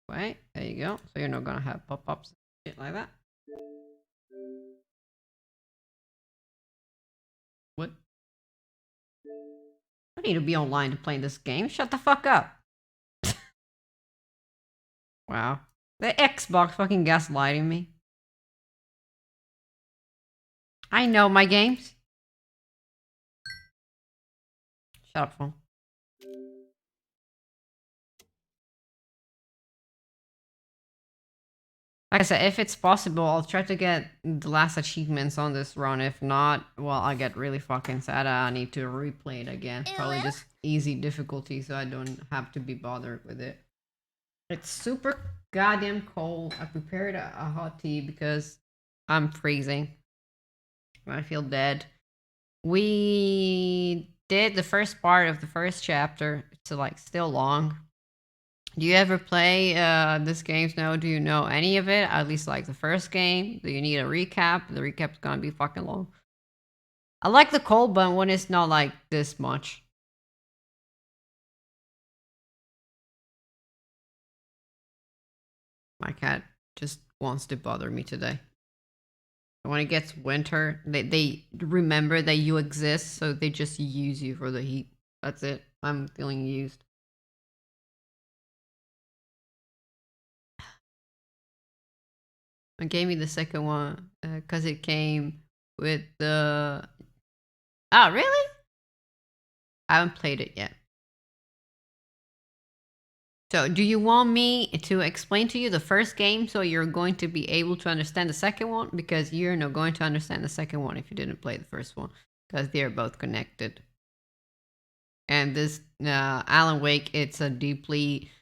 way. There you go. So you're not gonna have pop-ups and shit like that. What? I need to be online to play this game. Shut the fuck up. Wow. The Xbox fucking gaslighting me. I know my games. Shut up, phone. Like I said, if it's possible, I'll try to get the last achievements on this run. If not, well, I get really fucking sad. I need to replay it again. Probably just easy difficulty so I don't have to be bothered with it. It's super goddamn cold. I prepared a hot tea because I'm freezing. I feel dead. We did the first part of the first chapter. It's like still long. Do you ever play this game? No, do you know any of it? At least like the first game. Do you need a recap? The recap's gonna be fucking long. I like the cold button when it's not like this much. My cat just wants to bother me today. When it gets winter, they remember that you exist, so they just use you for the heat. That's it. I'm feeling used. It gave me the second one because it came with the. Oh, really? I haven't played it yet. So, do you want me to explain to you the first game so you're going to be able to understand the second one? Because you're not going to understand the second one if you didn't play the first one, because they're both connected. And this Alan Wake, it's a deeply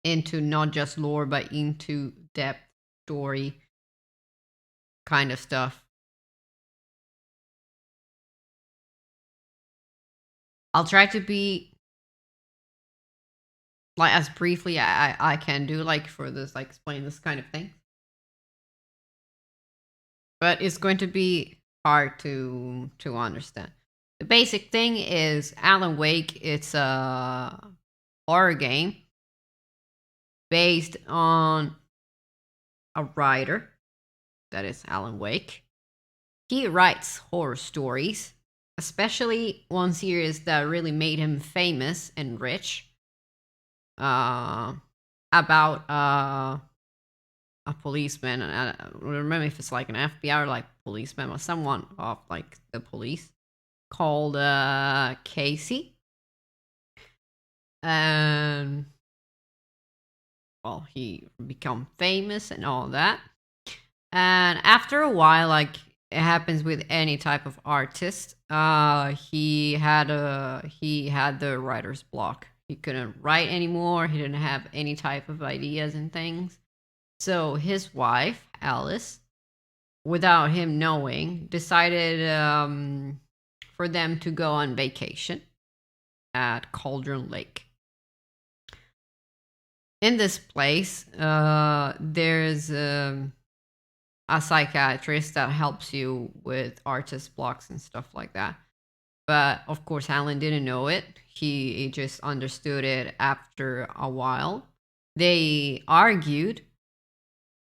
into not just lore but into depth story kind of stuff. I'll try to be like as briefly I can do, like for this, like explain this kind of thing. But it's going to be hard to understand. The basic thing is Alan Wake. It's a horror game based on a writer that is Alan Wake. He writes horror stories, especially one series that really made him famous and rich. About a policeman, and I don't remember if it's like an FBI or like policeman or someone of like the police called Casey, and well, he become famous and all that. And after a while, like it happens with any type of artist, he had the writer's block. He couldn't write anymore. He didn't have any type of ideas and things. So his wife, Alice, without him knowing, decided for them to go on vacation at Cauldron Lake. In this place, there's a psychiatrist that helps you with artist blocks and stuff like that. But of course, Alan didn't know it. He just understood it after a while. They argued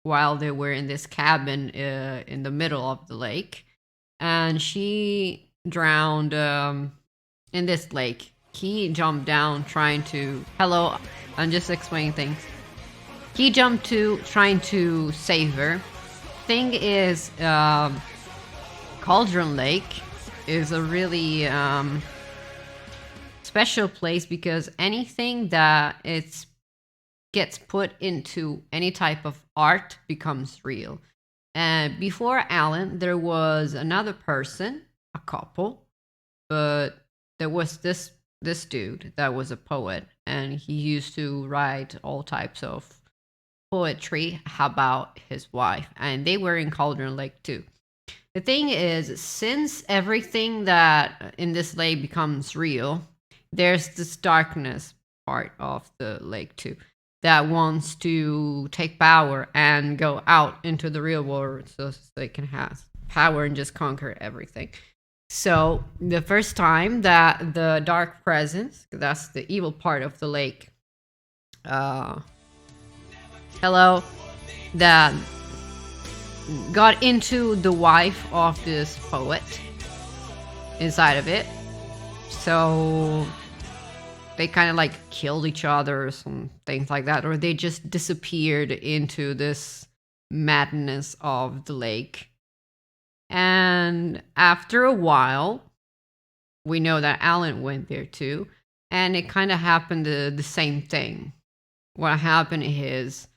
while they were in this cabin in the middle of the lake, and she drowned in this lake. He jumped down trying to. Hello, I'm just explaining things. He jumped to trying to save her. Thing is, Cauldron Lake is a really special place because anything that it's gets put into any type of art becomes real. And before Alan, there was another person, a couple, but there was this dude that was a poet, and he used to write all types of poetry about his wife, and they were in Cauldron Lake too. The thing is, since everything that in this lake becomes real, there's this darkness part of the lake too that wants to take power and go out into the real world so they can have power and just conquer everything. So the first time that the dark presence, that's the evil part of the lake, uh, hello, that got into the wife of this poet inside of it. So they kind of like killed each other or some things like that, or they just disappeared into this madness of the lake. And after a while, we know that Alan went there too, and it kind of happened the same thing. What happened is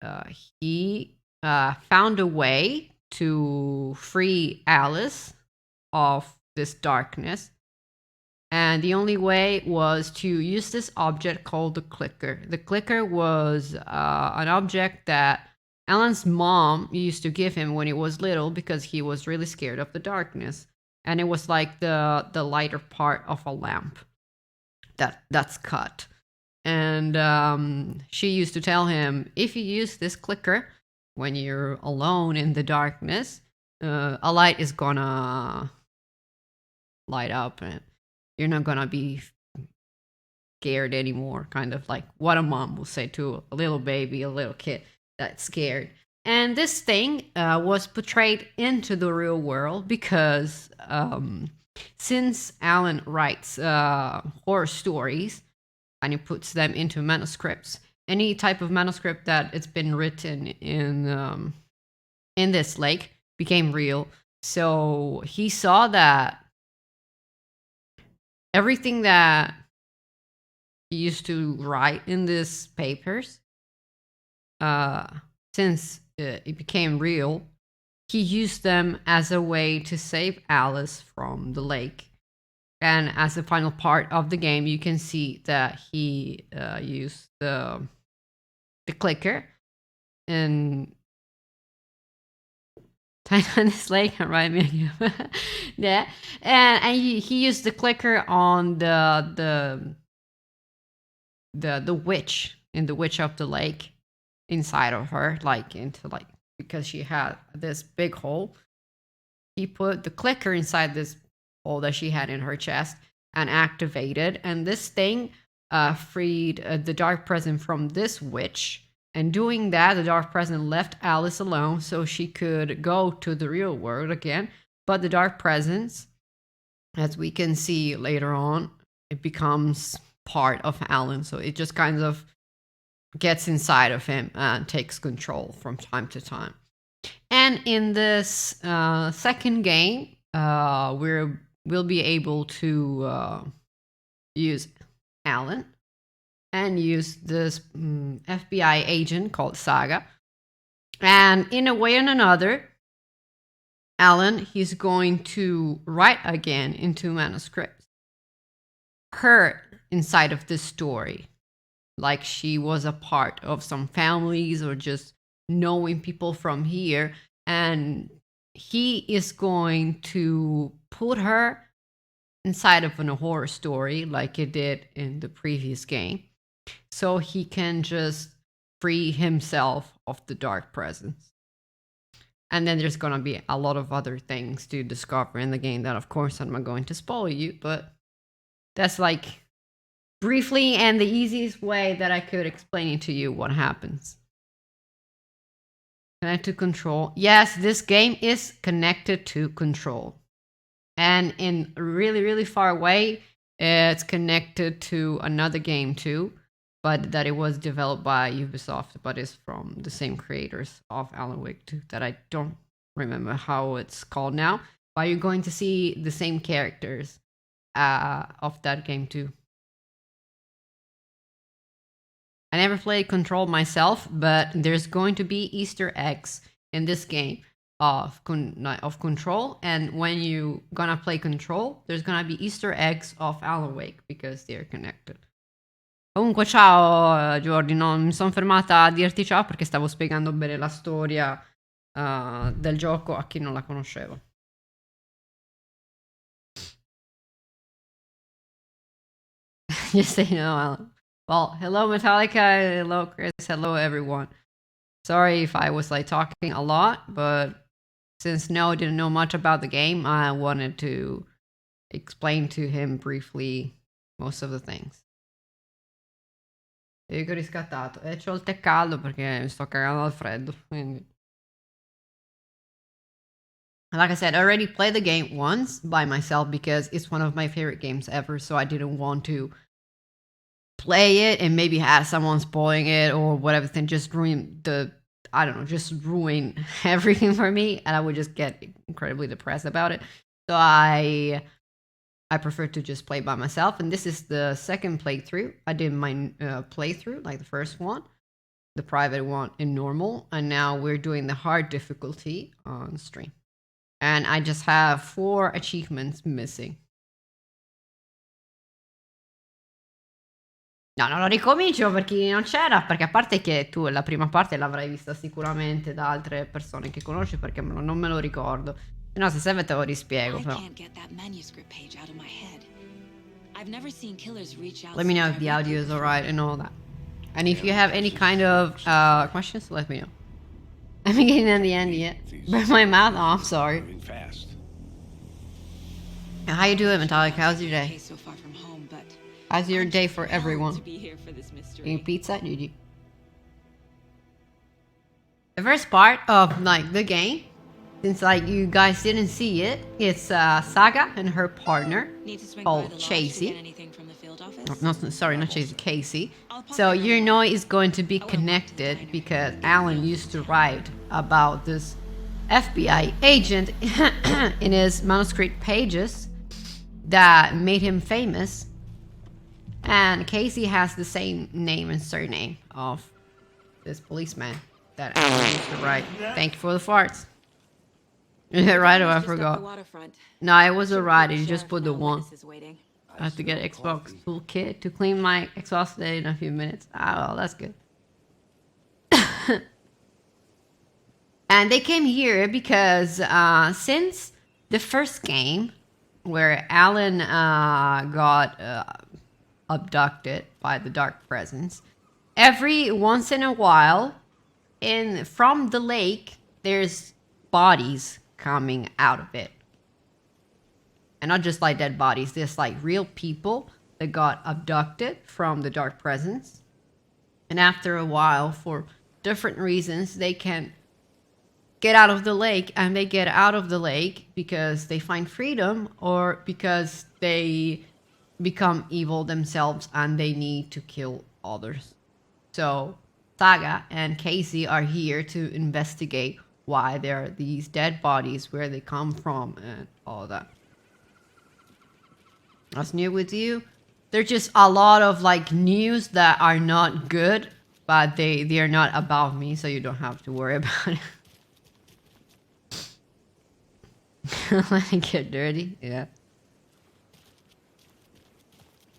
uh, he found a way to free Alice of this darkness. And the only way was to use this object called the clicker. The clicker was an object that Alan's mom used to give him when he was little because he was really scared of the darkness. And it was like the lighter part of a lamp that's cut. And she used to tell him, if you use this clicker when you're alone in the darkness, a light is gonna light up and you're not gonna be scared anymore. Kind of like what a mom will say to a little baby, a little kid that's scared. And this thing was portrayed into the real world because since Alan writes horror stories and he puts them into manuscripts, any type of manuscript that it's been written in this lake became real. So he saw that everything that he used to write in these papers, uh, since it became real, he used them as a way to save Alice from the lake. And as the final part of the game, you can see that he used the clicker and this lake right me. Yeah, and he used the clicker on the witch in the witch of the lake inside of her, like into like, because she had this big hole. He put the clicker inside this hole that she had in her chest and activated, and this thing freed the dark presence from this witch. And doing that, the dark presence left Alice alone so she could go to the real world again. But the dark presence, as we can see later on, it becomes part of Alan. So it just kind of gets inside of him and takes control from time to time. And in this second game, we'll be able to use Alan and use this FBI agent called Saga. And in a way or another, Alan, he's going to write again into manuscripts her inside of this story, like she was a part of some families or just knowing people from here. And he is going to put her inside of a horror story like it did in the previous game, so he can just free himself of the dark presence. And then there's gonna be a lot of other things to discover in the game that, of course, I'm not going to spoil you, but that's like briefly and the easiest way that I could explain it to you what happens. Connect to Control. Yes, this game is connected to Control. And in really, really far away, it's connected to another game too, but that it was developed by Ubisoft, but is from the same creators of Alan Wake 2 that I don't remember how it's called now. But you're going to see the same characters of that game too. I never played Control myself, but there's going to be Easter eggs in this game of Control, and when you gonna play Control, there's gonna be Easter eggs of Alan Wake because they're connected. Comunque, ciao Giordi, non mi sono fermata a dirti ciao perché stavo spiegando bene la storia del gioco a chi non la conosceva. Yes, I know, Alan. Well, hello Metallica, hello Chris, hello everyone. Sorry if I was like talking a lot, but since Noah didn't know much about the game, I wanted to explain to him briefly most of the things. E che ho riscattato. E c'ho il tè caldo perché mi sto cagando dal freddo. Quindi. Like I said, I already played the game once by myself because it's one of my favorite games ever. So I didn't want to play it and maybe have someone spoiling it or whatever thing, just ruin just ruin everything for me, and I would just get incredibly depressed about it. So I prefer to just play by myself, and this is the second playthrough. I did my playthrough, like the first one, the private one in normal, and now we're doing the hard difficulty on stream. And I just have 4 achievements missing. No, non lo ricomincio perché non c'era, perché a parte che tu la prima parte l'avrai vista sicuramente da altre persone che conosci, perché non me lo ricordo. Se no, se serve te lo rispiego, però. Let me know if the audio is alright and all that. And if you have any kind of questions, let me know. I'm getting at the end yet. Burn my mouth? Oh, I'm sorry. How you doing, Metallic? How's your day? How's your day for everyone? Eating pizza? GG. The first part of like the game, since like you guys didn't see it, it's Saga and her partner called Chasey. No, sorry, not Chasey, Casey. So you know is going to be connected because Alan used to write about this FBI agent in his manuscript pages that made him famous. And Casey has the same name and surname of this policeman that Alan used to write. Thank you for the farts. Right, or I forgot. No, it was a ride. You just put the one. I have to get Xbox toolkit to clean my Xbox today in a few minutes. Ah, well, that's good. And they came here because since the first game, where Alan got abducted by the dark presence, every once in a while, from the lake, there's bodies coming out of it. And not just like dead bodies, there's like real people that got abducted from the dark presence. And after a while, for different reasons, they can get out of the lake, and they get out of the lake because they find freedom or because they become evil themselves and they need to kill others. So Saga and Casey are here to investigate why there are these dead bodies, where they come from, and all of that. What's new with you? There's just a lot of like news that are not good, but they are not about me, so you don't have to worry about it. Let it get dirty, yeah.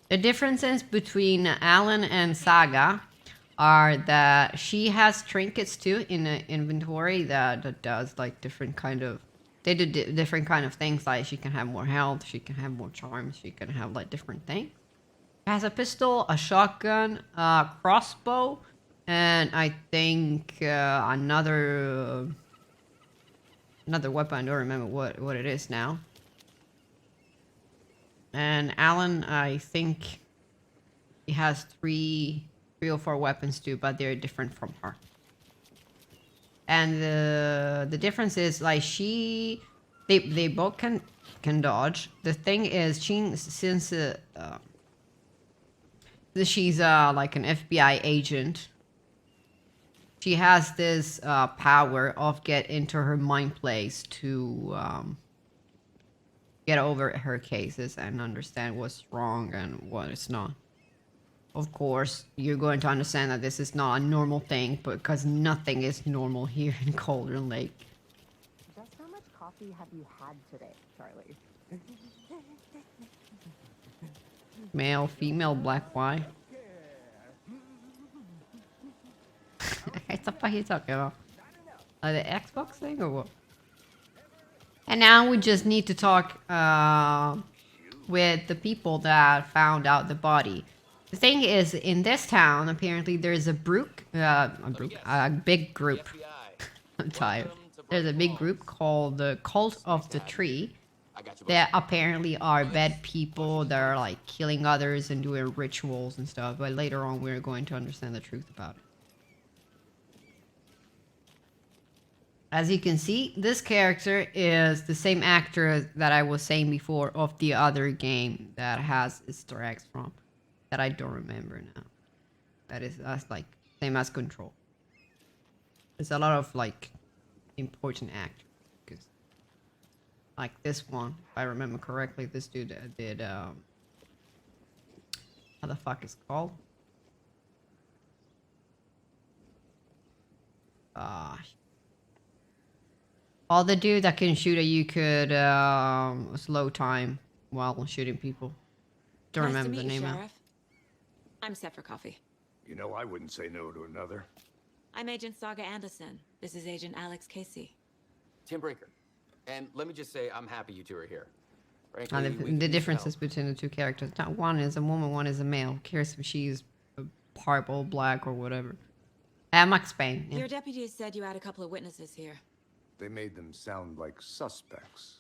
The differences between Alan and Saga are that she has trinkets too in the inventory that does like different kind of, they do different kind of things, like she can have more health, she can have more charms, she can have like different things. She has a pistol, a shotgun, a crossbow, and I think another weapon. I don't remember what it is now. And Alan, I think he has three or four weapons too, but they're different from her. And the difference is like they both can dodge. The thing is, since she's like an FBI agent, she has this power of get into her mind place to get over her cases and understand what's wrong and what is not. Of course, you're going to understand that this is not a normal thing, because nothing is normal here in Cauldron Lake. Just how much coffee have you had today, Charlie? Male, female, black, white. What the fuck are you talking about? The Xbox thing or what? And now we just need to talk with the people that found out the body. The thing is, in this town, apparently there's a big group. I'm tired. there's a big group called the Cult of the Tree that apparently are bad people that are like killing others and doing rituals and stuff. But later on, we're going to understand the truth about it. As you can see, this character is the same actor that I was saying before of the other game that has Easter eggs from that I don't remember now. That's like same as Control. There's a lot of like important actors because like this one, if I remember correctly, this dude did how the fuck is it called? Uh all the dude that can shoot you could slow time while shooting people. Don't Nice to remember meet the you, name now. Sheriff. I'm set for coffee. You know, I wouldn't say no to another. I'm Agent Saga Anderson. This is Agent Alex Casey. Tim Brinker. And let me just say, I'm happy you two are here. And Frankly, we could the use differences help. between the two characters. Not one is a woman, one is a male. Who cares if she's purple, black, or whatever? Max Payne. Yeah. Your deputies said you had a couple of witnesses here. They made them sound like suspects.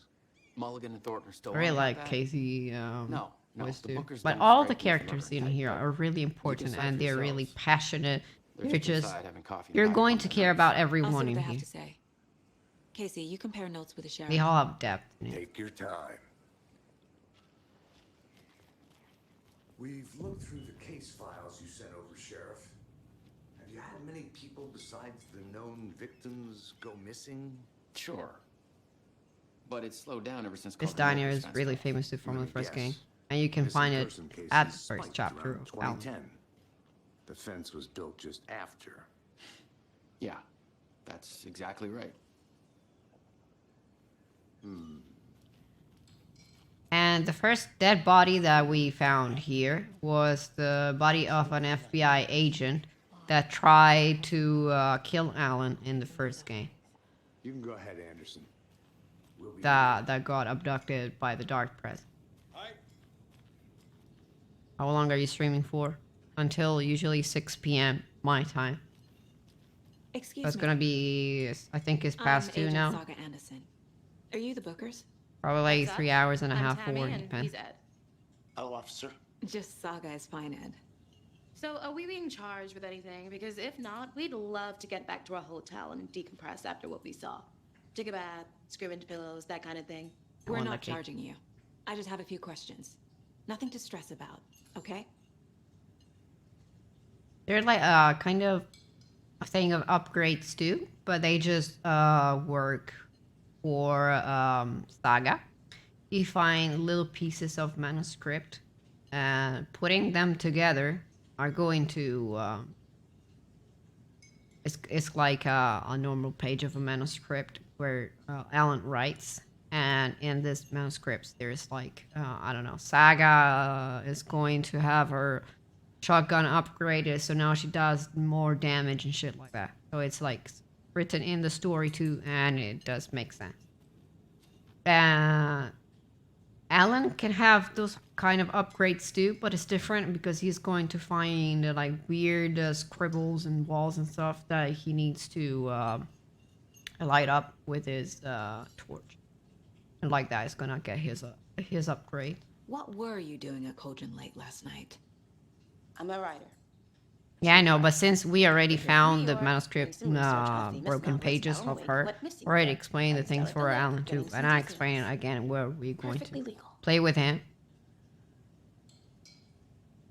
Mulligan and Thornton are still I really on like that? Casey. No, voice the too. Booker's But done all great the here from characters every in type, here but are really important decide and for they're really yourselves. passionate. There's You're people just inside having coffee you're tonight going on to the care night. about I'll see everyone what in they have here. to say. Casey, you compare notes with the sheriff. They all have depth. In it. Take your time. We've looked through the case files you sent over, Sheriff. Have you had many people besides the known victims go missing? Sure. But it's slowed down ever since This Carter diner Motors is fenced really off. famous too from the Let me first game, guess. and you can Missing find it person cases at the first spiked chapter around of Alan. 2010. The fence was built just after. Yeah, that's exactly right. And the first dead body that we found here was the body of an FBI agent that tried to kill Alan in the first game. You can go ahead, Anderson. We'll be That got abducted by the Dark Press. How long are you streaming for? Until usually 6 p.m. my time. Excuse That's me. gonna be, I think it's I'm past 2 Agent now. Saga Anderson. Are you the Bookers? Probably What's up? 3 hours and a I'm half, Tammy, 4, and depends. he's Ed. Hello, officer. Just Saga is fine, Ed. So, are we being charged with anything? Because if not, we'd love to get back to our hotel and decompress after what we saw. Take a bath, scream into pillows, that kind of thing. I We're want not that cake. charging you. I just have a few questions. Nothing to stress about, okay? They're like kind of a thing of upgrades too, but they just work for Saga. You find little pieces of manuscript, and putting them together are going to. It's like a normal page of a manuscript where Alan writes, and in this manuscripts there's like I don't know. Saga is going to have her shotgun upgraded, so now she does more damage and shit like that. So it's like written in the story too, and it does make sense. Alan can have those kind of upgrades too, but it's different because he's going to find like weird scribbles and walls and stuff that he needs to light up with his torch, and like that, it's gonna get his upgrade. What were you doing at Cauldron Lake last night? I'm a writer. Yeah, I know, but since we already Lived in found New the York, manuscript doing some research on famous broken novelists pages Ellen of Wake her, went missing already there. explained the I things discovered for the lake, Alan too, getting some and I details. explain again where we're going Perfectly to legal. play with him.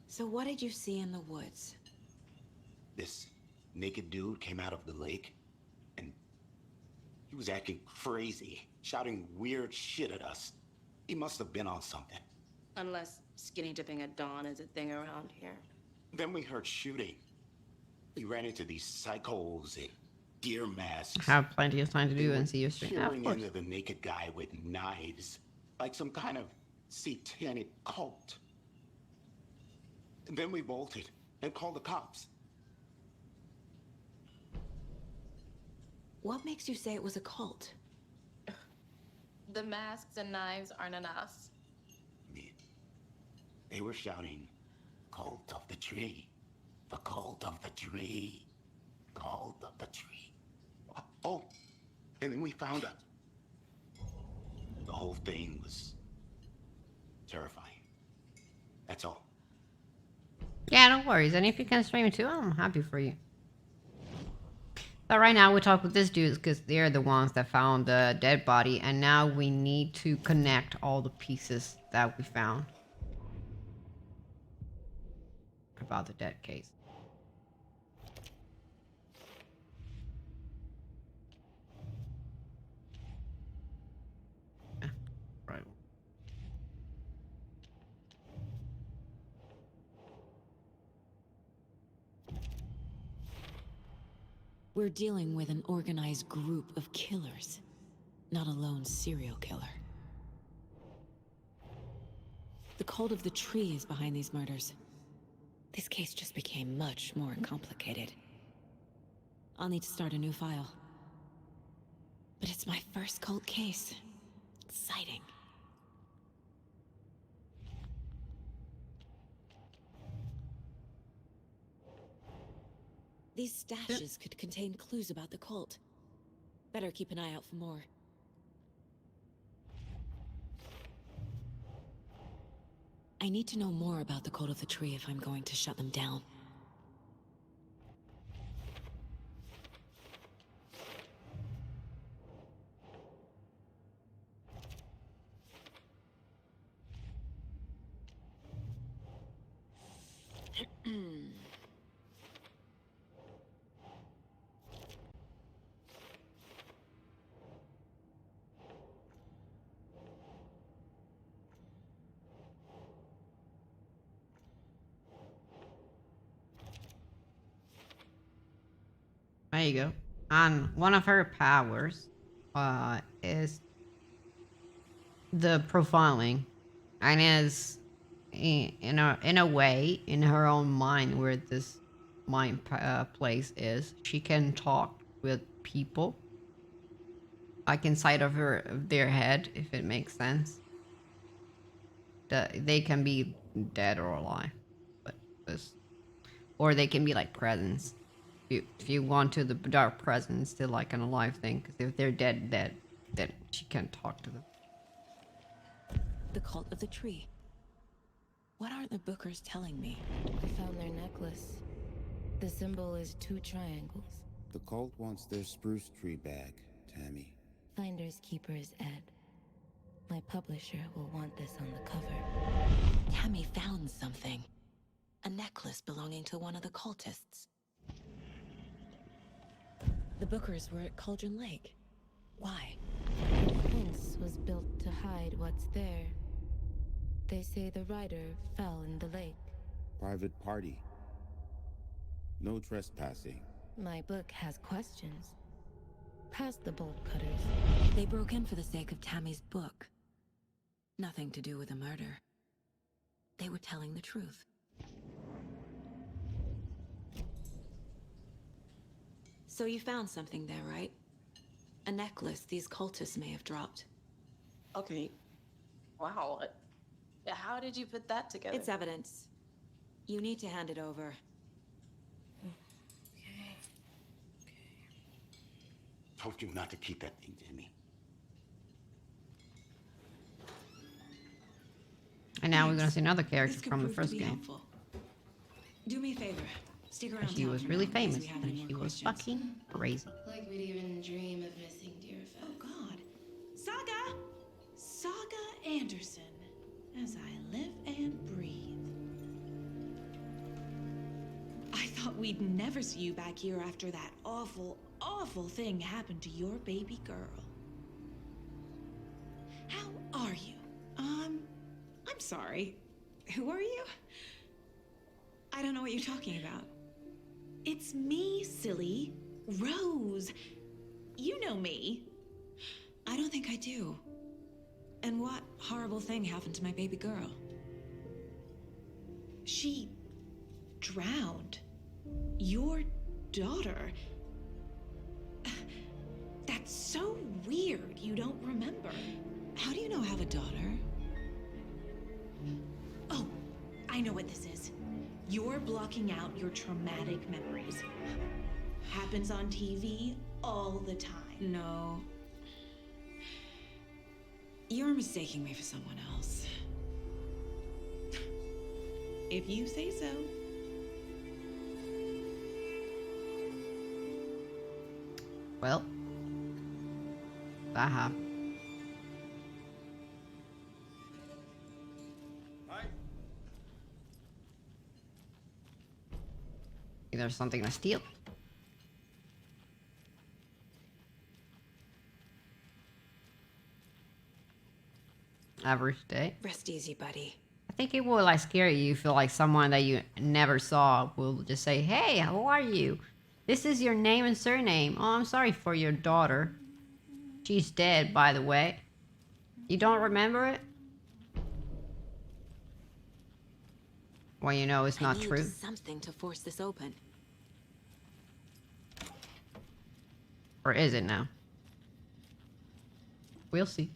So what did you see in the woods? This naked dude came out of the lake, and he was acting crazy, shouting weird shit at us. He must have been on something. Unless skinny dipping at dawn is a thing around here. Then we heard shooting. We ran into these psychos in deer masks. I have plenty of time to They do were and see your stream. Yeah, of peering course. into the naked guy with knives, like some kind of satanic cult. And then we bolted and called the cops. What makes you say it was a cult? The masks and knives aren't enough. I mean, they were shouting, "Cult of the tree, the cult of the tree, cult of the tree." Oh, And then we found out. The whole thing was terrifying. That's all. Yeah, no worries. And if you can stream it too, I'm happy for you. But right now we talk with this dude because they're the ones that found the dead body, and now we need to connect all the pieces that we found about the dead case. Yeah, right. We're dealing with an organized group of killers, not a lone serial killer. The cult of the tree is behind these murders. This case just became much more complicated. I'll need to start a new file. But it's my first cult case. Exciting. These stashes could contain clues about the cult. Better keep an eye out for more. I need to know more about the cult of the tree if I'm going to shut them down. There you go. And one of her powers is the profiling, and is in a way in her own mind where this mind place is. She can talk with people, like inside of their head, if it makes sense. They can be dead or alive, but this, or they can be like presence. If you want to, the dark presence still like an alive thing, because if they're dead, then she can't talk to them. The cult of the tree. What are the Bookers telling me? I found their necklace. The symbol is 2 triangles. The cult wants their spruce tree back, Tammy. Finders keepers, Ed. My publisher will want this on the cover. Tammy found something. A necklace belonging to one of the cultists. The Bookers were at Cauldron Lake. Why? The fence was built to hide what's there. They say the rider fell in the lake. Private party. No trespassing. My book has questions. Past the bolt cutters. They broke in for the sake of Tammy's book. Nothing to do with a murder. They were telling the truth. So you found something there, right? A necklace these cultists may have dropped. Okay. Wow. How did you put that together? It's evidence. You need to hand it over. Told you not to keep that thing, Tammy. And now we're gonna see another character This could from the prove to first be game. helpful. Do me a favor. Stick around. She town was for a really moment in case famous, we have and any more she was questions. fucking crazy. Like we'd even dream of missing dear Oh, Fed. God. Saga Anderson. As I live and breathe. I thought we'd never see you back here after that awful, awful thing happened to your baby girl. How are you? I'm sorry. Who are you? I don't know what you're talking about. It's me, silly. Rose. You know me. I don't think I do. And what horrible thing happened to my baby girl? She drowned. Your daughter. That's so weird you don't remember. How do you know I have a daughter? Oh, I know what this is. You're blocking out your traumatic memories. Happens on TV all the time. No. You're mistaking me for someone else. If you say so. Well, that happened. There's something to steal. Average day. Rest easy, buddy. I think it will like scare you. You feel like someone that you never saw will just say, "Hey, how are you? This is your name and surname. Oh, I'm sorry for your daughter. She's dead, by the way. You don't remember it? Well, you know it's not I need true. something to force this open. Or is it now? We'll see.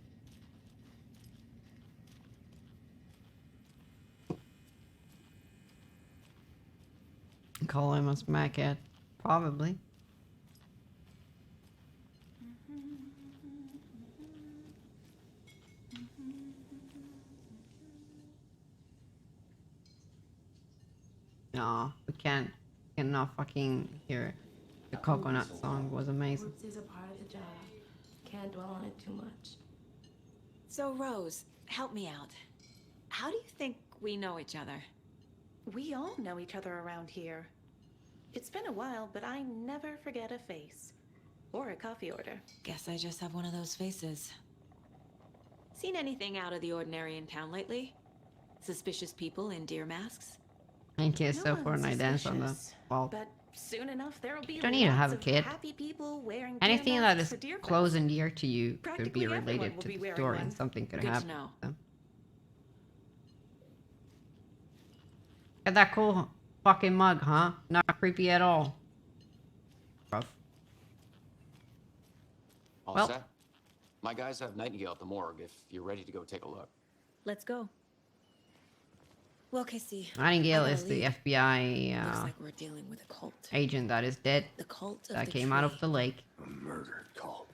Call him a smackhead. Probably. No, we can't. Cannot fucking hear it. The coconut song was amazing. Roots is a part of the job. Can't dwell on it too much. So, Rose, help me out. How do you think we know each other? We all know each other around here. It's been a while, but I never forget a face. Or a coffee order. Guess I just have one of those faces. Seen anything out of the ordinary in town lately? Suspicious people in deer masks? And kiss No so for a one's night dance on the suspicious, wall. But soon enough, there'll be don't need to have a lots of kid. happy people wearing deer Anything that masks is for Deer close Fest. and dear to you could Practically be everyone related will to be the wearing story, one. and something could Good to happen know. to them. Got that cool fucking mug, huh? Not creepy at all. Rough. All Well- set? My guys have Nightingale at the morgue if you're ready to go take a look. Let's go. Well, Casey. Nightingale I gotta is the leave. FBI Looks like we're dealing with a cult. agent that is dead, The cult of that the came out of tree. the lake A murder cult.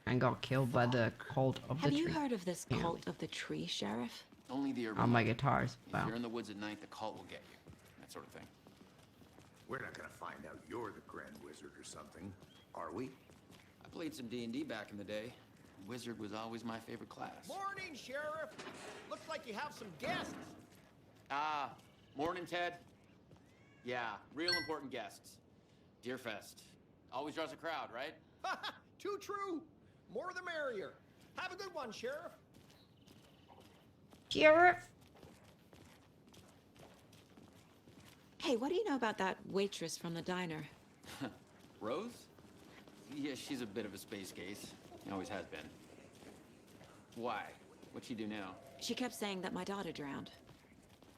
and got killed by the cult of Have the you tree. heard of this Yeah. cult of the tree, Sheriff? Only the urban On my legend. guitars. If Wow. you're in the woods at night, the cult will get you. That sort of thing. We're not gonna find out you're the Grand Wizard or something, are we? I played some D&D back in the day. Wizard was always my favorite class. Morning, Sheriff. Looks like you have some guests. Ah, morning, Ted. Yeah, real important guests. Deerfest. Always draws a crowd, right? Too true. More the merrier. Have a good one, Sheriff. Sheriff. Hey, what do you know about that waitress from the diner? Rose? Yeah, she's a bit of a space case. Always has been. Why? What'd she do now? She kept saying that my daughter drowned.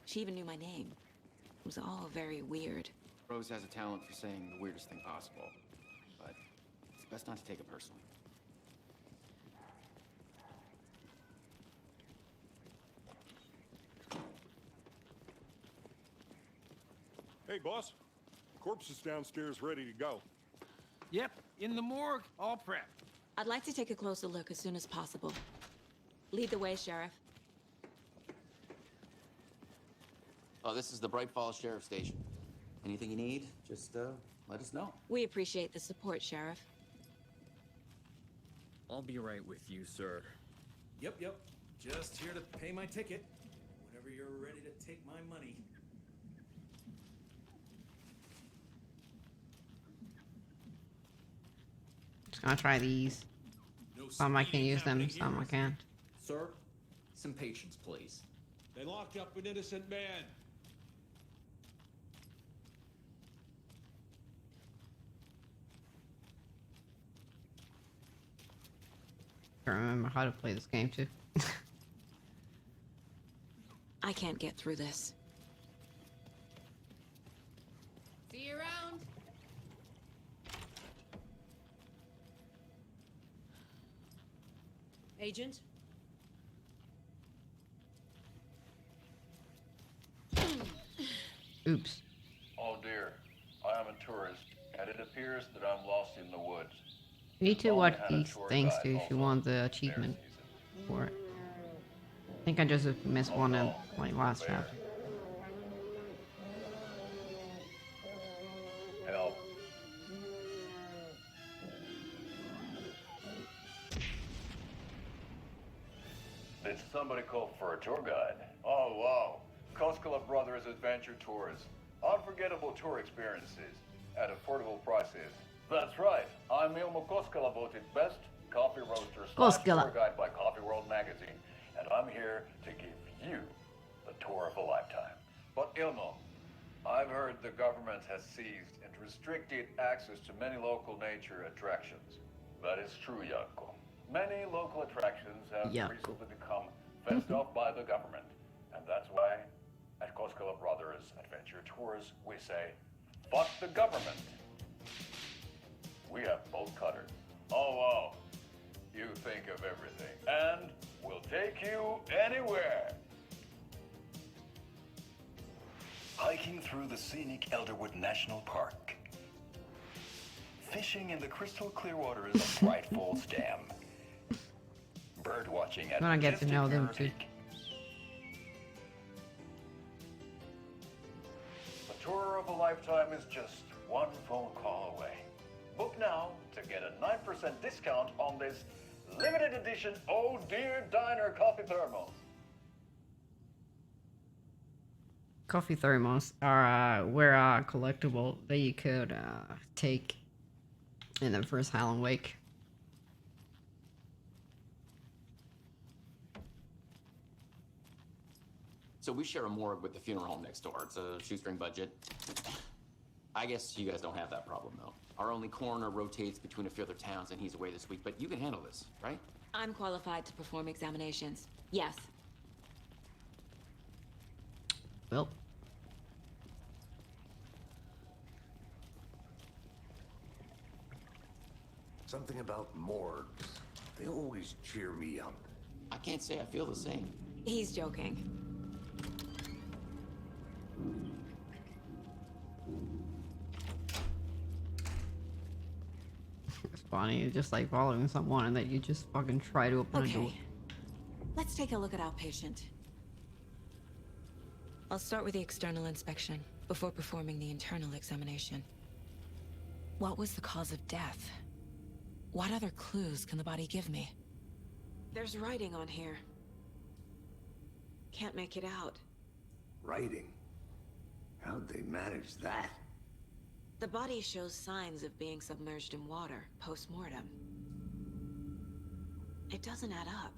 She even knew my name. It was all very weird. Rose has a talent for saying the weirdest thing possible. But it's best not to take it personally. Hey, boss. Corpse is downstairs ready to go. Yep, in the morgue, all prepped. I'd like to take a closer look as soon as possible. Lead the way, Sheriff. Oh, this is the Bright Falls Sheriff Station. Anything you need, just let us know. We appreciate the support, Sheriff. I'll be right with you, sir. Yep. Just here to pay my ticket. Whenever you're ready to take my money. Just gonna try these. No Some I can speeding use them, happening some here. I can't. Sir, some patience, please. They locked up an innocent man. I can't remember how to play this game too. I can't get through this. See you around. Agent? Oops. Oh dear, I am a tourist, and it appears that I'm lost in the woods. You need to watch these things too if you want the achievement for it. I think I just missed one in my last chapter. Help. Did somebody call for a tour guide? Oh, wow. Koskela Brothers Adventure Tours. Unforgettable tour experiences at affordable prices. That's right. I'm Ilmo Koskela, voted best coffee roaster slash tour guide by Coffee World magazine. And I'm here to give you the tour of a lifetime. But Ilmo, I've heard the government has seized and restricted access to many local nature attractions. That is true, Jaakko. Many local attractions have recently become fenced off by the government. And that's why, at Koskela Brothers Adventure Tours, we say, fuck the government. We have bolt cutters. Oh, wow. You think of everything. And we'll take you anywhere. Hiking through the scenic Elderwood National Park. Fishing in the crystal clear waters of Bright Falls Dam. Bird watching at I want to get to know them too. The tour of a lifetime is just one phone call away. Book now to get a 9% discount on this limited edition Oh Dear Diner coffee thermos. Coffee thermos were a collectible that you could take in the first Howlin' Wake. So we share a morgue with the funeral home next door. It's a shoestring budget. I guess you guys don't have that problem, though. Our only coroner rotates between a few other towns, and he's away this week, but you can handle this, right? I'm qualified to perform examinations. Yes. Well. Something about morgues. They always cheer me up. I can't say I feel the same. He's joking. It's funny, it's just like following someone and that you just fucking try to open a door. Let's take a look at outpatient. I'll start with the external inspection before performing the internal examination. What was the cause of death? What other clues can the body give me? There's writing on here. Can't make it out. Writing? How'd they manage that? The body shows signs of being submerged in water post-mortem. It doesn't add up.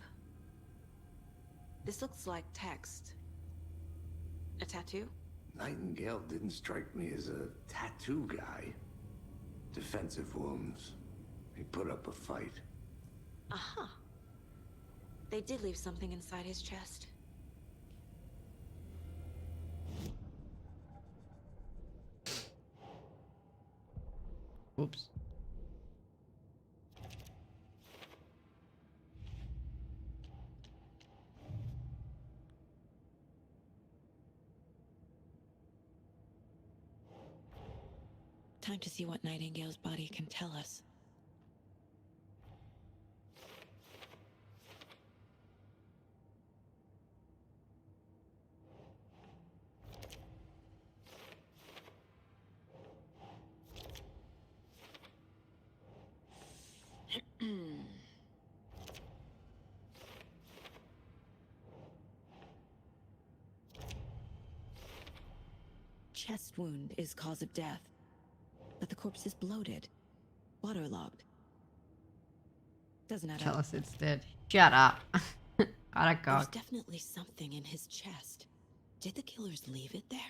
This looks like text. A tattoo? Nightingale didn't strike me as a tattoo guy. Defensive wounds. He put up a fight. Aha. They did leave something inside his chest. Oops. Time to see what Nightingale's body can tell us. Chest wound is cause of death, but the corpse is bloated, waterlogged. Doesn't add Tell up. us it's dead. Shut up. Gotta go. There's definitely something in his chest. Did the killers leave it there?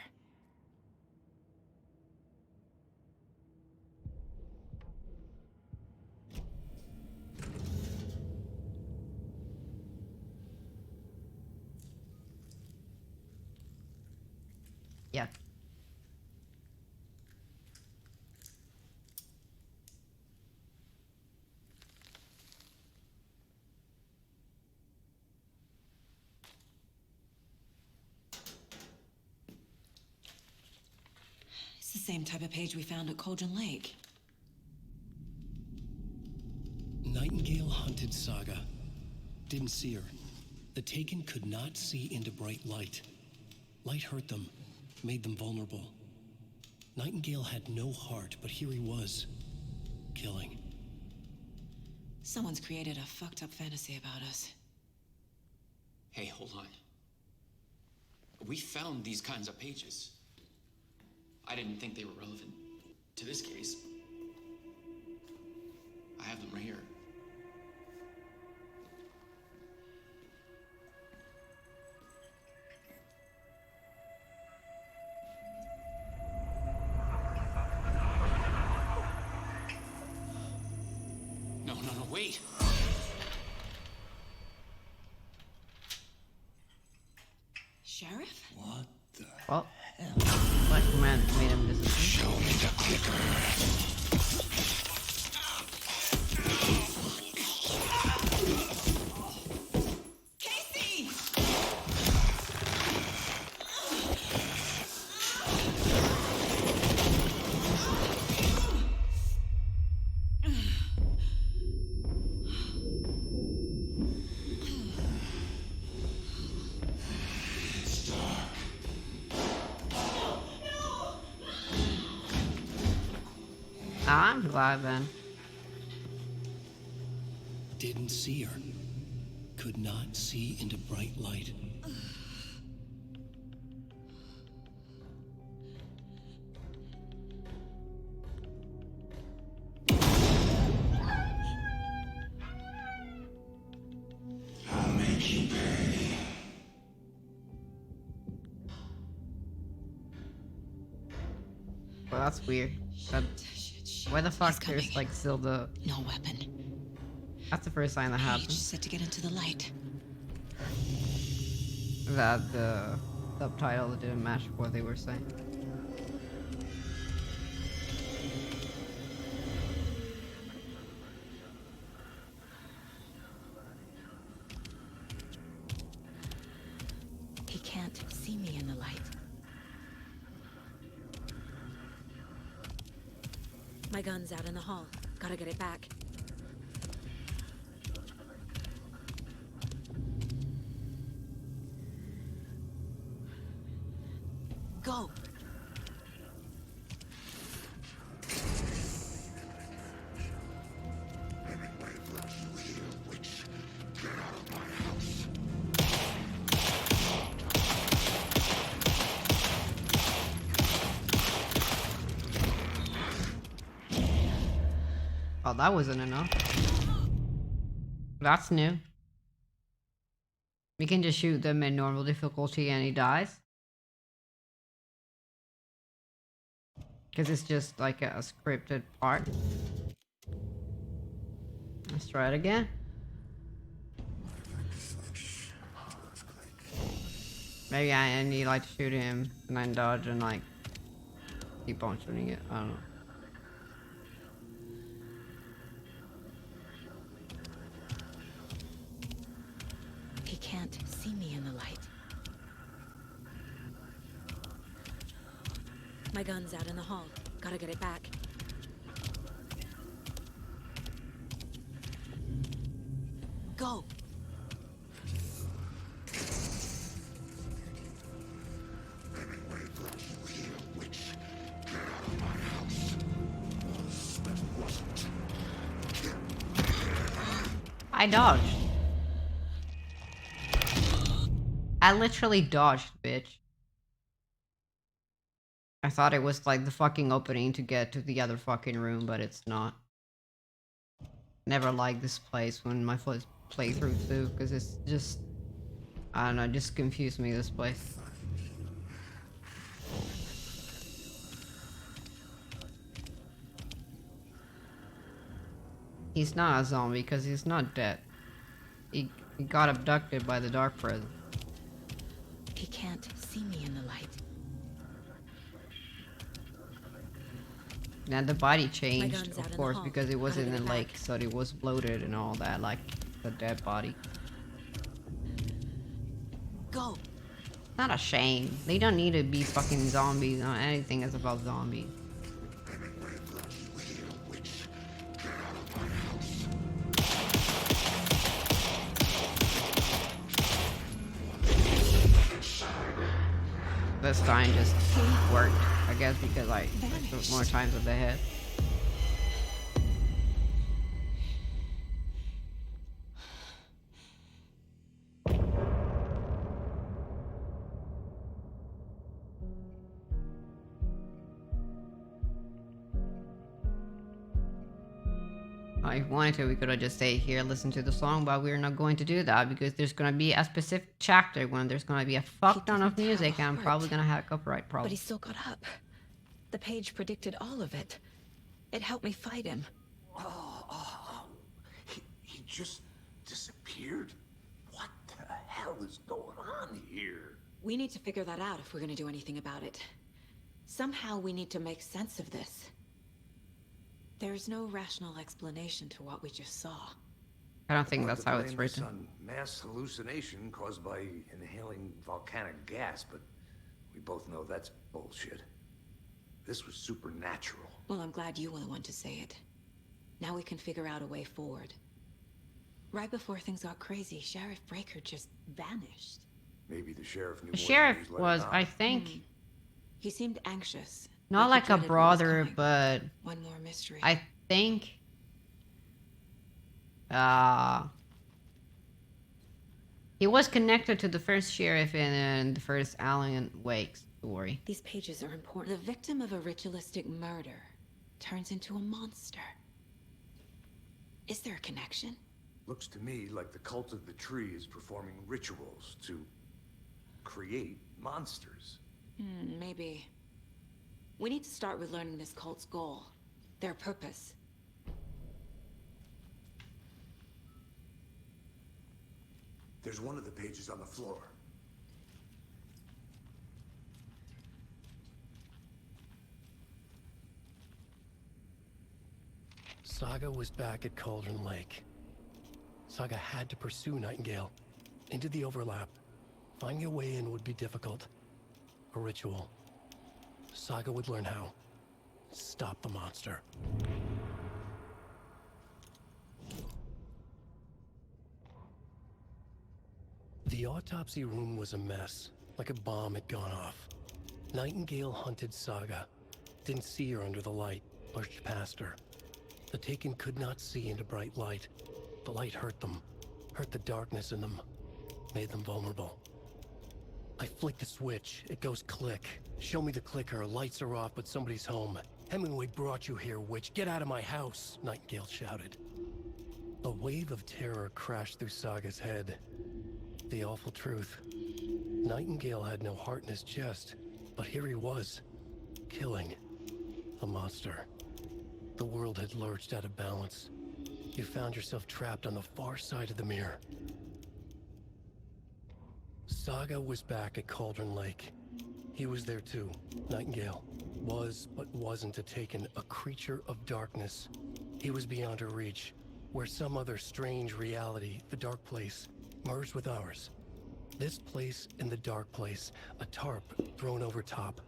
Yeah. It's the same type of page we found at Cauldron Lake. saga. Didn't see her. The Taken could not see into bright light. Light hurt them, made them vulnerable. Nightingale had no heart, but here he was, killing. Someone's created a fucked up fantasy about us. Hey, hold on. We found these kinds of pages. I didn't think they were relevant to this case. I have them right here. No, wait! Sheriff? What the Well, what command made him disappear? Show me the clicker. Casey! I'm glad then. Didn't see her. Could not see into bright light. I'll make you pay. Well, that's weird. That, why the fuck there's like still the... No weapon. That's the first sign that Page happened. said to get into the light. That the subtitle didn't match what they were saying. He can't see me in the light. My gun's out in the hall. Gotta get it back. Go! Oh, that wasn't enough. That's new. We can just shoot them in normal difficulty and he dies. Because it's just like a scripted part. Let's try it again. Maybe I need like to shoot him and then dodge and like keep on shooting it. I don't know. He can't see me in the light. My gun's out in the hall. Gotta get it back. Go! I dodged. I literally dodged, bitch. I thought it was like the fucking opening to get to the other fucking room, but it's not. Never liked this place when my first playthrough too, because it's just... I don't know, it just confused me, this place. He's not a zombie because he's not dead. He got abducted by the dark presence. He can't see me in the light. Now the body changed, gun's out in of the course, hall. because it was Gotta in get the it lake, back. so it was bloated and all that, like the dead body. Go! Not a shame. They don't need to be fucking zombies on anything that's about zombies. this time just worked, I guess, because I took more times than they had. If we wanted to, we could have just stayed here, listen to the song, but we're not going to do that because there's going to be a specific chapter when there's going to be a fuck ton of music, and I'm probably going to have a copyright problem. But he still got up. The page predicted all of it. It helped me fight him. He just disappeared? What the hell is going on here? We need to figure that out if we're gonna do anything about it. Somehow we need to make sense of this. There's no rational explanation to what we just saw. I don't think We'll that's have how to it's blame this written. on mass hallucination caused by inhaling volcanic gas, but we both know that's bullshit. This was supernatural. Well, I'm glad you were the one to say it. Now we can figure out a way forward. Right before things got crazy, Sheriff Breaker just vanished. Maybe the sheriff knew The more than sheriff he letting was, on. I think, He seemed anxious. not like like he a dreaded what was brother, coming. but One more mystery. I think he was connected to the first sheriff in the first Alan Wake story. These pages are important. The victim of a ritualistic murder turns into a monster. Is there a connection? Looks to me like the cult of the tree is performing rituals to create monsters. Maybe. We need to start with learning this cult's goal. Their purpose. There's one of the pages on the floor. Saga was back at Cauldron Lake. Saga had to pursue Nightingale into the overlap. Finding a way in would be difficult. A ritual. Saga would learn how. Stop the monster. The autopsy room was a mess, like a bomb had gone off. Nightingale hunted Saga. Didn't see her under the light, pushed past her. The Taken could not see into bright light. The light hurt them, hurt the darkness in them, made them vulnerable. I flick the switch, it goes click. Show me the clicker, lights are off, but somebody's home. Hemingway brought you here, witch. Get out of my house, Nightingale shouted. A wave of terror crashed through Saga's head. The awful truth. Nightingale had no heart in his chest, but here he was, killing a monster. The world had lurched out of balance. You found yourself trapped on the far side of the mirror. Saga was back at Cauldron Lake. He was there too. Nightingale was, but wasn't a Taken, a creature of darkness. He was beyond her reach, where some other strange reality, the dark place, merged with ours. This place and the dark place, a tarp thrown over top,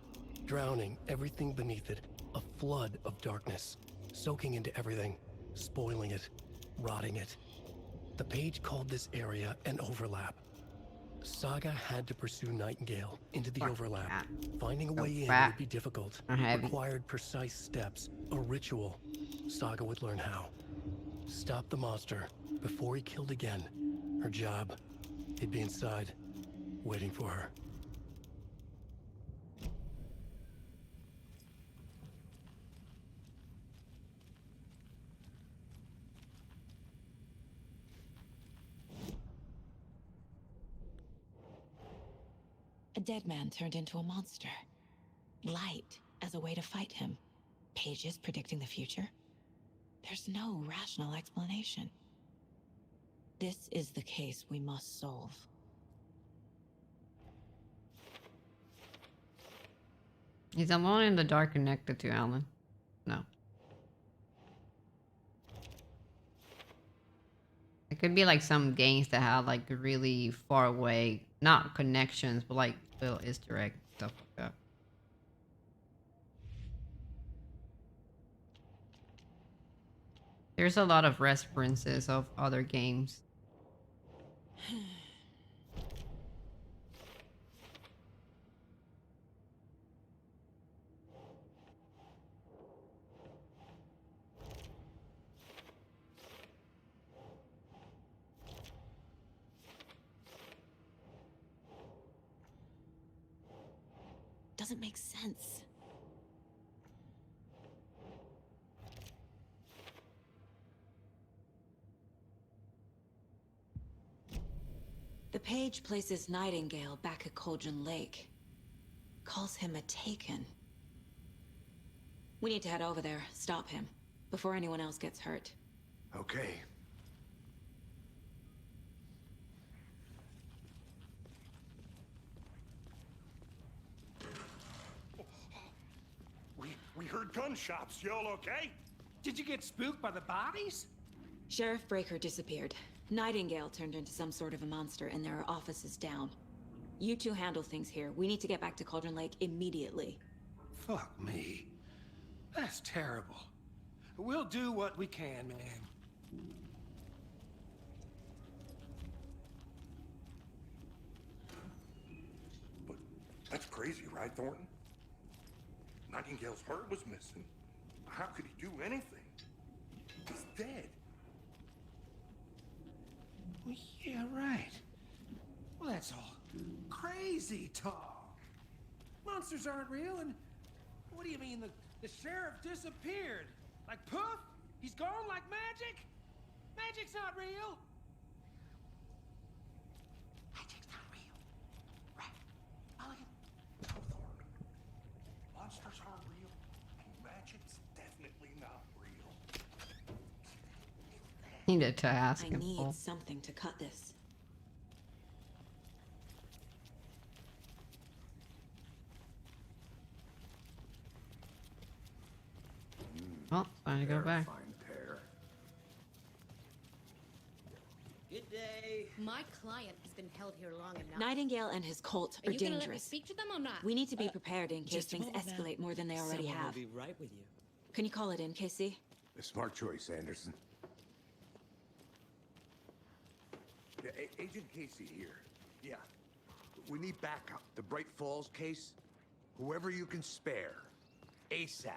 drowning everything beneath it, a flood of darkness, soaking into everything, spoiling it, rotting it. The page called this area an overlap. Saga had to pursue Nightingale into the overlap. Finding a way in would be difficult. Required precise steps, a ritual. Saga would learn how. Stop the monster before he killed again. Her job. He'd be inside, waiting for her. A dead man turned into a monster. Light as a way to fight him. Pages predicting the future. There's no rational explanation. This is the case we must solve. Is Alone in the Dark connected to Alan? No. It could be like some games that have like really far away, not connections, but like little Easter egg stuff like that. There's a lot of references of other games. doesn't make sense. The page places Nightingale back at Cauldron Lake. Calls him a Taken. We need to head over there, stop him, before anyone else gets hurt. Okay. We heard gunshots. Y'all okay? Did you get spooked by the bodies? Sheriff Breaker disappeared. Nightingale turned into some sort of a monster, and there are offices down. You two handle things here. We need to get back to Cauldron Lake immediately. Fuck me. That's terrible. We'll do what we can, man. But that's crazy, right, Thornton? Nightingale's heart was missing. How could he do anything? He's dead. Well, yeah, right. Well, that's all crazy talk. Monsters aren't real, and what do you mean the sheriff disappeared? Like poof? He's gone like magic? Magic's not real. Magic's not real. Right. Mulligan? No, Thornton. Monsters aren't real, and magic's definitely not real. Needed to ask I him. need something to cut this. Well, time to go back. Fine pair. Good day. My client has been held here long enough. Nightingale and his cult Are are you gonna let me dangerous. speak to them or not? We need to be prepared in case Just a things moment, ma'am. escalate more than they already Someone have. will be right with you. Can you call it in, Casey? A smart choice, Anderson. Yeah, Agent Casey here. Yeah. We need backup. The Bright Falls case. Whoever you can spare. ASAP.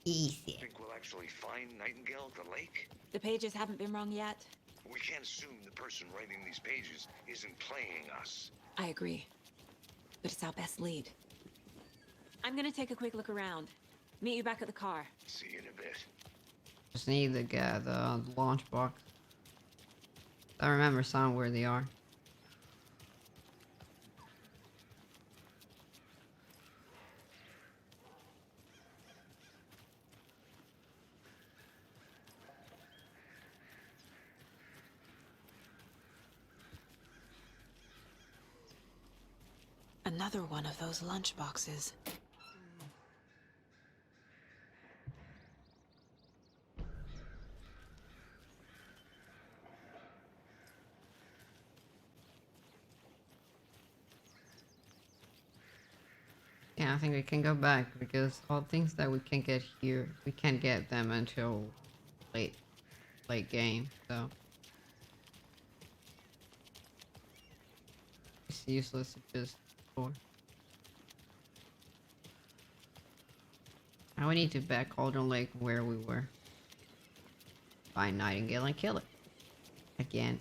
Easy. Think we'll actually find Nightingale at the lake? The pages haven't been wrong yet. We can't assume the person writing these pages isn't playing us. I agree. But it's our best lead. I'm gonna take a quick look around. Meet you back at the car. See you in a bit. Just need to get the launch box. I remember some where they are. Another one of those lunch boxes. Yeah, I think we can go back because all things that we can get here, we can't get them until late game. So it's useless to just explore. Now we need to back Cauldron Lake where we were. Find Nightingale and kill it again.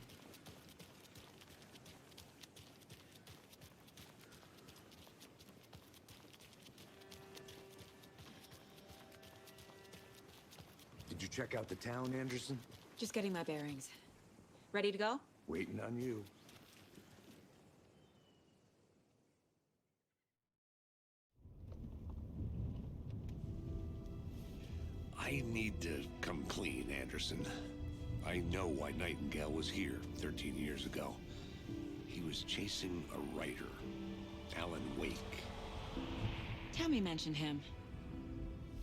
Did you check out the town, Anderson? Just getting my bearings. Ready to go? Waiting on you. I need to come clean, Anderson. I know why Nightingale was here 13 years ago. He was chasing a writer, Alan Wake. Tammy mentioned him.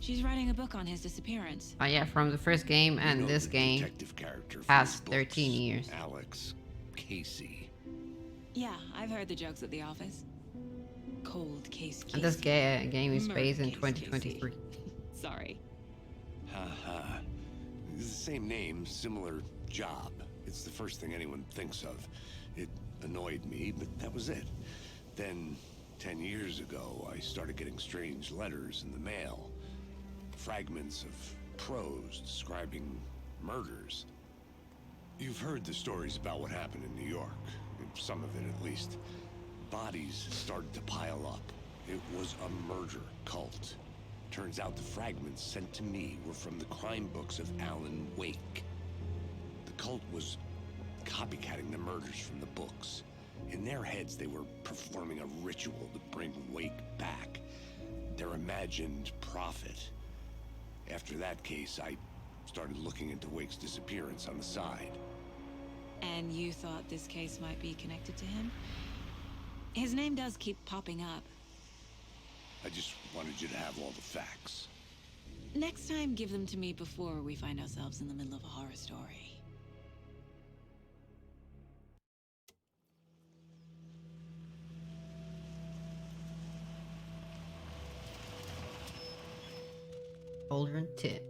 She's writing a book on his disappearance. Oh yeah, from the first game and this game Detective character from past his books, 13 years. Alex Casey. Yeah, I've heard the jokes at the office. Cold case. And this game is Murder based in case, 2023. Sorry. Haha. It's the same name, similar job. It's the first thing anyone thinks of. It annoyed me, but that was it. Then, 10 years ago, I started getting strange letters in the mail. Fragments of prose describing murders. You've heard the stories about what happened in New York. Some of it, at least. Bodies started to pile up. It was a murder cult. Turns out the fragments sent to me were from the crime books of Alan Wake. The cult was copycatting the murders from the books. In their heads, they were performing a ritual to bring Wake back. Their imagined prophet. After that case, I started looking into Wake's disappearance on the side. And you thought this case might be connected to him? His name does keep popping up. I just wanted you to have all the facts. Next time, give them to me before we find ourselves in the middle of a horror story. Cauldron tip.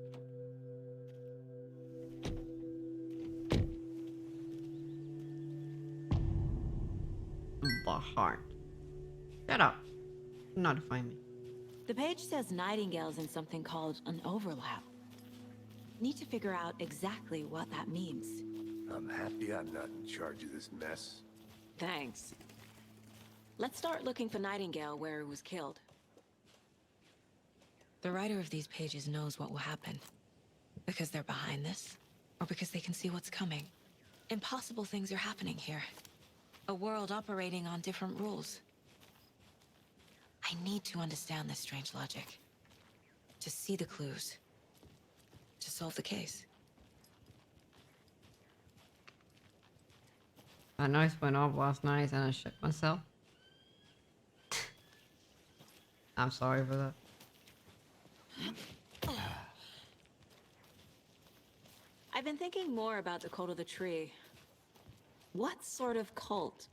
The heart. Shut up. Notify me. The page says Nightingale's in something called an overlap. Need to figure out exactly what that means. I'm happy I'm not in charge of this mess. Thanks. Let's start looking for Nightingale where he was killed. The writer of these pages knows what will happen. Because they're behind this, or because they can see what's coming. Impossible things are happening here. A world operating on different rules. I need to understand this strange logic. To see the clues. To solve the case. My noise went off last night and I shit myself. I'm sorry for that. I've been thinking more about the cult of the tree. What sort of cult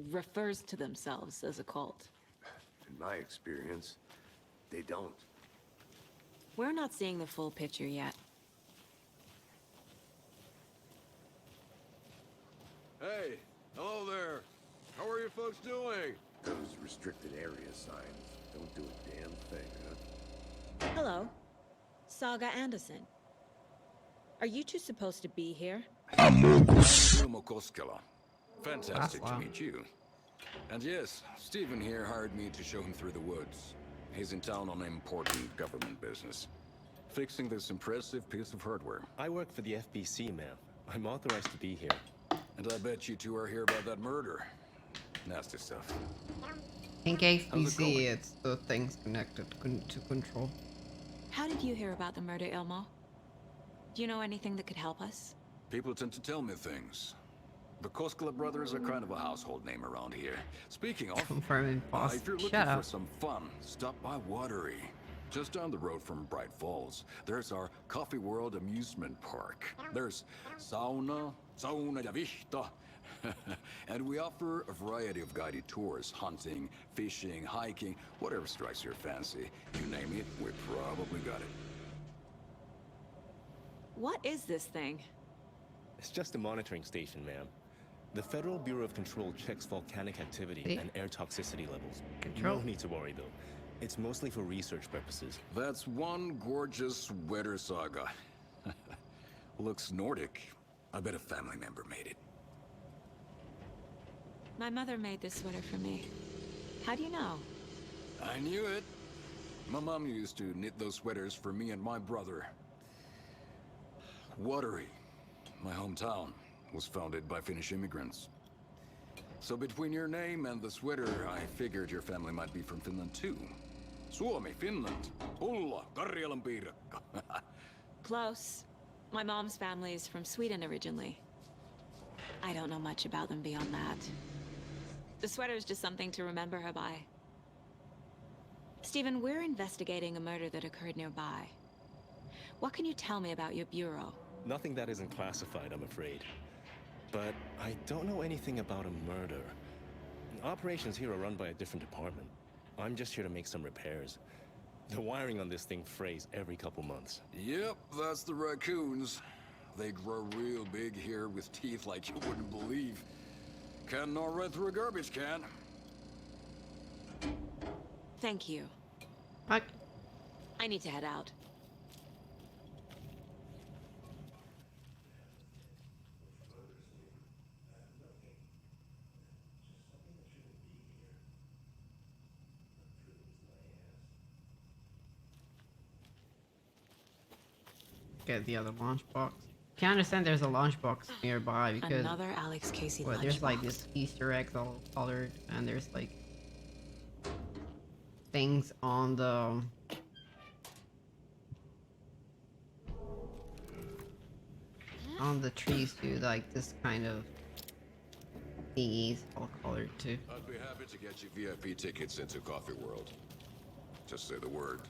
refers to themselves as a cult? In my experience, they don't. We're not seeing the full picture yet. Hey, hello there. How are you folks doing? Those restricted area signs don't do a damn thing, huh? Hello. Saga Anderson. Are you two supposed to be here? I'm Guillermo Koskela. Fantastic to Wow. meet you. And yes, Stephen here hired me to show him through the woods. He's in town on important government business. Fixing this impressive piece of hardware. I work for the FBC, ma'am. I'm authorized to be here. And I bet you two are here about that murder. Nasty stuff. In KFBC, it's the things connected to control. How did you hear about the murder, Ilmo? Do you know anything that could help us? People tend to tell me things. The Koskela brothers are kind of a household name around here. Speaking of, Confirming boss. if you're looking Shut for up. some fun, stop by Watery. Just down the road from Bright Falls, there's our Coffee World amusement park. There's sauna ja vihta. And we offer a variety of guided tours, hunting, fishing, hiking, whatever strikes your fancy. You name it, we probably got it. What is this thing? It's just a monitoring station, ma'am. The Federal Bureau of Control checks volcanic activity See? and air toxicity levels. Control. No need to worry, though. It's mostly for research purposes. That's one gorgeous sweater saga. Looks Nordic. I bet a family member made it. My mother made this sweater for me. How do you know? I knew it. My mom used to knit those sweaters for me and my brother. Watery, my hometown, was founded by Finnish immigrants. So between your name and the sweater, I figured your family might be from Finland too. Suomi, Finland. Ulla, Karjalan piirakka. Close. My mom's family is from Sweden originally. I don't know much about them beyond that. The sweater is just something to remember her by. Stephen, we're investigating a murder that occurred nearby. What can you tell me about your bureau? Nothing that isn't classified, I'm afraid. But I don't know anything about a murder. Operations here are run by a different department. I'm just here to make some repairs. The wiring on this thing frays every couple months. Yep, that's the raccoons. They grow real big here with teeth like you wouldn't believe. Can not right through a garbage can. Thank you. What? I need to head out. get the other lunchbox. Can't understand there's a lunchbox nearby because Another Alex Casey well, there's like lunchbox. this Easter eggs all colored, and there's like things on the trees too, like this kind of thingies all colored too. I'd be happy to get you VIP tickets into Coffee World. Just say the word.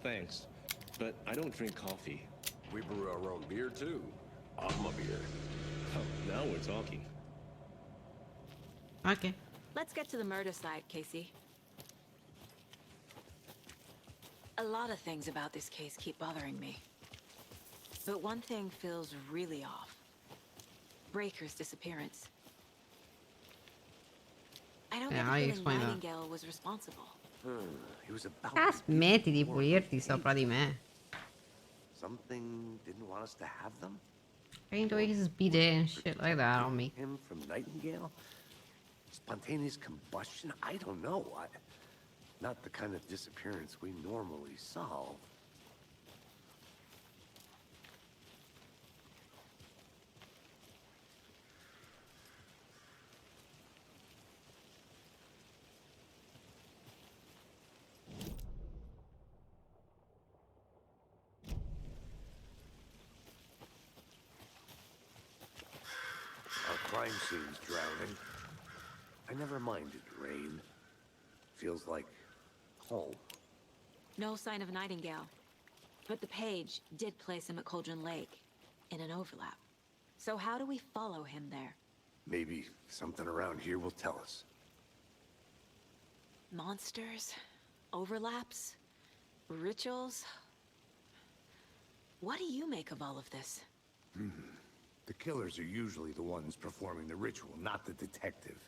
Thanks, but I don't drink coffee. We brew our own beer too. Alma beer. Oh, now we're talking. Okay. Let's get to the murder site, Casey. A lot of things about this case keep bothering me. But one thing feels really off. Breaker's disappearance. I don't get the How you feeling explain that? Nightingale was responsible. He was about Ah, smetti di pulirti sopra di me. Something didn't want us to have them? Ain't doing his bidet and shit like that on me. Him from Nightingale? Spontaneous combustion? I don't know. Not the kind of disappearance we normally solve. Our crime scene's drowning. I never minded rain. Feels like home. No sign of Nightingale. But the page did place him at Cauldron Lake, in an overlap. So how do we follow him there? Maybe something around here will tell us. Monsters? Overlaps? Rituals? What do you make of all of this? The killers are usually the ones performing the ritual, not the detective.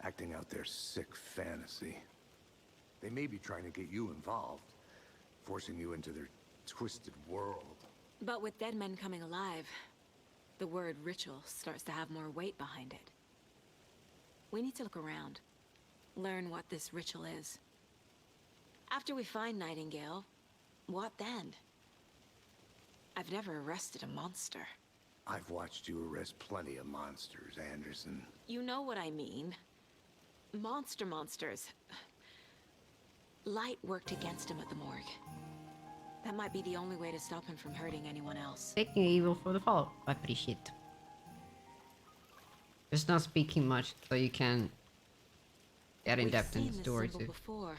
Acting out their sick fantasy. They may be trying to get you involved, forcing you into their twisted world. But with dead men coming alive, the word ritual starts to have more weight behind it. We need to look around, learn what this ritual is. After we find Nightingale, what then? I've never arrested a monster. I've watched you arrest plenty of monsters, Anderson. You know what I mean. Monsters. Light worked against him at the morgue. That might be the only way to stop him from hurting anyone else. Taking evil for the follow. I appreciate. Just not speaking much, so you can get in depth in the story too. Before.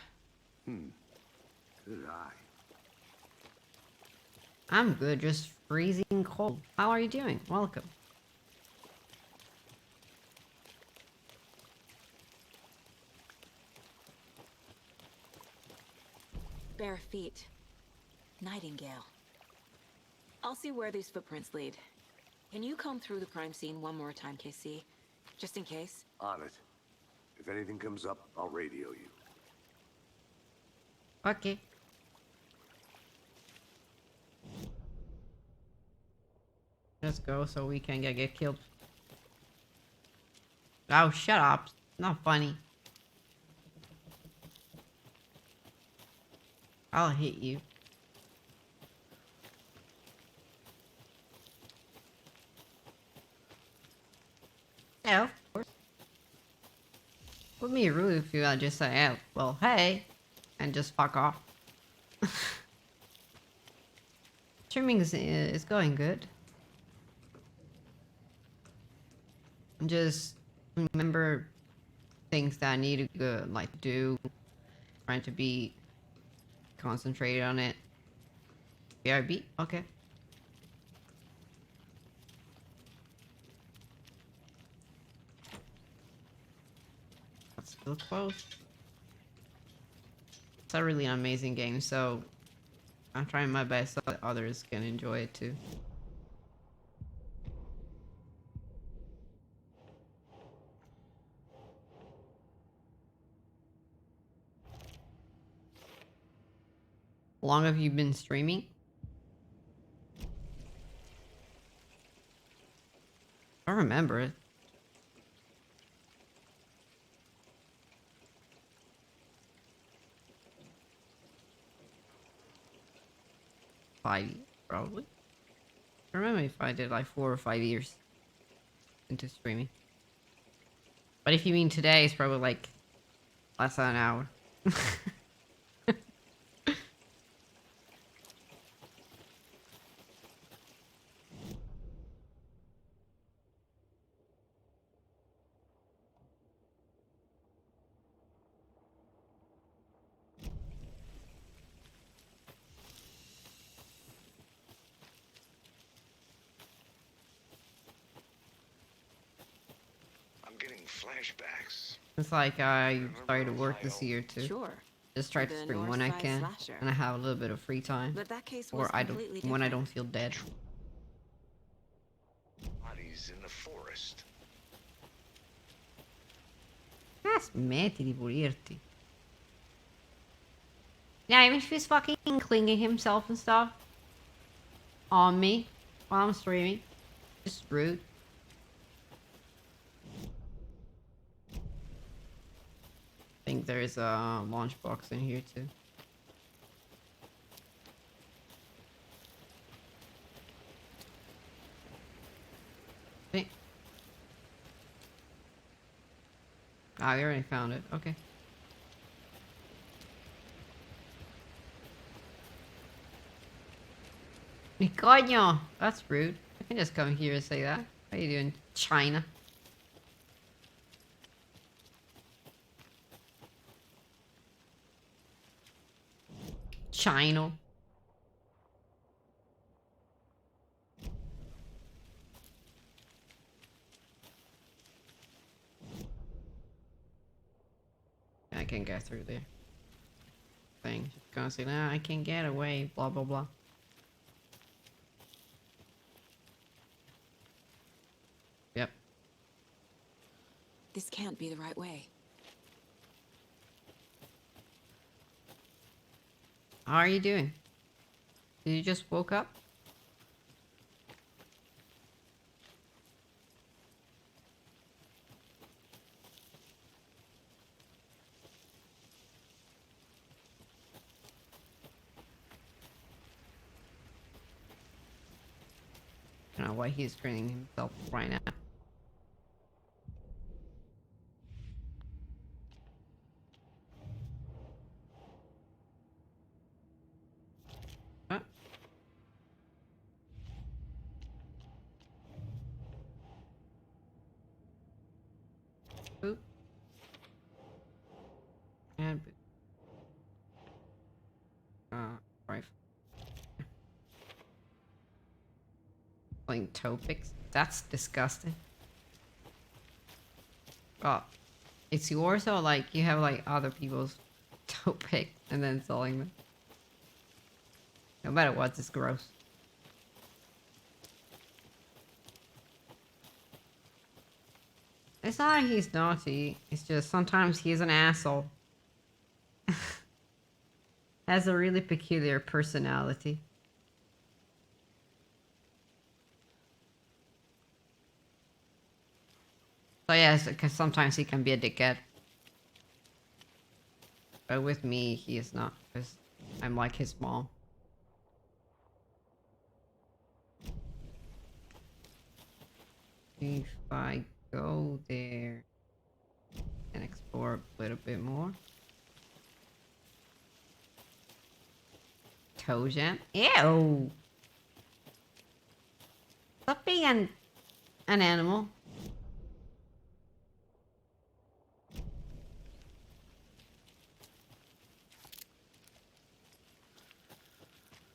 Good eye. I'm good, just freezing cold. How are you doing? Welcome. Bare feet. Nightingale. I'll see where these footprints lead. Can you comb through the crime scene one more time, KC? Just in case? On it. If anything comes up, I'll radio you. Okay. Let's go so we can get killed. Oh, shut up. Not funny. I'll hit you. Yeah, of course. Would be rude if you just say, oh, well, hey, and just fuck off. Streaming is going good. Just remember things that I need to go, like do. Trying to be concentrated on it. BRB? Okay. That's still close. It's a really amazing game, so I'm trying my best so that others can enjoy it too. How long have you been streaming? I remember it. Probably. I remember if I did like 4 or 5 years into streaming. But if you mean today, it's probably like less than an hour. I'm getting flashbacks. It's like I started to work this year too. Sure. Just try to The stream North when I Side can, slasher. and I have a little bit of free time, But that case or was I don't completely when I different. don't feel dead. Bodies in the forest. Smetti di pulirti. Yeah, even if he's fucking cleaning himself and stuff on me while I'm streaming, just rude. I think there is a launch box in here too. Hey. Ah, I already found it. Okay. Ni coño! That's rude. I can just come here and say that. How you doing, China? China. I can get through there. Thing. Just gonna say, nah, I can't get away, blah blah blah. Yep. This can't be the right way. How are you doing? Did you just woke up? I don't know why he's screening himself right now. Huh? Oop. And right. Playing toe picks. That's disgusting. Oh, it's yours or like you have like other people's toe pick and then selling them. No matter what, it's gross. It's not like he's naughty. It's just sometimes he's an asshole. Has a really peculiar personality. So yes, because sometimes he can be a dickhead. But with me, he is not. Because I'm like his mom. If I go there and explore a little bit more. Toe jam? Ew! Stop being an animal.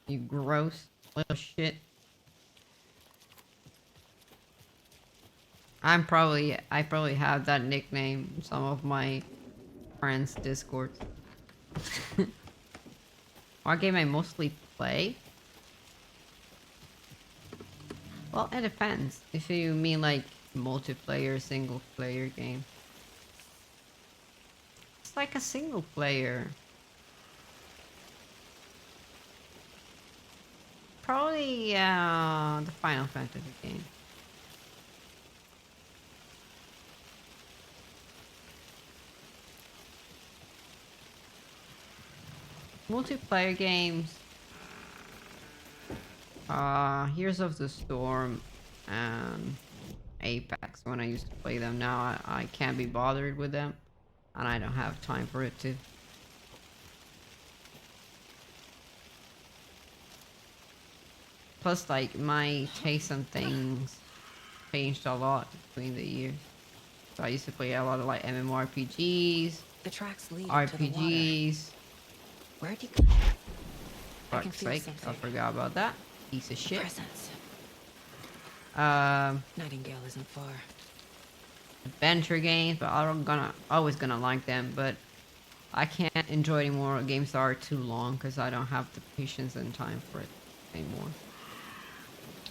You gross little shit. I probably have that nickname in some of my friends' Discords. What game I mostly play? Well, it depends. If you mean like multiplayer, single player game. It's like a single player. Probably the Final Fantasy game. Multiplayer games Heroes of the Storm and Apex when I used to play them. Now I can't be bothered with them, and I don't have time for it to. Plus, like, my taste in things changed a lot between the years. So I used to play a lot of like MMORPGs, The tracks lead to the water. RPGs. Where'd you go? I can Fuck's feel sake, something. I forgot about that. Piece of shit. Presence. Nightingale isn't far. Adventure games, but I'm always gonna like them. But I can't enjoy any more games that are too long because I don't have the patience and time for it anymore.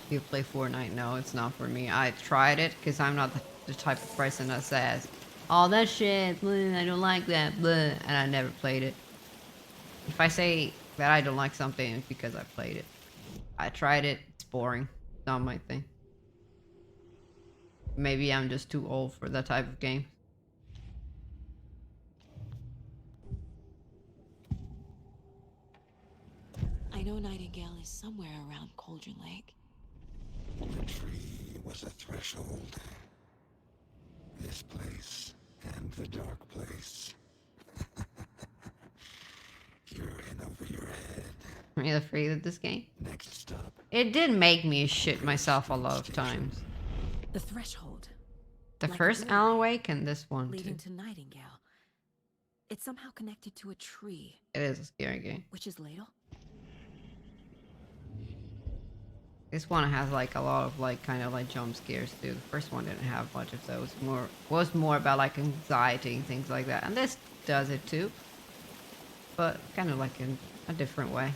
You play Fortnite? No, it's not for me. I tried it because I'm not the type of person that says, "Oh, that shit, bleh, I don't like that," bleh, and I never played it. If I say that I don't like something, it's because I played it. I tried it. It's boring. Not my thing. Maybe I'm just too old for that type of game. I know Nightingale is somewhere around Cauldron Lake. The tree was a threshold. This place and the dark place. You're in over your head. Are you afraid of this game? Next stop. It did make me shit myself a lot of times. The threshold. The Like a first doorway Alan Wake and this one leading too. to Nightingale. It's somehow connected to a tree. It is a scary game. Witch's Ladle? This one has like a lot of like kind of like jump scares too. The first one didn't have much of those. Was more about like anxiety and things like that. And this does it too, but kind of like in a different way.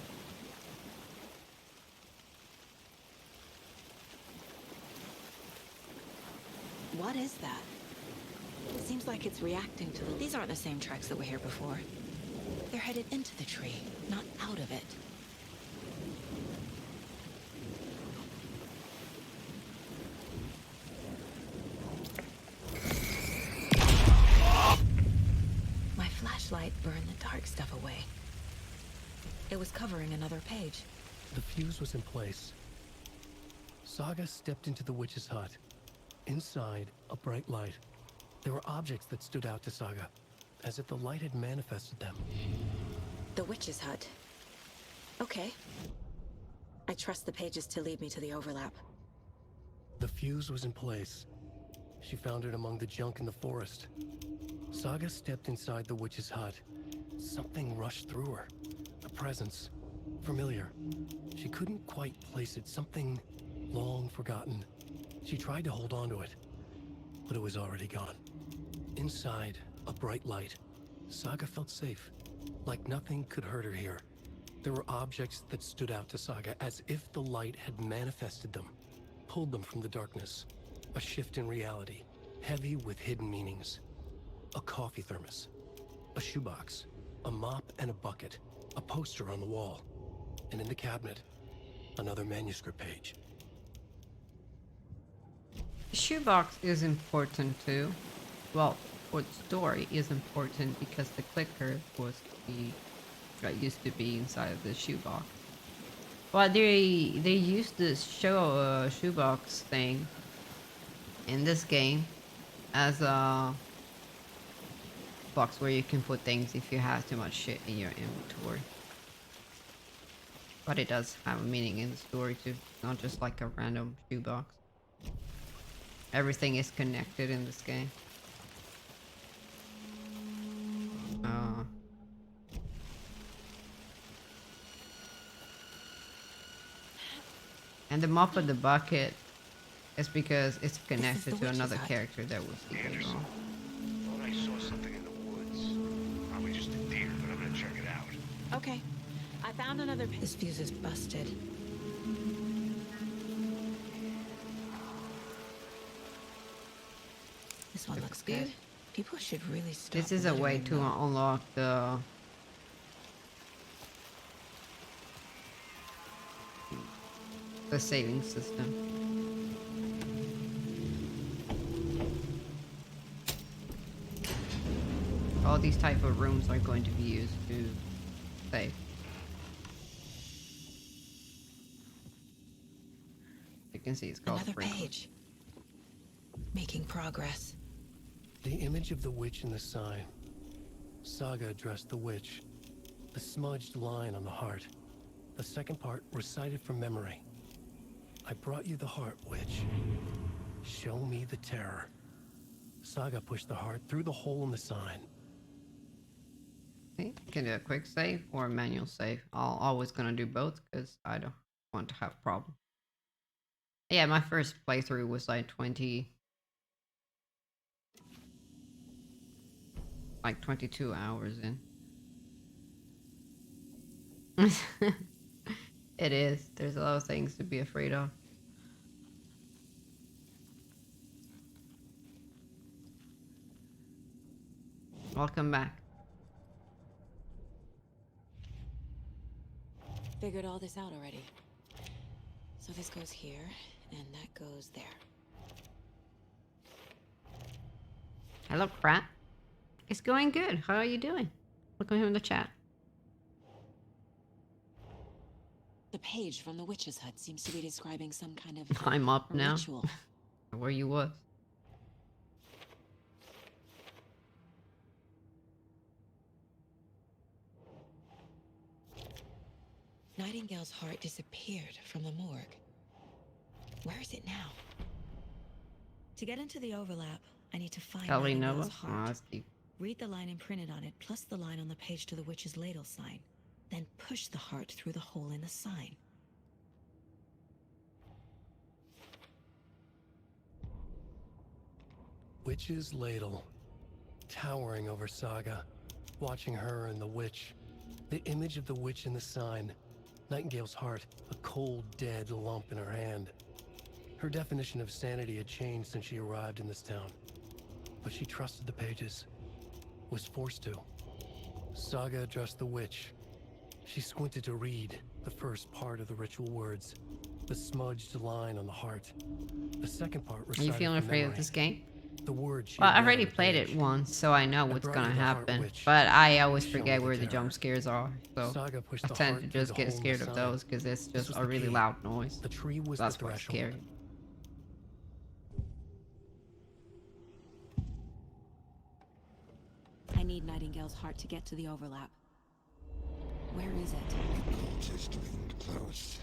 What is that? It seems like it's reacting to the... These aren't the same tracks that were here before. They're headed into the tree, not out of it. My flashlight burned the dark stuff away. It was covering another page. The fuse was in place. Saga stepped into the witch's hut. Inside, a bright light. There were objects that stood out to Saga, as if the light had manifested them. The witch's hut. Okay. I trust the pages to lead me to the overlap. The fuse was in place. She found it among the junk in the forest. Saga stepped inside the witch's hut. Something rushed through her. A presence. Familiar. She couldn't quite place it. Something long forgotten. She tried to hold on to it, but it was already gone. Inside, a bright light. Saga felt safe, like nothing could hurt her here. There were objects that stood out to Saga as if the light had manifested them, pulled them from the darkness. A shift in reality, heavy with hidden meanings. A coffee thermos, a shoebox, a mop and a bucket, a poster on the wall, and in the cabinet, another manuscript page. The shoebox is important too. Well, for the story is important because the clicker used to be inside of the shoebox. But they used this shoebox thing in this game as a box where you can put things if you have too much shit in your inventory. But it does have a meaning in the story too, not just like a random shoebox. Everything is connected in this game. And the mop of the bucket is because it's connected to another character that was later on. Thought I saw something in the woods. Probably just a deer, but I'm gonna check it out. Okay. I found another... This fuse is busted. This one looks good. People should really stop. This is a way to unlock the saving system. All these type of rooms are going to be used to save. can see it's called Another sprinklers. page. Making progress. The image of the witch in the sign. Saga addressed the witch. The smudged line on the heart. The second part recited from memory. I brought you the heart, witch. Show me the terror. Saga pushed the heart through the hole in the sign. Okay, you can do a quick save or a manual save. I'm always gonna do both because I don't want to have problems. Yeah, my first playthrough was like 22 hours in. It is. There's a lot of things to be afraid of. Welcome back. Figured all this out already. So this goes here, and that goes there. Hello, Pratt. It's going good. How are you doing? Welcome here in the chat. The page from the witch's hut seems to be describing some kind of I'm up now. ritual. Where you was. Nightingale's heart disappeared from the morgue. Where is it now? To get into the overlap, I need to find Nightingale's heart. Oh, that's deep. Read the line imprinted on it, plus the line on the page to the witch's ladle sign. Then push the heart through the hole in the sign. Witch's ladle. Towering over Saga. Watching her and the witch. The image of the witch in the sign. Nightingale's heart, a cold, dead lump in her hand. Her definition of sanity had changed since she arrived in this town. But she trusted the pages. Was forced to. Saga addressed the witch. She squinted to read the first part of the ritual words. The smudged line on the heart. The second part Are recited you feeling from afraid of memory. this game? The word she Well, I read already on the played it page. once, so I know what's brought gonna you the heart, happen. witch. But I always Show forget me where the the terror. jump scares are. So Saga pushed I the tend heart to through just the get hole in scared the of sign. those because it's This just was a the really key. loud noise. The tree was That's the what's threshold. scary. I need Nightingale's heart to get to the overlap. Where is it? Just leaned close.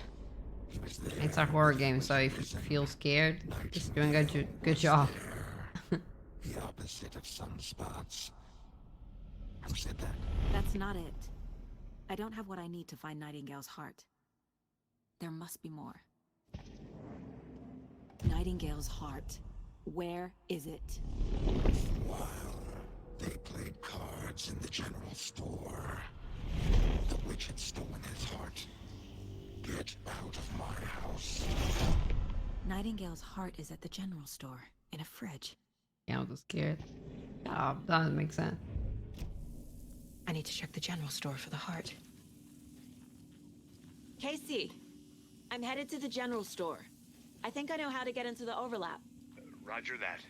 He was there. It's a horror game, so if you feel scared, just doing a good job. The opposite of sunspots. Who said that? That's not it. I don't have what I need to find Nightingale's heart. There must be more. Nightingale's heart. Where is it? While they played cards in the general store, the witch had stolen his heart. Get out of my house. Nightingale's heart is at the general store, in a fridge. Yeah, I was scared. Oh, that doesn't make sense. I need to check the general store for the heart. Casey, I'm headed to the general store. I think I know how to get into the overlap. Roger that.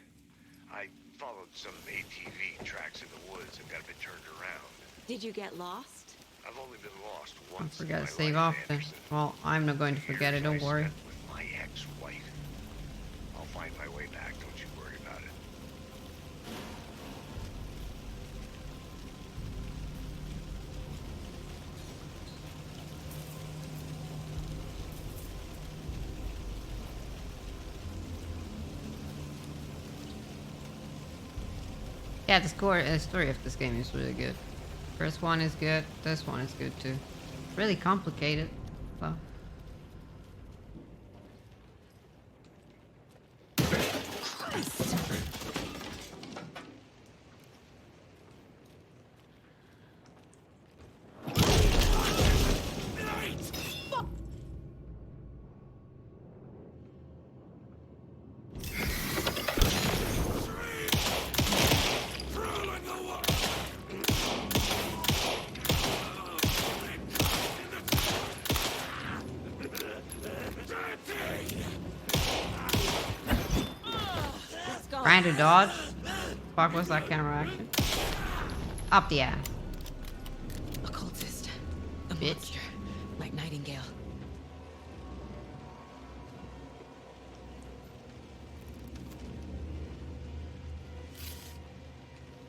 I followed some ATV tracks in the woods and got a bit turned around. Did you get lost? I've only been lost I once. forgot in to my save life, often. Anderson. Well, I'm not going to forget it, don't Years I worry. spent with my ex-wife. I'll find my way back, don't you worry about it. Yeah, the story of this game is really good. First one is good. This one is good too. Really complicated, though. Trying to dodge. Fuck was that counteraction? Up the ass. Occultist. A Bitch. monster. Like Nightingale.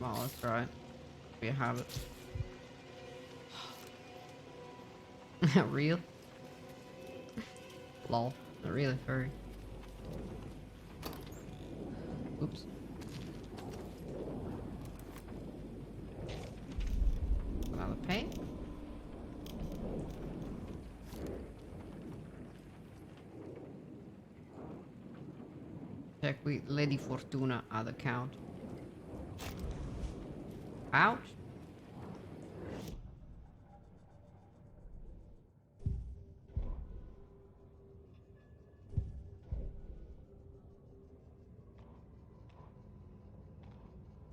Well, that's right. We have it. Real? Lol. Not really furry. Oops. Another pay. Check with Lady Fortuna at account. Ouch.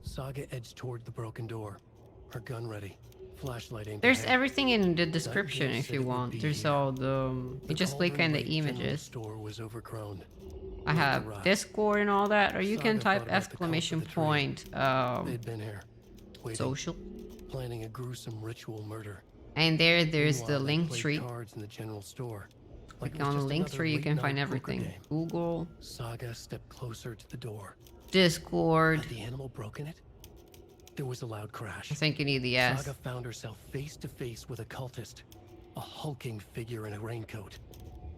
Saga edged toward the broken door, her gun ready, flashlight aimed There's ahead. everything in the description Nightingale if said you it would want. be There's here. all the you just click Cauldron on Lake the General images. Store was overgrown. I like a have rock. Discord and all that, or you can Saga type thought about the cult of exclamation the tree. point They'd been here, waiting, social. planning a gruesome ritual murder. And there's Meanwhile, the they link played tree. cards in the general store. Like Click it was on the just link another tree, you can late-night find poker everything. game. Google, Saga stepped closer to the door. Discord. Had the animal broken it? There was a loud crash. I think you need the S. Saga found herself face to face with a cultist, a hulking figure in a raincoat.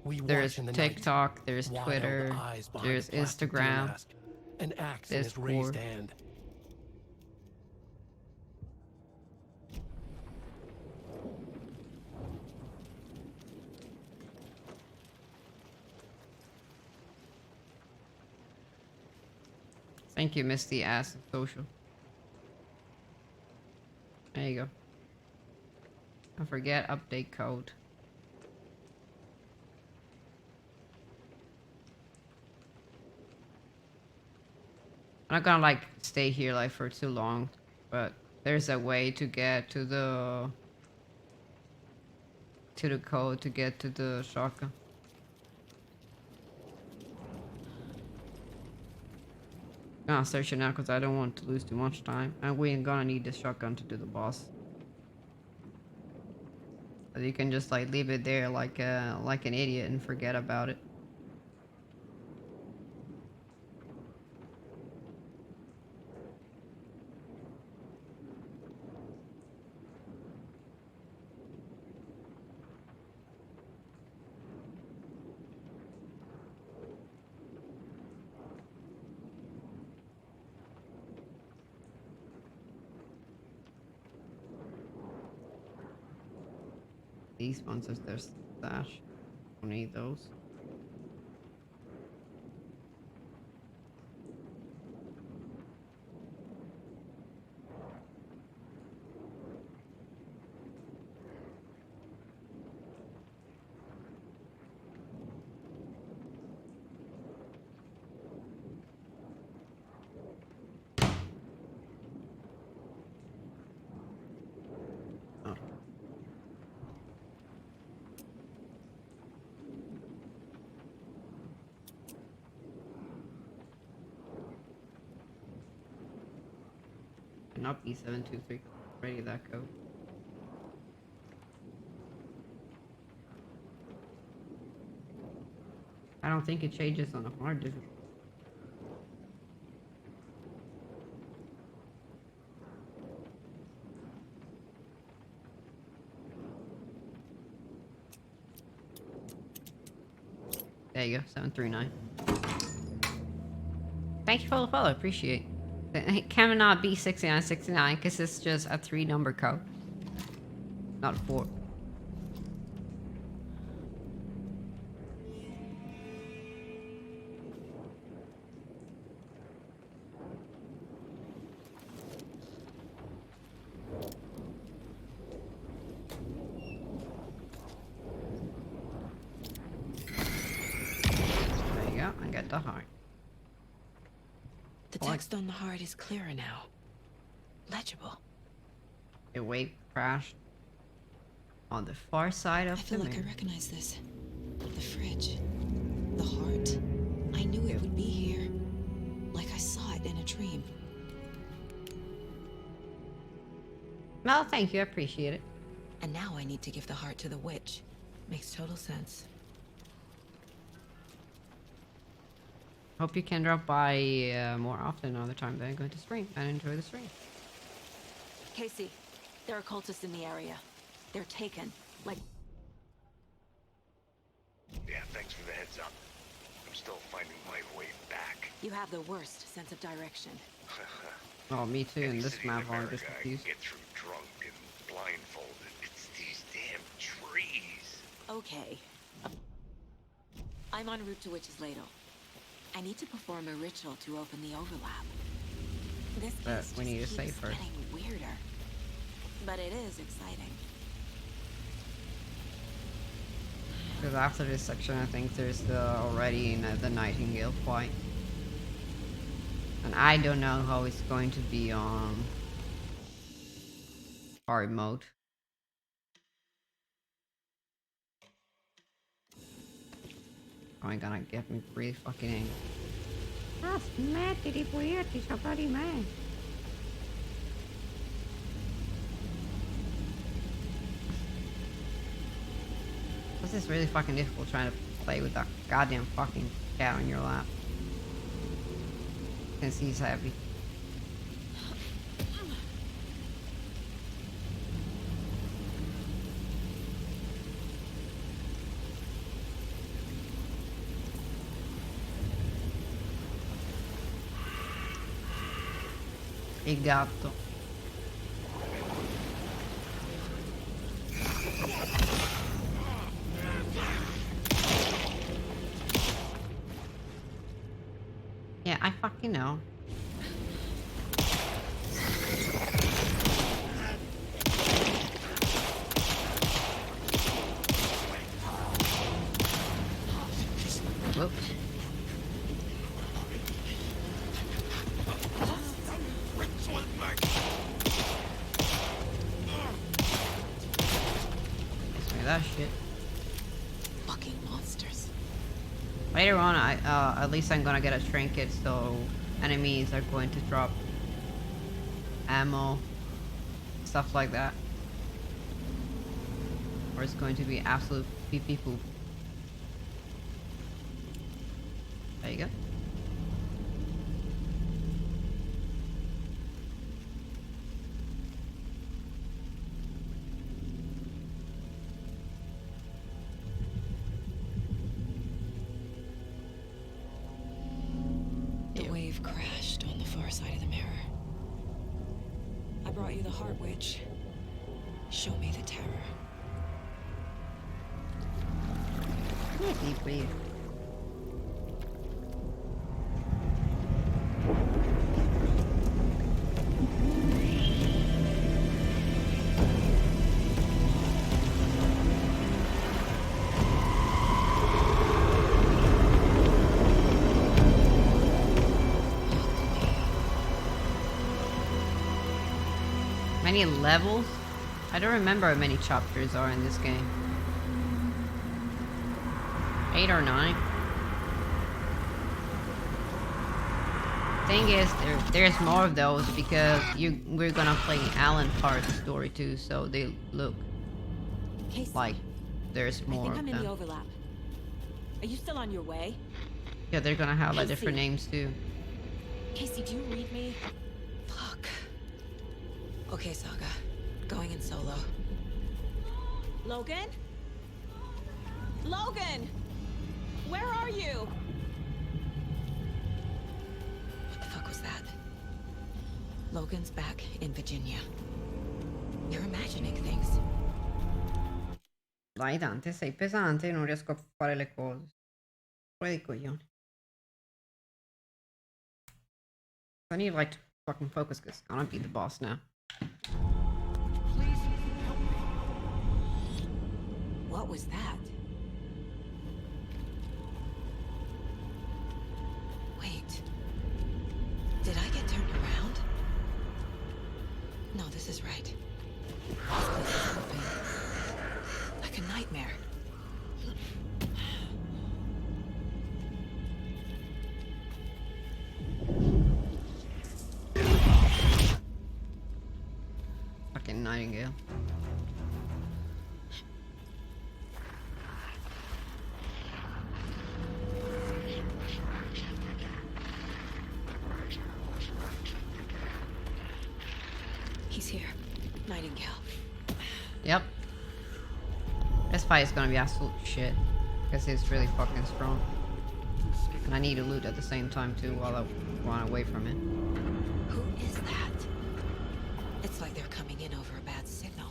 We There's watch in the TikTok, night, there's wild Twitter, eyes behind there's the plastic deer Instagram, mask, an axe in his raised Discord. hand. Thank you, Misty S. Social. There you go. Don't forget update code. I'm not gonna like stay here like for too long, but there's a way to get to the code to get to the shotgun. I'm gonna search it now because I don't want to lose too much time, and we ain't gonna need the shotgun to do the boss. So you can just like leave it there like an idiot and forget about it. These ones if there's stash. Don't need those. Oh. Not B723. Ready that code. I don't think it changes on a hard difficulty. There you go, 739. Thank you for the follow, appreciate it. It cannot be 6969 because it's just a 3-number code, not a 4. There you go, I got the heart. The What? text on the heart is clearer now. Legible. A wave crashed on the far side of I feel the like I mirror. recognize this. The fridge. The heart. I knew it would be here. Like I saw it in a dream. No, thank you, I appreciate it. And now I need to give the heart to the witch. Makes total sense. Hope you can drop by more often another time than going to stream and enjoy the stream. Casey, there are cultists in the area. They're taken. Like... Yeah, thanks for the heads up. I'm still finding my way back. You have the worst sense of direction. Oh, me too. In this map, I'm just I confused. get through drunk and blindfolded. It's these damn trees. Okay. I'm en route to Witch's Ladle. I need to perform a ritual to open the overlap. This But case we just need to keeps save first. getting weirder. But it is exciting. Because after this section, I think there's already the Nightingale fight. And I don't know how it's going to be on hard mode. Oh, I'm gonna get me really fucking angry. Ah, smettiti pulirti, sopra di me. This is really fucking difficult trying to play with that goddamn fucking cat on your lap. Since he's heavy. Il gatto. Yeah, I fucking know. Whoops. Gives me that shit. Fucking monsters. Later on, at least I'm gonna get a trinket, so enemies are going to drop ammo, stuff like that. Or it's going to be absolute pee-pee poop. There you go. The wave crashed on the far side of the mirror. I brought you the Heart Witch. Show me the terror. Deep breathe. Many levels? I don't remember how many chapters are in this game. 8 or 9. Thing is, there's more of those because we're gonna play Alan part of the story too, so they look Casey, like there's I more think of I'm in the them. overlap. Are you still on your way? Yeah, they're gonna have like Casey. different names too. Casey, do you read me? Fuck. Okay, Saga. Going in solo. Logan? Logan! Where are you? What the fuck was that? Logan's back in Virginia. You're imagining things. Dai Dante, sei pesante e non riesco a fare le cose. Fuori di coglioni. I need like to fucking focus because I'm gonna be the boss now. What was that? Wait. Did I get turned around? No, this is right. This place is open. Like a nightmare. Fucking Nightingale. He's here. Nightingale. Yep. This fight is gonna be absolute shit. Because he's really fucking strong. And I need to loot at the same time too while I run away from it. Who is that? It's like they're coming in over a bad signal.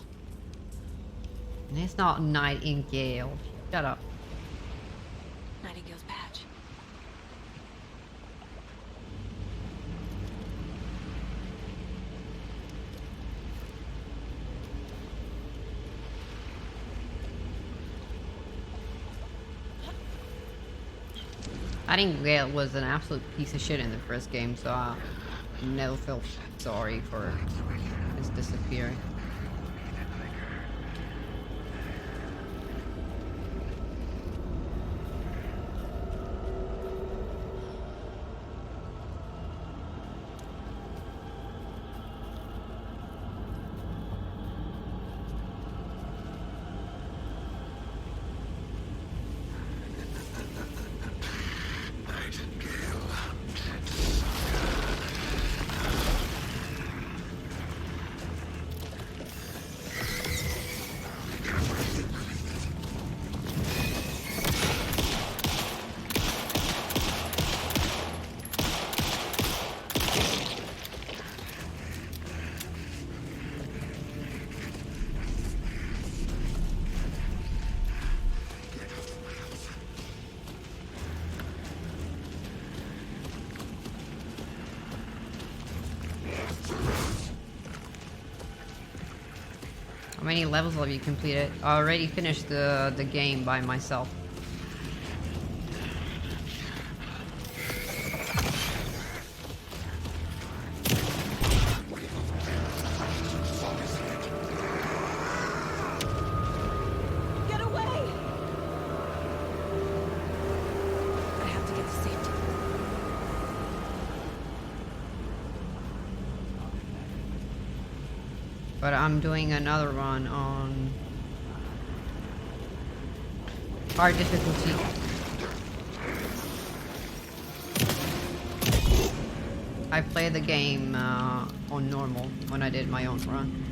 And it's not Nightingale. Shut up. Nightingale's badge. Nightingale was an absolute piece of shit in the first game, so I never felt sorry for his disappearing. How many levels have you completed? I already finished the game by myself. Get away! I have to get to safety. But I'm doing another run on hard difficulty. I played the game on normal when I did my own run.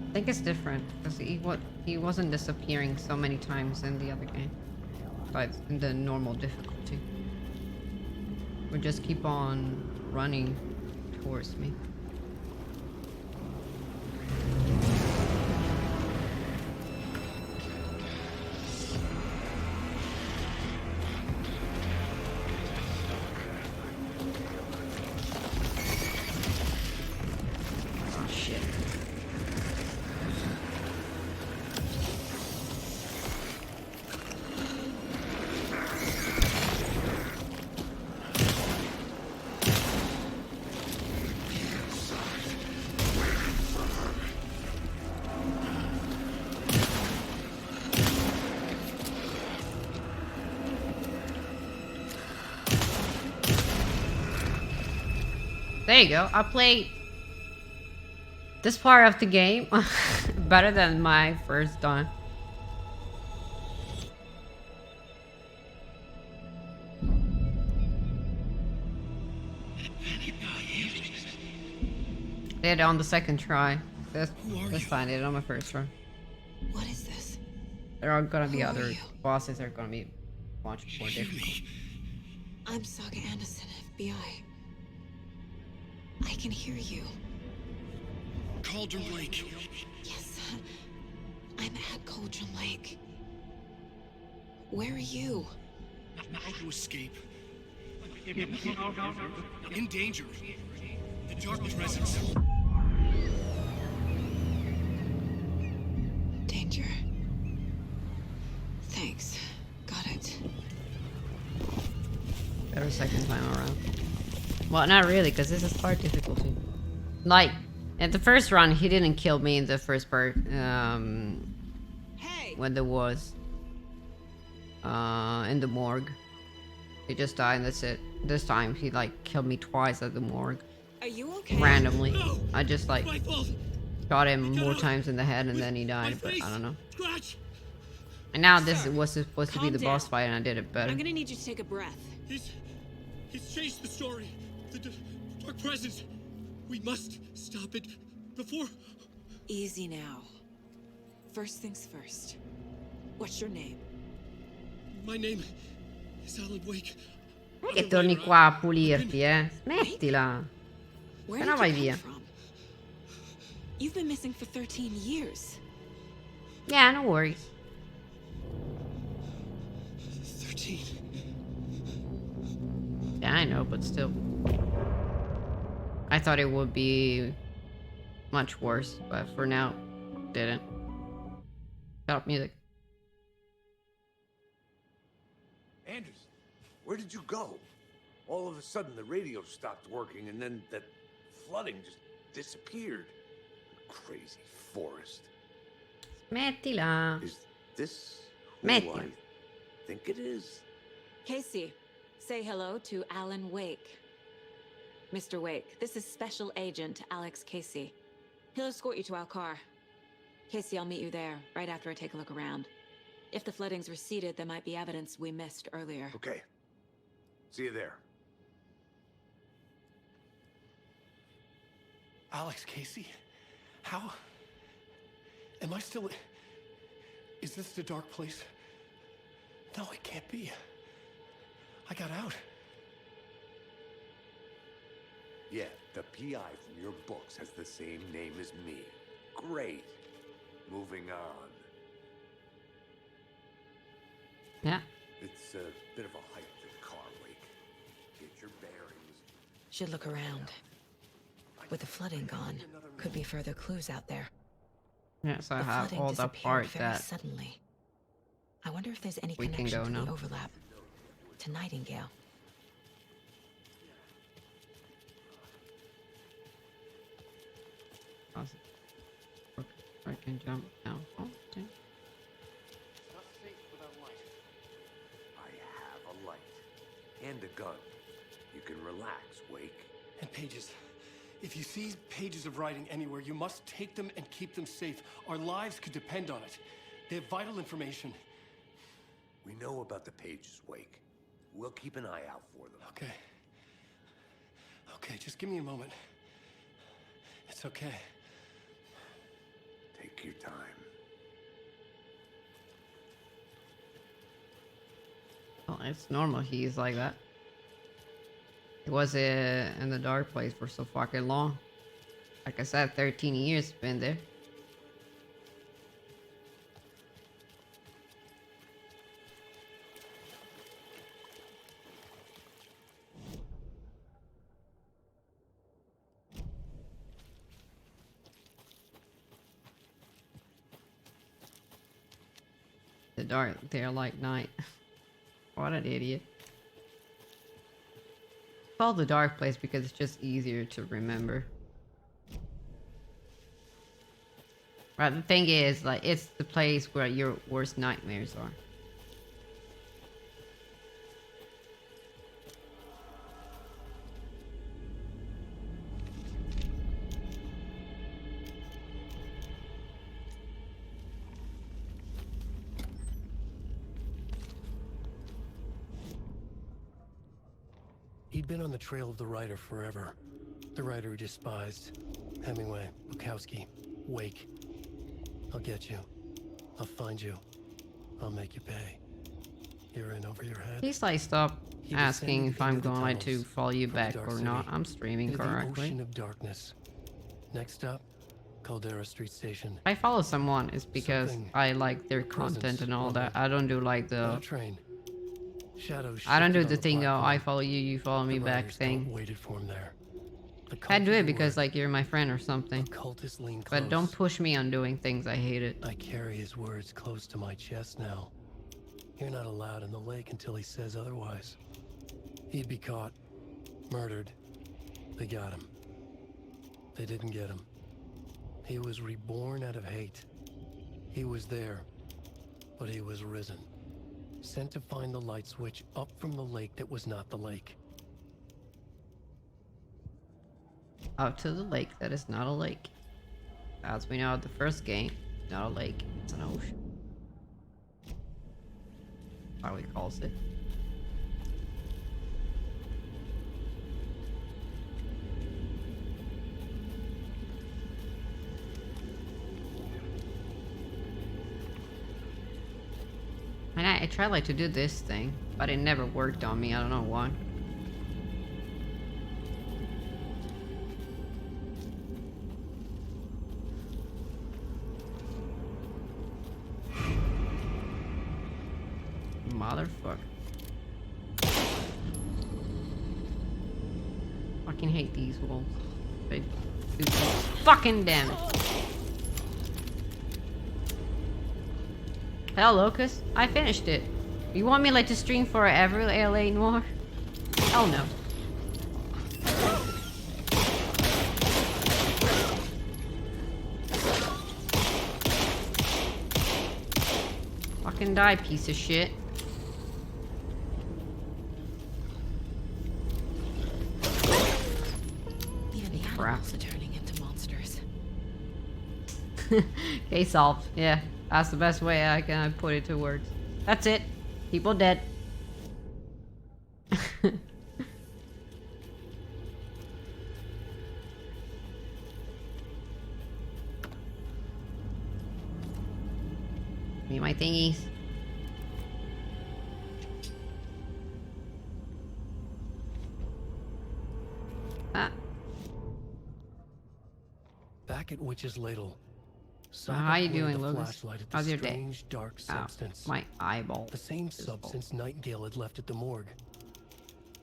I think it's different because he wasn't disappearing so many times in the other game, but in the normal difficulty, would just keep on running towards me. Oh shit. There you go. I played this part of the game better than my first time. Did it on the second try. This time I did it on my first try. What is this? There are gonna be Who are other you? bosses that are gonna be much more difficult. I'm Saga Anderson, FBI. I can hear you. Cauldron Lake. Yes, I'm at Cauldron Lake. Where are you? How to escape. In danger. The dark presence. Danger. Thanks. Got it. Better second time around. Well, not really, because this is hard difficulty. Like, at the first run, he didn't kill me in the first part. When there was. in the morgue. He just died and that's it. This time he like killed me twice at the morgue. Are you okay? Randomly. No! I just like My fault! shot him more out times in the head and then he My died, but face! I don't know. Scratch! And now this was supposed to be Calm the boss down. fight and I did it better. I'm gonna need you to take a breath. He's changed the story. The dark presence. We must stop it before... Easy now. First things first. What's your name? My name is Alan Wake. Non è che torni qua a pulirti, Smettila. Where Se no did vai you come via. from? You've been missing for 13 years. Yeah, no worries. 13. Yeah, I know, but still. I thought it would be much worse, but for now, didn't. Shut up, music. Anderson, where did you go? All of a sudden, the radio stopped working, and then that flooding just disappeared. Crazy forest. Smettila. Is this who Smettila. I think it is? Casey, say hello to Alan Wake. Mr. Wake, this is Special Agent Alex Casey. He'll escort you to our car. Casey, I'll meet you there, right after I take a look around. If the flooding's receded, there might be evidence we missed earlier. Okay. See you there. Alex Casey? How? Am I still... Is this the dark place? No, it can't be. I got out. Yeah, the PI from your books has the same name as me. Great. Moving on. Yeah. It's a bit of a hike to the car, Wake. Get your bearings. Should look around. With the flooding gone, could be further clues out there. Yes, I The have flooding all the disappeared part very that suddenly. I wonder if there's any we can connection go to now. the overlap to Nightingale. I can jump now. Oh, okay. Not safe without light. I have a light. And a gun. You can relax, Wake. And pages. If you see pages of writing anywhere, you must take them and keep them safe. Our lives could depend on it. They have vital information. We know about the pages, Wake. We'll keep an eye out for them. Okay. Okay, just give me a moment. It's okay. Take your time. Well, it's normal. He's like that. He was in the dark place for so fucking long. Like I said, 13 years been there. The dark, they're like night. What an idiot. It's called the dark place because it's just easier to remember. Right, the thing is, like, it's the place where your worst nightmares are. He'd been on the trail of the writer forever. The writer he despised. Hemingway, Bukowski, Wake. I'll get you. I'll find you. I'll make you pay. You're in over your head. Please, like, stop He asking descended if I'm into the going to tunnels follow you from the back Dark or City, not. I'm streaming into the correctly. ocean of darkness. Next up, Caldera Street Station. If I follow someone, it's because Something I like their presence content and all that. rumbling. I don't do like On a the... train. Shadows I don't do shifted the on thing, oh, platform. I follow you, you follow me The back writer's thing. cult waited for him there. The I cult do of it the because, word. like, you're my friend or something. Cultists lean But don't close. push me on doing things. I hate it. I carry his words close to my chest now. You're not allowed in the lake until he says otherwise. He'd be caught, murdered. They got him. They didn't get him. He was reborn out of hate. He was there, but he was risen. sent to find the light switch up from the lake that was not the lake. Out to the lake that is not a lake. As we know, the first game, not a lake, it's an ocean. How he calls it. And I tried like to do this thing, but it never worked on me. I don't know why. Motherfucker. Fucking hate these wolves. They do so fucking damage. Hell, Locust, I finished it. You want me like to stream forever, LA Noir? Hell no. Fucking die, piece of shit. Even the animals are turning into monsters. Case solved. Yeah, that's the best way I can put it to words. That's it. People dead. Me my thingies. Ah. Back at Witch's Ladle. How you pointed doing, the Lucas? flashlight at the How's your day? strange, dark substance. My eyeball. The same substance Nightingale had left at the morgue.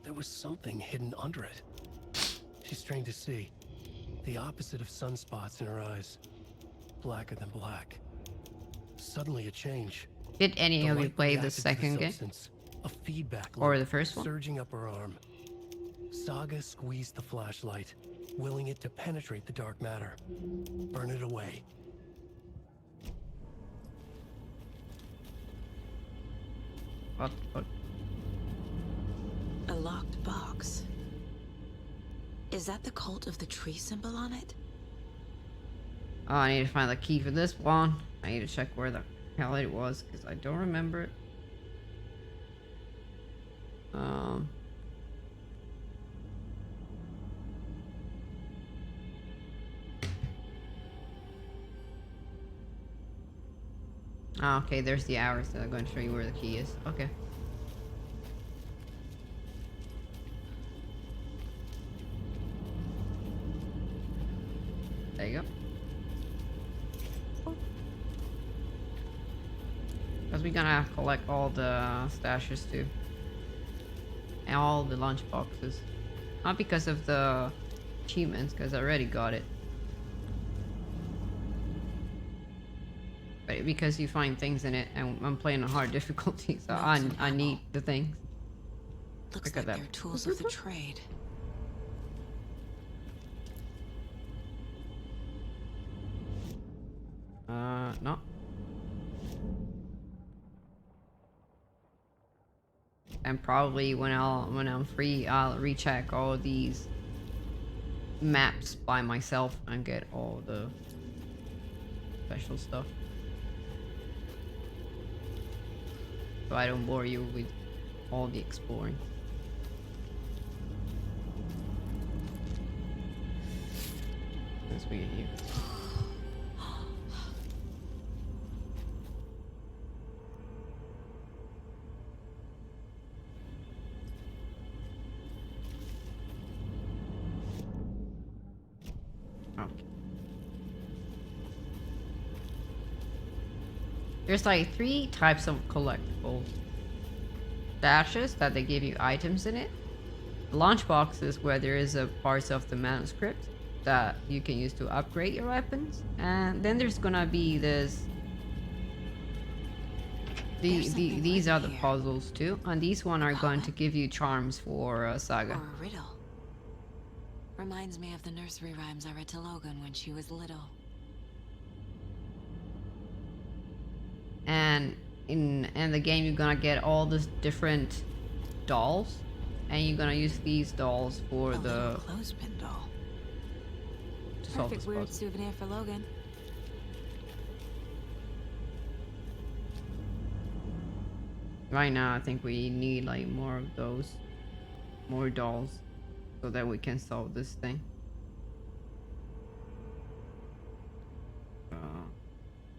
There was something hidden under it. She strained to see. The opposite of sunspots in her eyes. Blacker than black. Suddenly a change. Did any The of you light play the reacted to second game? substance, a feedback Or loop the first one? surging up her arm. Saga squeezed the flashlight, willing it to penetrate the dark matter. Burn it away. What? A locked box. Is that the cult of the tree symbol on it? Oh, I need to find the key for this one. I need to check where the hell it was, because I don't remember it. Oh, okay, there's the hours that I'm going to show you where the key is. Okay. There you go. Because we're gonna collect all the stashes too. And all the lunch boxes. Not because of the achievements, because I already got it. But because you find things in it, and I'm playing a hard difficulty, so I need the things. Looks like they're tools of the trade. No. And probably when I'm free, I'll recheck all these maps by myself and get all the special stuff. So I don't bore you with all the exploring. That's weird here. There's like 3 types of collectibles. Stashes that they give you items in it. Launch boxes where there is a parts of the manuscript that you can use to upgrade your weapons. And then there's gonna be this. These are the puzzles too, and these one are going to give you charms for Saga. Or a riddle. Reminds me of the nursery rhymes I read to Logan when she was little. And in the game, you're gonna get all these different dolls, and you're gonna use these dolls for A the little clothespin doll. to solve this Perfect weird puzzle. souvenir for Logan. Right now, I think we need like more of those, more dolls, so that we can solve this thing.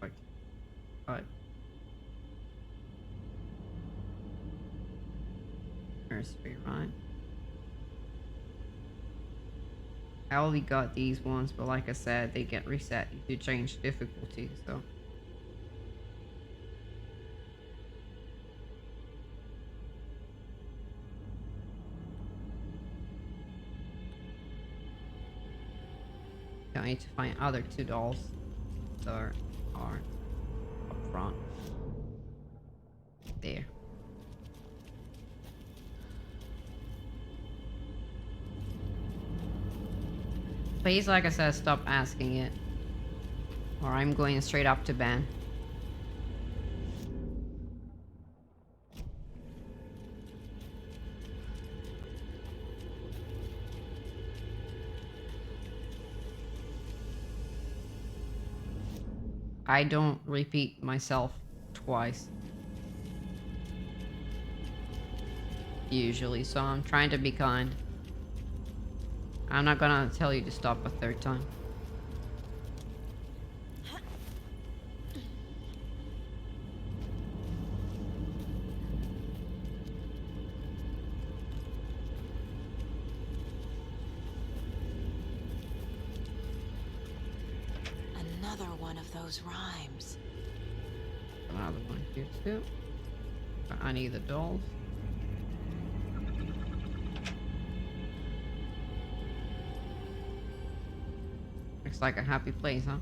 Like, alright. Nursery rhyme. I only got these ones, but like I said, they get reset if you change difficulty, so. I need to find other two dolls that are up front. There. Please, like I said, stop asking it. Or I'm going straight up to Ben. I don't repeat myself twice. Usually, so I'm trying to be kind. I'm not gonna tell you to stop a third time. Another one of those rhymes. Another one here too. I need the dolls. Looks like a happy place, huh?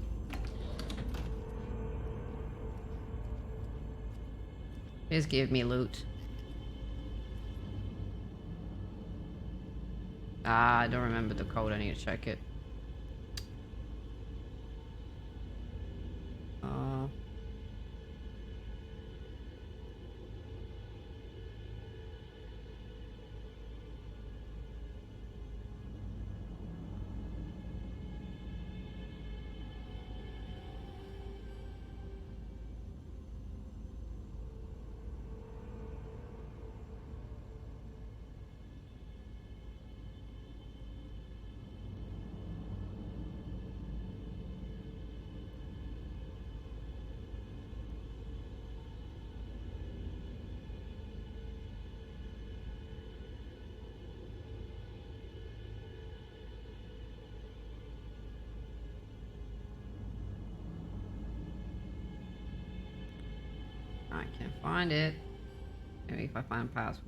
Please give me loot. Ah, I don't remember the code. I need to check it. I can't find it. Maybe if I find password.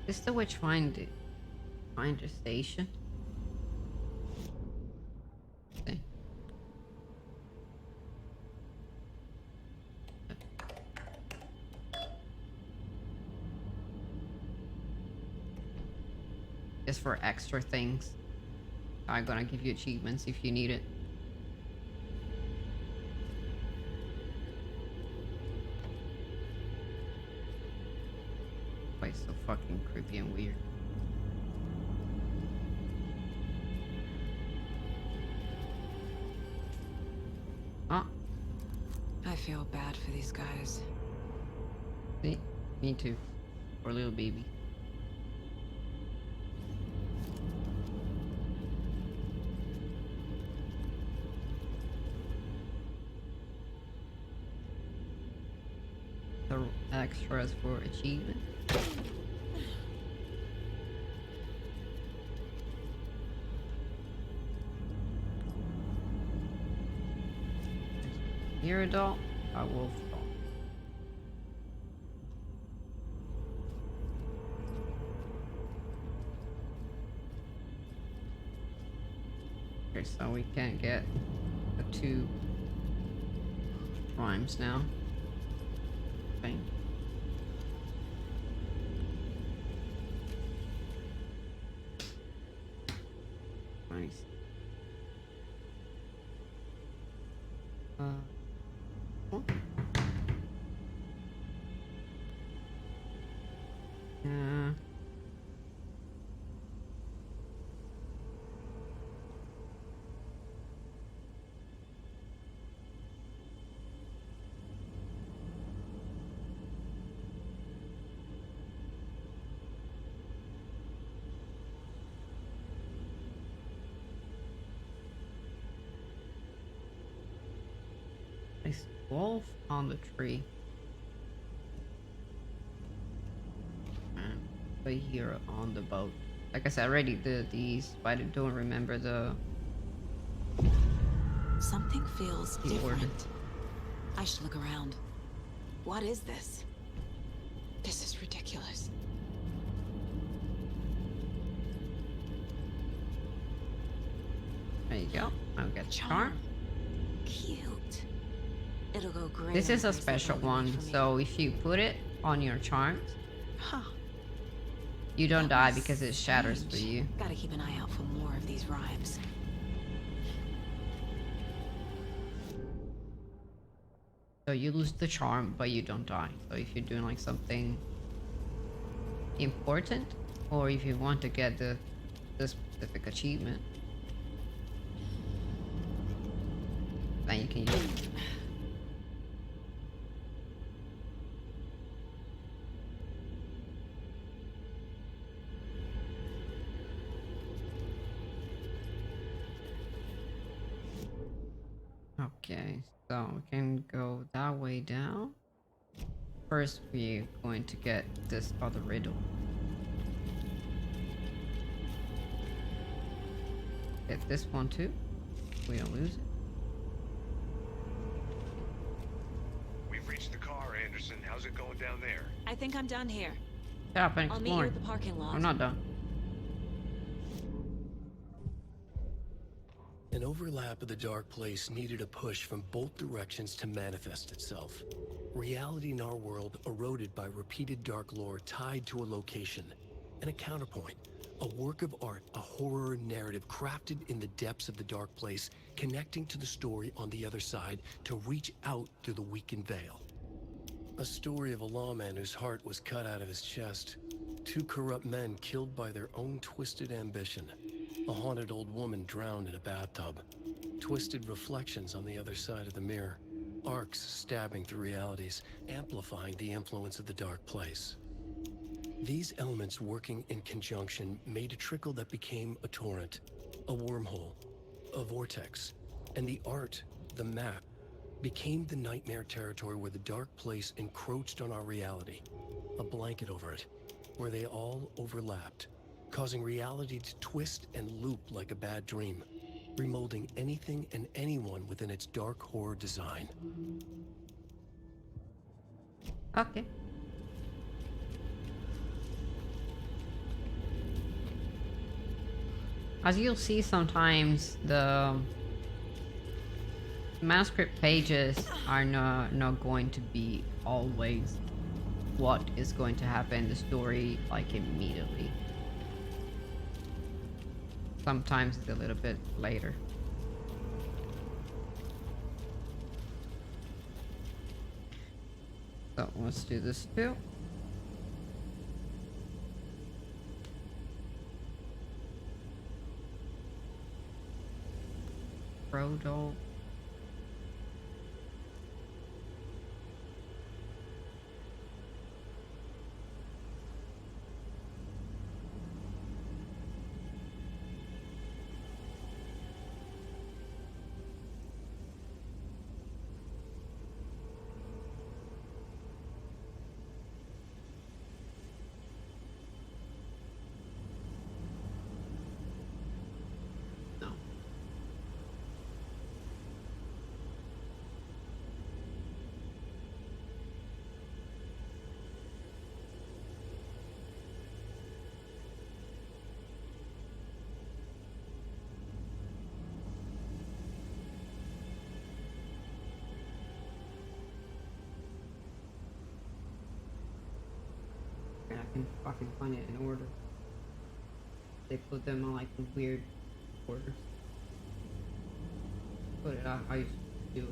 Is the witch finder station? Okay. Just for extra things. I'm gonna give you achievements if you need it. Why so fucking creepy and weird. Oh. I feel bad for these guys. See? Me too. Poor little baby. The extras for achievement. You're adult, a wolf doll. Okay, so we can't get the 2 rhymes now. Thing. Nice. Oh. Yeah. Nice wolf on the tree. And right here on the boat. Like I said, I already did these, but I don't remember the Something feels different. order. I should look around. What is this? This is ridiculous. There you go. I'll get charm. Cute. It'll go great. This on is the a bracelet special I'll be one, for me. so if you put it on your charms, Huh. you don't That die was because it shatters for strange. you. Gotta keep an eye out for more of these rhymes. So you lose the charm, but you don't die. So if you're doing like something important, or if you want to get the specific achievement, then you can use it. Okay, so we can go that way down. First, we're going to get this other riddle. Get this one too. We don't lose it. We've reached the car, Anderson. How's it going down there? I think I'm done here. Shut up and I'll meet you explore. at the parking lot. I'm not done. An overlap of the dark place needed a push from both directions to manifest itself. Reality in our world eroded by repeated dark lore tied to a location. And a counterpoint, a work of art, a horror narrative crafted in the depths of the dark place, connecting to the story on the other side to reach out through the weakened veil. A story of a lawman whose heart was cut out of his chest. 2 corrupt men killed by their own twisted ambition. A haunted old woman drowned in a bathtub. Twisted reflections on the other side of the mirror. Arcs stabbing through realities, amplifying the influence of the dark place. These elements working in conjunction made a trickle that became a torrent, a wormhole, a vortex, and the art, the map, became the nightmare territory where the dark place encroached on our reality, a blanket over it, where they all overlapped, causing reality to twist and loop like a bad dream, remolding anything and anyone within its dark horror design. Okay. As you'll see sometimes, the manuscript pages are not going to be always what is going to happen in the story like immediately. Sometimes it's a little bit later. So let's do this too. Frodo. can fucking find it in order. They put them on like weird orders. Put it out how you do it.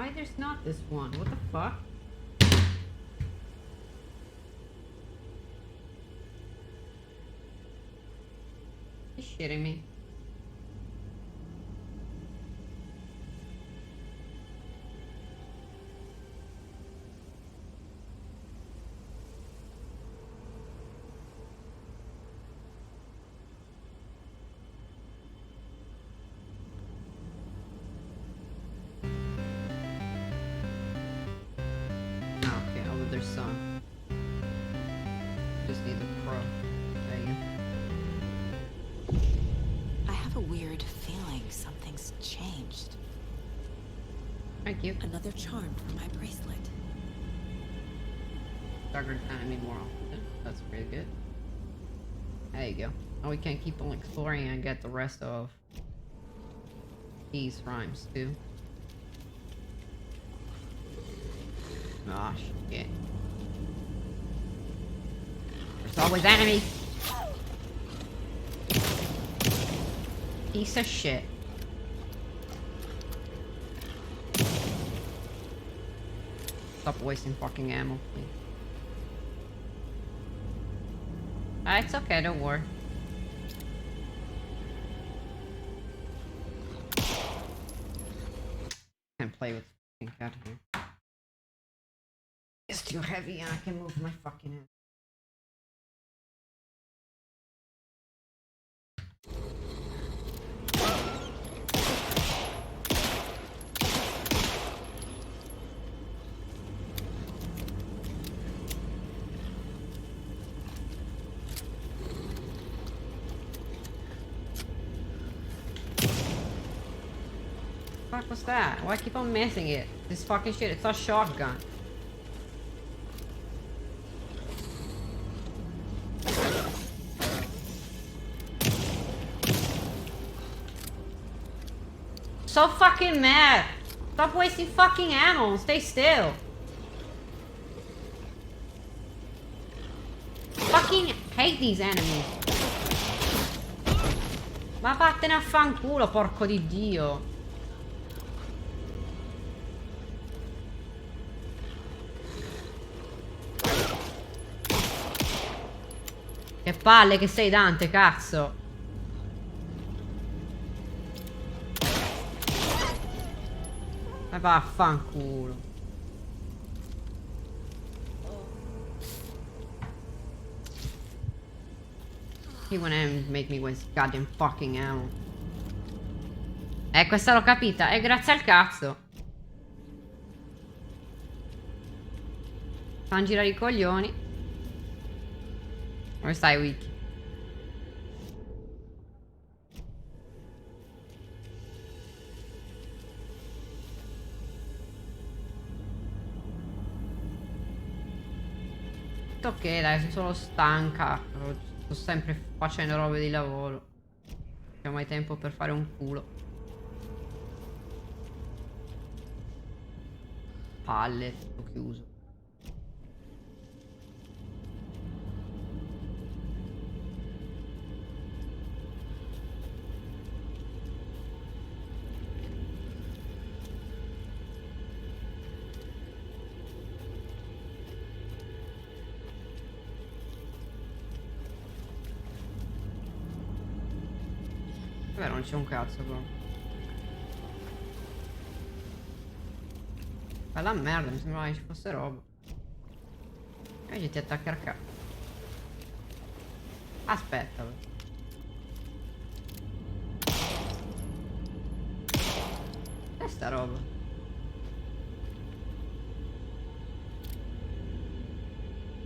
Why there's not this one? What the fuck? You shitting me? Okay, oh, there's some. Just need the pro. There you I have a weird feeling something's changed. Thank you. Another charm for my bracelet. Staggered enemy more often. That's pretty good. There you go. Oh, we can keep on exploring and get the rest of these rhymes too. Ah, shit. There's always enemies! Piece of shit. Stop wasting fucking ammo, please. It's okay, don't worry. Can't play with fucking cat here. It's too heavy and I can move my fucking head. What was that? Why keep on missing it? This fucking shit, it's a shotgun. So fucking mad. Stop wasting fucking ammo. Stay still. Fucking hate these enemies. Ma vattene a fanculo, porco di Dio. Che palle che sei, Dante, cazzo. Ma vaffanculo. You wanna make me waste goddamn fucking ammo. Questa l'ho capita. E grazie al cazzo. Fan girare i coglioni. Come stai, Wiki? Ok, dai, sono solo stanca. Sto sempre facendo robe di lavoro. Non ho mai tempo per fare un culo. Palle, tutto chiuso. Beh, non c'è un cazzo però. Bella merda, mi sembrava che ci fosse roba. E invece ti attacca al cazzo. Aspetta. sta roba?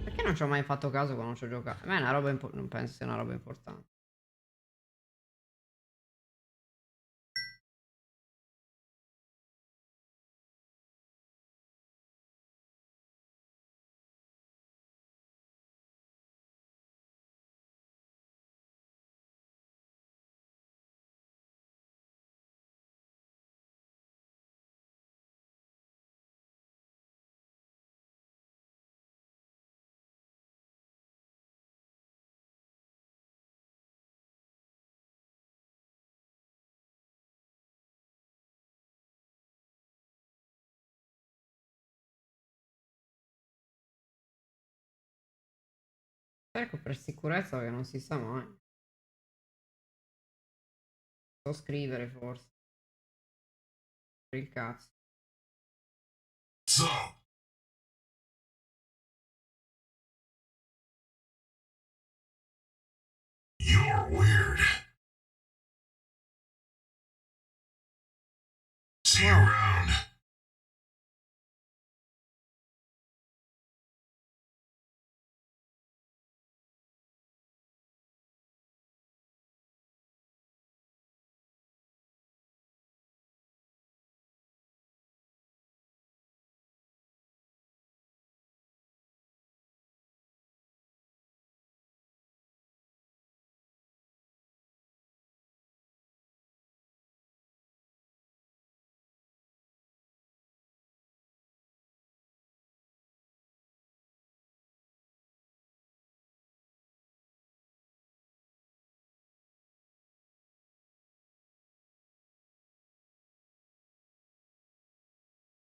Perché non ci ho mai fatto caso quando ci ho giocato? Ma è una roba non penso sia una roba importante. Ecco, per sicurezza che non si sa mai. So scrivere forse. Per il cazzo. So, you're weird. See you around.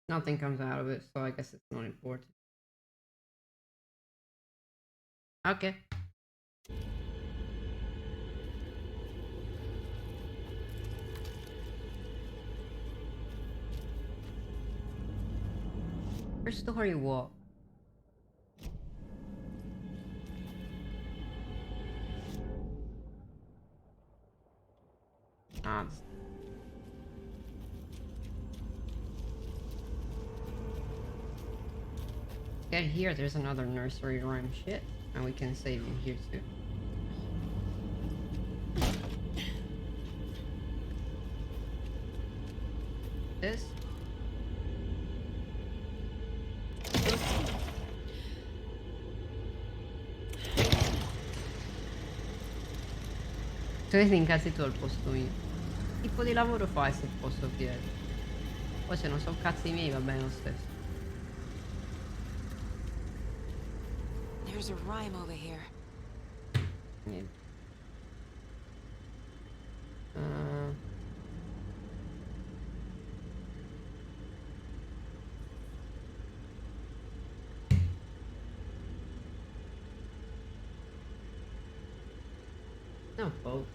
Nothing comes out of it, so I guess it's not important. Ok. Where's Story Walk? Ah, get here, there's another nursery rhyme shit. And we can save in here too. This? Tu ti incazzi tu al posto mio. Che tipo di lavoro fai se ti posso chiedere? Poi se non sono cazzi miei va bene lo stesso. There's a rhyme over here. Niente. No boat.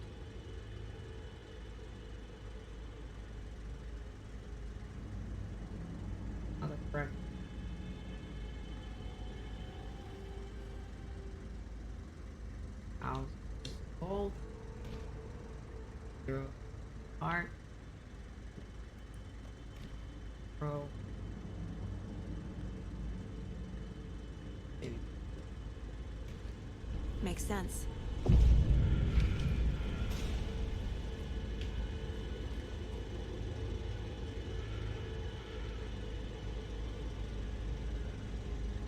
Other crap. House. Gold. Zero. Heart. Pro. Maybe. Makes sense.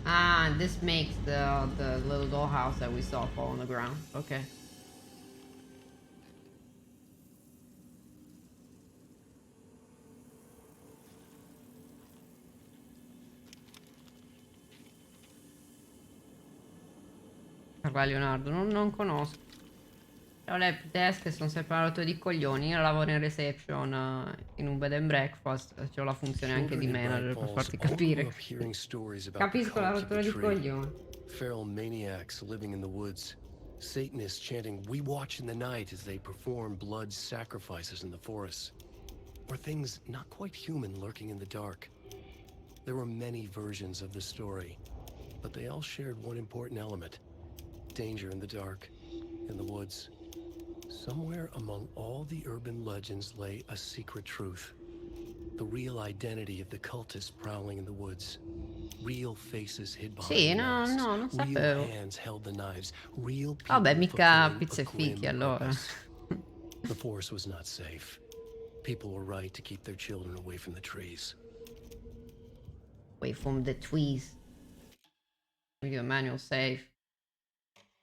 Ah, this makes the little dollhouse that we saw fall on the ground. Okay. Parla Leonardo, non conosco. Ho le desk che sono sempre una rottura di coglioni. Io lavoro in reception in un bed and breakfast. C'ho la funzione anche di manager per farti capire. Capisco la rottura di coglioni. Feral maniacs living in the woods. Satanists chanting, "We watch in the night" as they perform blood sacrifices in the forests. Or things not quite human lurking in the dark. There were many versions of the story, but they all shared one important element. Danger in the dark, in the woods. Somewhere among all the urban legends lay a secret truth. The real identity of the cultists prowling in the woods. Real faces hid behind Sì, the no, masks. no, non Real sapevo. hands held the knives. Real Vabbè, people mica fulfilling pizza a e fichi grim allora. purpose. The forest was not safe. People were right to keep their children away from the trees. Away from the trees. Video manual save.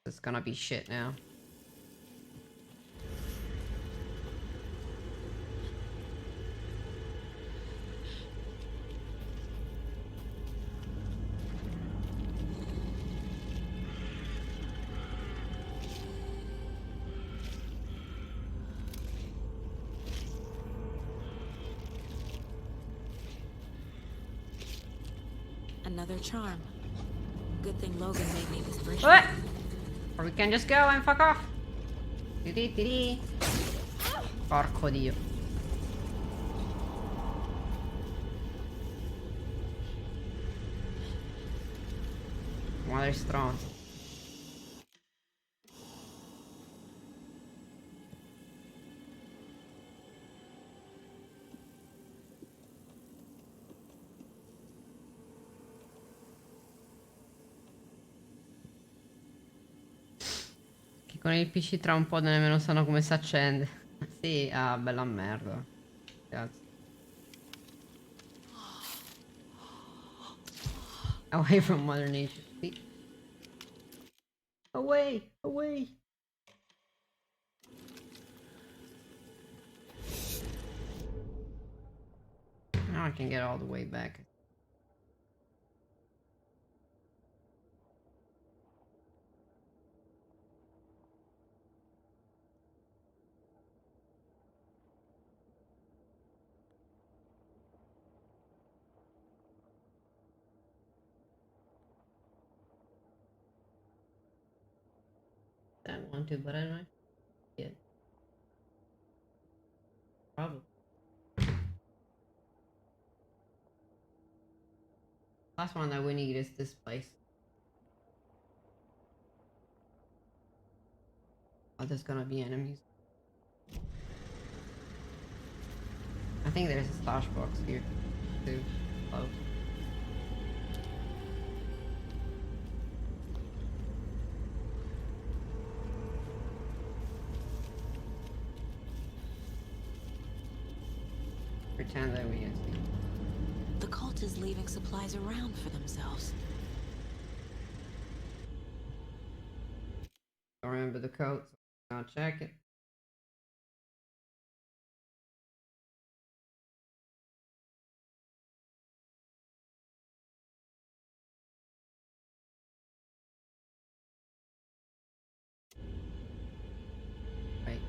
It's gonna be shit now. Another charm. Good thing Logan made me this bridge. What? Or we can just go and fuck off. Tiri. Porco dio. Madre stronza. Che con il PC tra un po' nemmeno sanno come si accende. Sì, ah, bella merda. Cazzo. Away from Mother Nature. Sì. Away. Now I can get all the way back. I want to, but I don't know. Yeah. Probably. Last one that we need is this place. Oh, there's gonna be enemies. I think there's a stash box here too. Oh. Pretend that we can see. The cult is leaving supplies around for themselves. Don't remember the code, so I'll check it. Wait.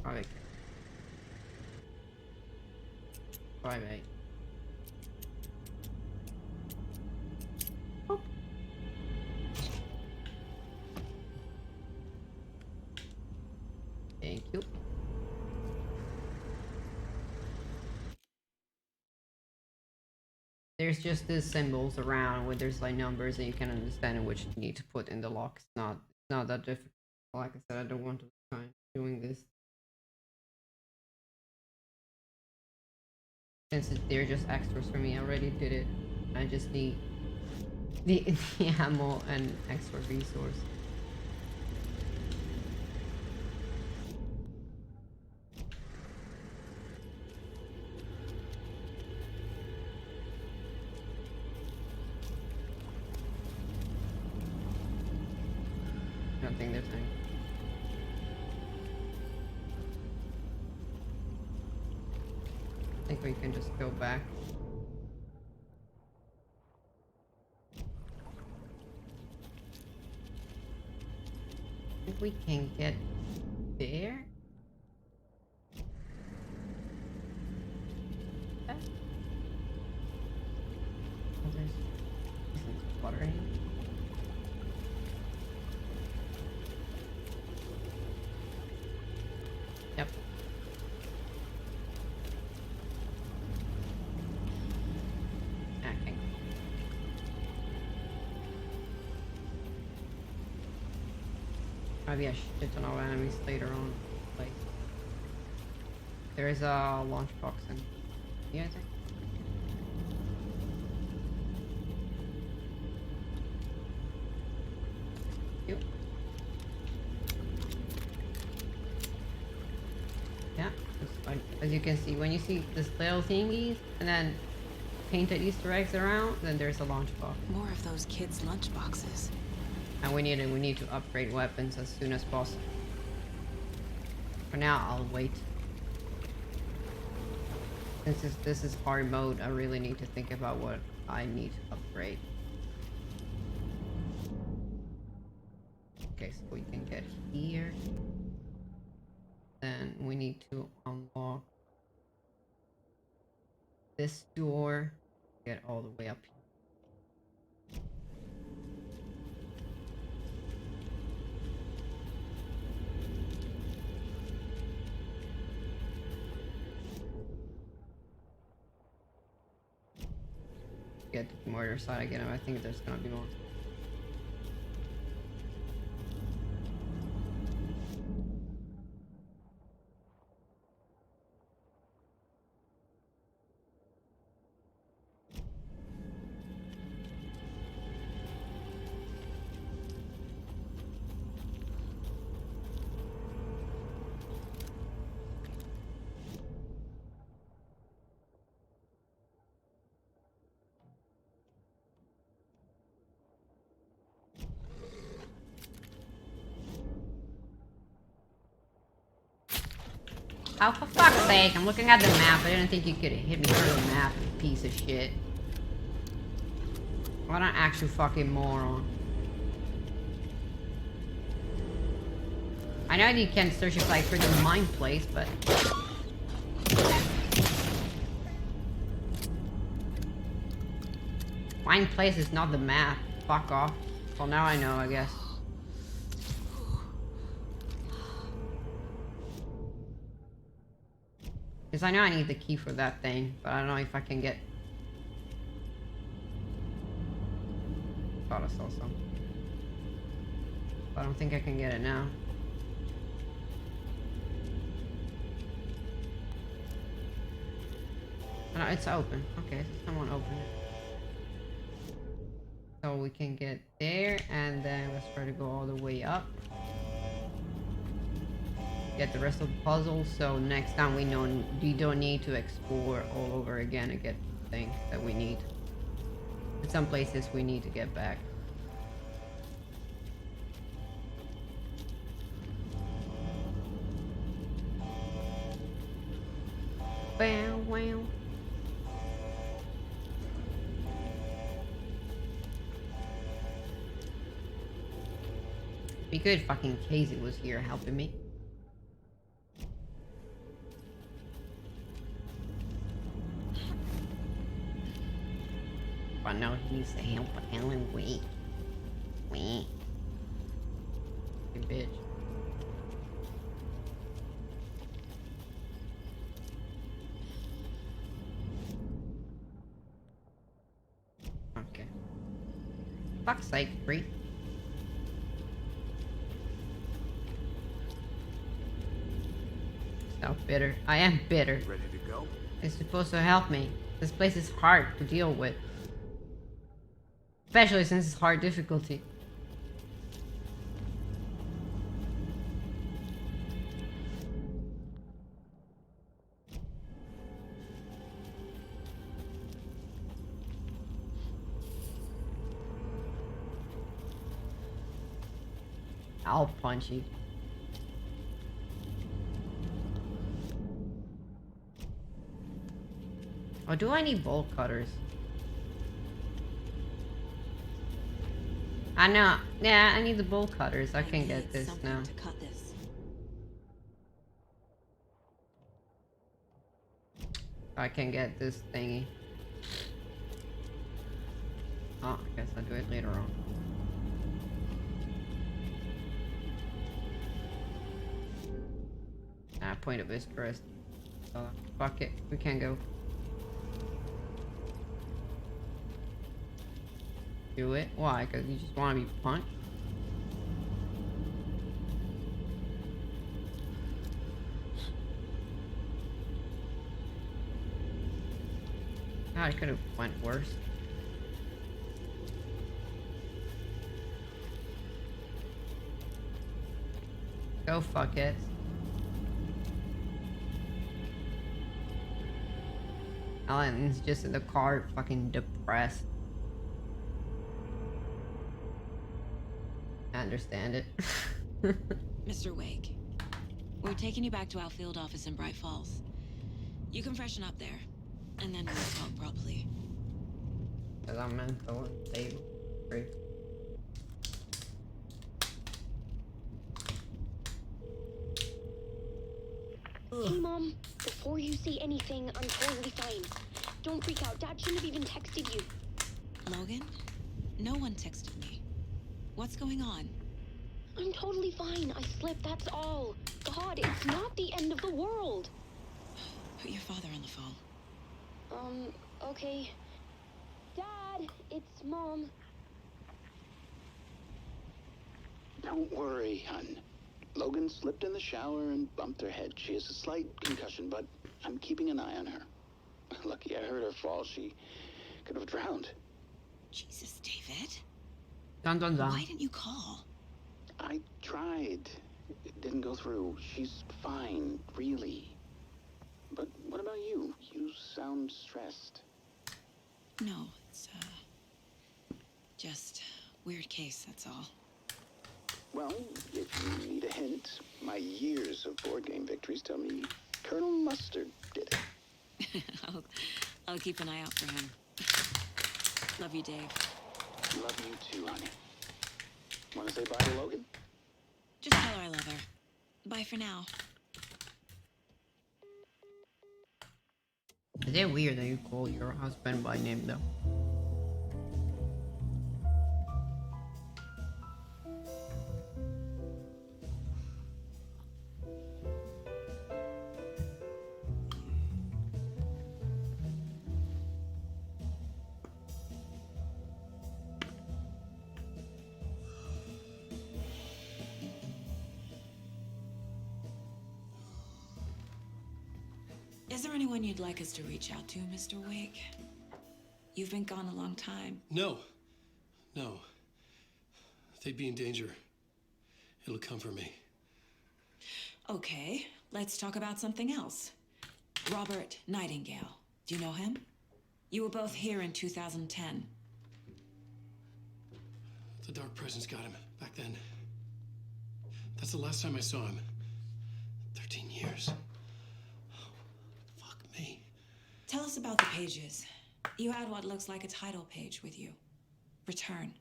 Probably. Probably. Thank you. There's just these symbols around where there's like numbers and you can understand which you need to put in the lock. It's not that difficult. Like I said, I don't want to try doing this. Since they're just extras for me, I already did it. I just need the ammo and extra resource. I don't think there's any. I think we can just go back. I think we can get there. Oh, there's water in here. Yep. Okay. Maybe I should hit on all enemies later on. Like. There's a lunchbox in. Yeah, I think. Yep. Yeah, as you can see, when you see this little thingies and then painted Easter eggs around, then there's a lunchbox. More of those kids' lunchboxes. And we need to upgrade weapons as soon as possible. For now, I'll wait. Since this is hard mode, I really need to think about what I need to upgrade. Okay, so we can get here. Then we need to unlock this door. Get all the way up here. Get the mortar side again. I think there's gonna be more. Oh, for fuck's sake, I'm looking at the map. I didn't think you could hit me through the map, you piece of shit. What an actual fucking moron. I know you can search it like for the mine place, but... Mine place is not the map. Fuck off. Well, now I know, I guess. Because I know I need the key for that thing, but I don't know if I can get... Thought I saw some. But I don't think I can get it now. No, it's open. Okay, so someone open it. So we can get there, and then let's try to go all the way up. Get the rest of the puzzle, so next time we don't need to explore all over again and get things that we need. In some places we need to get back. Wow, wow. Be good fucking Casey was here helping me. But now he needs to help Alan Wake. Wait. You bitch. Okay. Fuck's sake, Bree. So bitter. I am bitter. Ready to go? It's supposed to help me. This place is hard to deal with. Especially since it's hard difficulty. I'll punch you. Oh, do I need bolt cutters? I know. Yeah, I need the bolt cutters. I can get this now. To cut this. I can get this thingy. Oh, I guess I'll do it later on. Point of interest. So, fuck it. We can go. Do it? Why? Because you just want to be punched? I could have went worse. Go fuck it. Alan's just in the car, fucking depressed. I understand it. Mr. Wake, we're taking you back to our field office in Bright Falls. You can freshen up there, and then we'll talk properly. Because I'm mental and stable. Great. Hey, Mom. Before you say anything, I'm totally fine. Don't freak out. Dad shouldn't have even texted you. Logan? No one texted me. What's going on? I'm totally fine. I slipped, that's all. God, it's not the end of the world. Put your father on the phone. Okay. Dad, it's Mom. Don't worry, hon. Logan slipped in the shower and bumped her head. She has a slight concussion, but I'm keeping an eye on her. Lucky I heard her fall. She could have drowned. Jesus, David. Dun dun dun. Why didn't you call? I tried. It didn't go through. She's fine, really. But what about you? You sound stressed. No, it's, just weird case, that's all. Well, if you need a hint, my years of board game victories tell me Colonel Mustard did it. I'll keep an eye out for him. Love you, Dave. Love you too, honey. Want to say bye to Logan? Just tell her I love her. Bye for now. Is it weird that you call your husband by name though? Is there anyone you'd like us to reach out to, Mr. Wake? You've been gone a long time. No. No. They'd be in danger. It'll come for me. Okay, let's talk about something else. Robert Nightingale. Do you know him? You were both here in 2010. The Dark Presence got him back then. That's the last time I saw him. 13 years. Tell us about the pages. You had what looks like a title page with you. Return.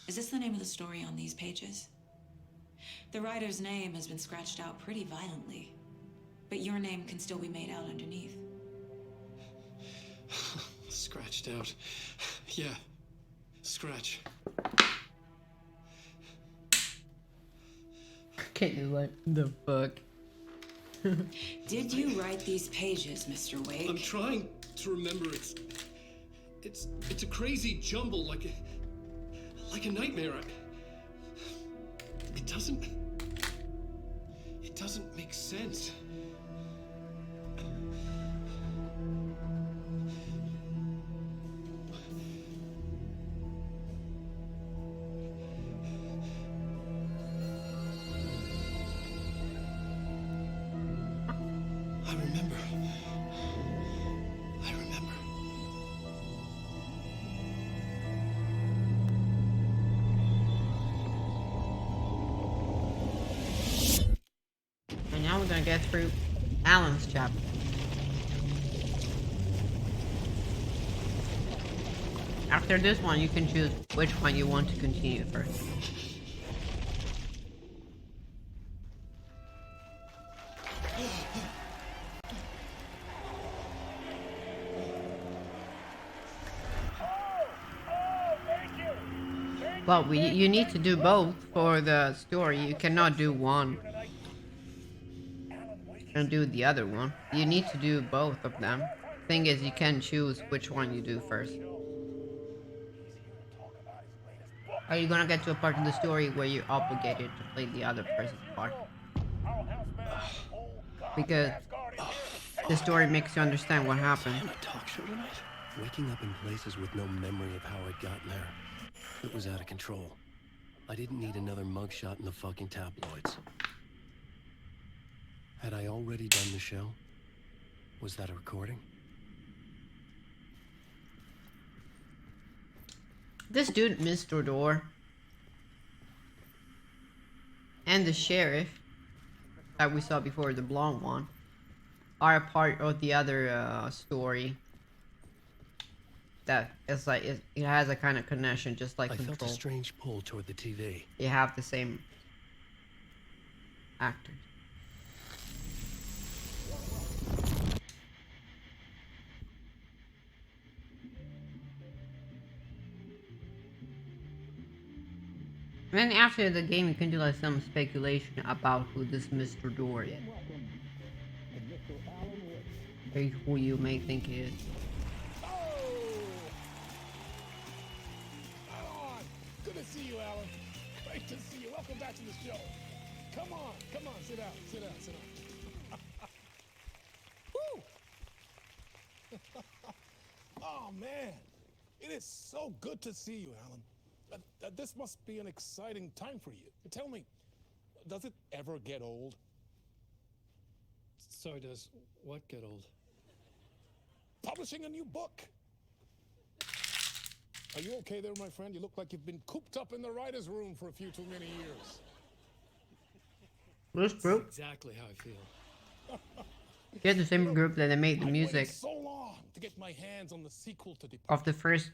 Is this the name of the story on these pages? The writer's name has been scratched out pretty violently, but your name can still be made out underneath. Scratched out. Yeah. Scratch. What the fuck? Did you write these pages, Mr. Wake? I'm trying to remember. It's a crazy jumble, like a nightmare. It doesn't make sense. I remember. And now we're gonna get through Alan's chapter. After this one, you can choose which one you want to continue first. Well, you need to do both for the story. You cannot do one and do the other one. You need to do both of them. Thing is, you can choose which one you do first. Are you gonna get to a part of the story where you're obligated to play the other person's part? Because The story makes you understand what happened. Am I talk show tonight? Waking up in places with no memory of how I'd gotten there. It was out of control. I didn't need another mugshot in the fucking tabloids. Had I already done the show? Was that a recording? This dude, Mr. Door, and the sheriff that we saw before, the blonde one, are a part of the other story. That is like it has a kind of connection, just like I Control. felt a strange pull toward the TV. They have the same actors. And then after the game, you can do like some speculation about who this Mr. Door is, or who you may think he is. Good to see you, Alan. Great to see you. Welcome back to the show. Come on, sit down, sit down. Woo! Oh, man. It is so good to see you, Alan. This must be an exciting time for you. Tell me, does it ever get old? So does what get old? Publishing a new book. Are you okay there, my friend? You look like you've been cooped up in the writer's room for a few too many years. This group? That's exactly how I feel. They're the same group that they made the music so long to get my hands on the sequel to of the first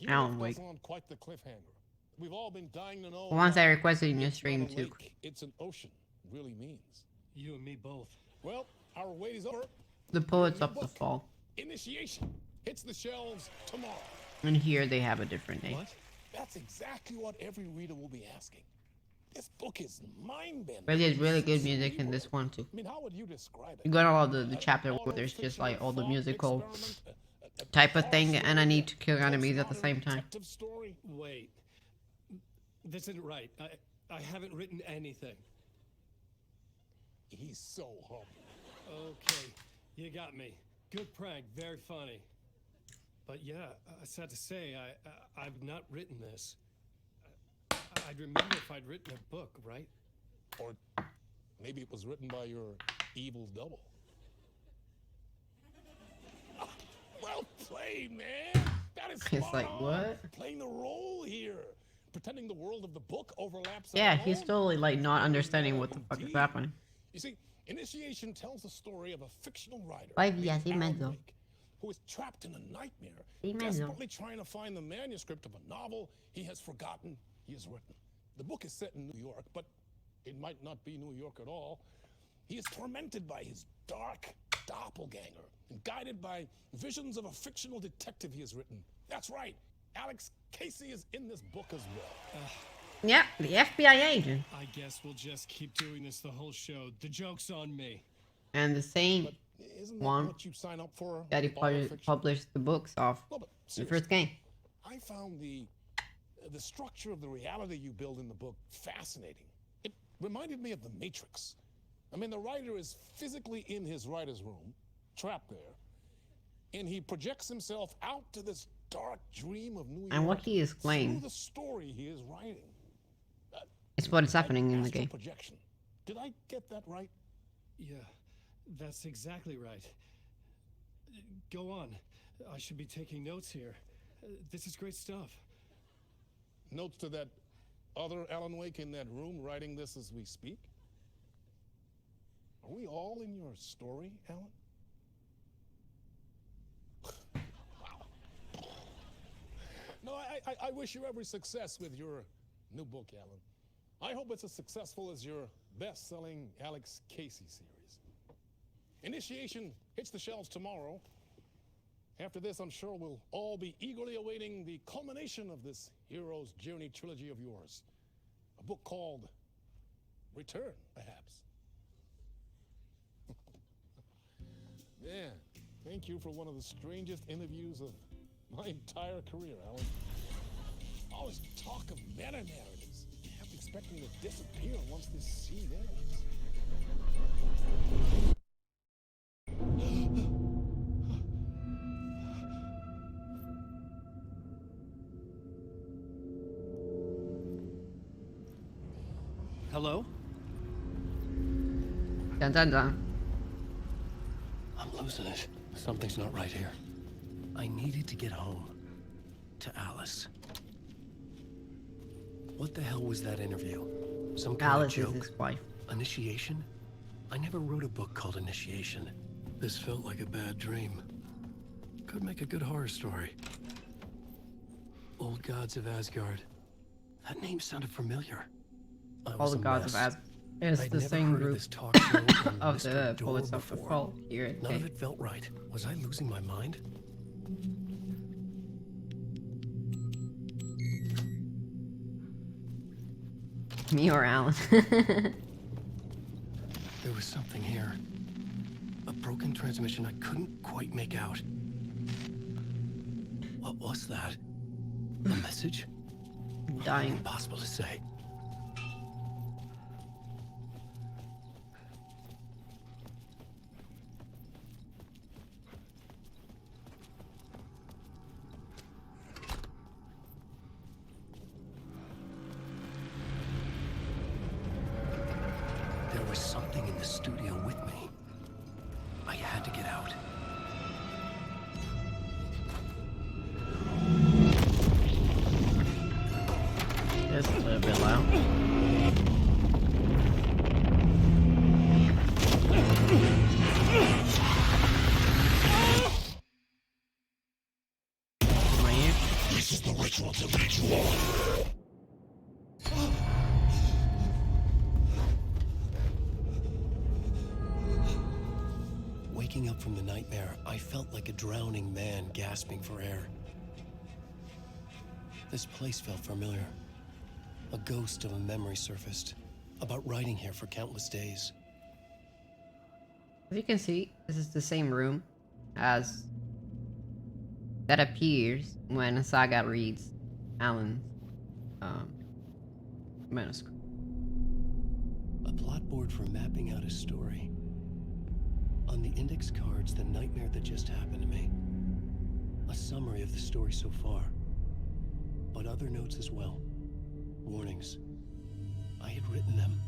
Alan Wake. On quite the cliffhanger. We've all been dying to know. The ones I requested in your stream too. It's an ocean, really means. You and me both. Well, our wait is over. The Poets of the Fall. Initiation hits the shelves tomorrow. And here they have a different name. What? That's exactly what every reader will be asking. This book is mind-bending. But there's really good music in this one too. I mean, how would you describe it? You got all the chapter where there's just like all the musical type of thing, and I need to kill enemies at the same time. Wait. This isn't right. I haven't written anything. He's so humble. Okay, you got me. Good prank, very funny. But yeah, sad to say, I've not written this. I'd remember if I'd written a book, right? Or maybe it was written by your evil double. Well played, man. That is It's like, what? Playing the role here. Pretending the world of the book overlaps. Yeah, he's totally like not understanding what the fuck is happening. You see, Initiation tells the story of a fictional writer who is trapped in a nightmare, desperately trying to find the manuscript of a novel he has forgotten he has written. The book is set in New York, but it might not be New York at all. He is tormented by his dark doppelganger and guided by visions of a fictional detective he has written. That's right, Alex Casey is in this book as well. Yeah, the FBI agent. I guess we'll just keep doing this the whole show. The joke's on me. And the same one what you sign up for that he published the books of the first game. I found the structure of the reality you build in the book fascinating. It reminded me of The Matrix. I mean, the writer is physically in his writer's room, trapped there, and he projects himself out to this dark dream of New York. And what he is playing through the story he is writing. It's what is happening in the game. Projection. Did I get that right? Yeah, that's exactly right. Go on. I should be taking notes here. This is great stuff. Notes to that other Alan Wake in that room writing this as we speak? Are we all in your story, Alan? No, I wish you every success with your new book, Alan. I hope it's as successful as your best-selling Alex Casey series. Initiation hits the shelves tomorrow. After this, I'm sure we'll all be eagerly awaiting the culmination of this hero's journey trilogy of yours. A book called Return, perhaps. Man, thank you for one of the strangest interviews of my entire career, Alan. All this talk of meta-narratives. You have to expect me to disappear once this scene ends. Hello? Dun dun dun. I'm losing it. Something's not right here. I needed to get home. To Alice. What the hell was that interview? Some kind Alice of joke? is his wife. Initiation? I never wrote a book called Initiation. This felt like a bad dream. Could make a good horror story. Old Gods of Asgard. That name sounded familiar. All the Gods of Asgard. It's I'd the never same heard group of this talk show or of Mr. the Door Poets of the before. Fall here. None of it felt right. Was I losing my mind? Me or Alan? There was something here. A broken transmission I couldn't quite make out. What was that? A message? Dying. Impossible to say. There was something in the studio with me. I had to get out. It's a little bit loud. This is the ritual to make you all. Waking up from the nightmare, I felt like a drowning man gasping for air. This place felt familiar. A ghost of a memory surfaced, about riding here for countless days. As you can see, this is the same room as that appears when Saga reads Alan's manuscript. A plot board for mapping out a story. On the index cards, the nightmare that just happened to me. A summary of the story so far. But other notes as well. Warnings. I had written them.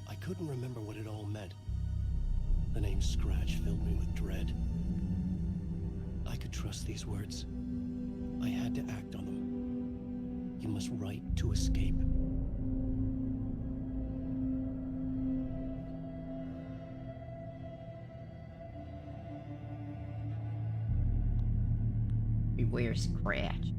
I couldn't remember what it all meant. The name Scratch filled me with dread. I could trust these words. I had to act on them. You must write to escape. Beware Scratch.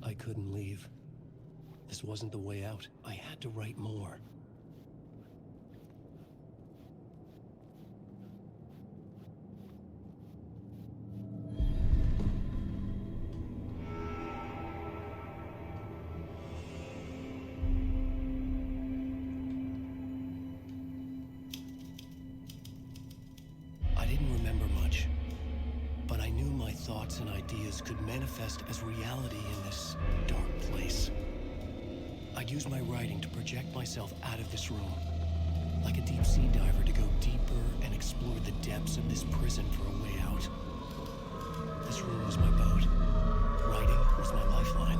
I couldn't leave. This wasn't the way out. I had to write more. I didn't remember much, but I knew my thoughts and ideas could manifest as reality in this dark place. I'd use my writing to project myself out of this room, like a deep sea diver to go deeper and explore the depths of this prison for a way out. This room was my boat. Writing was my lifeline.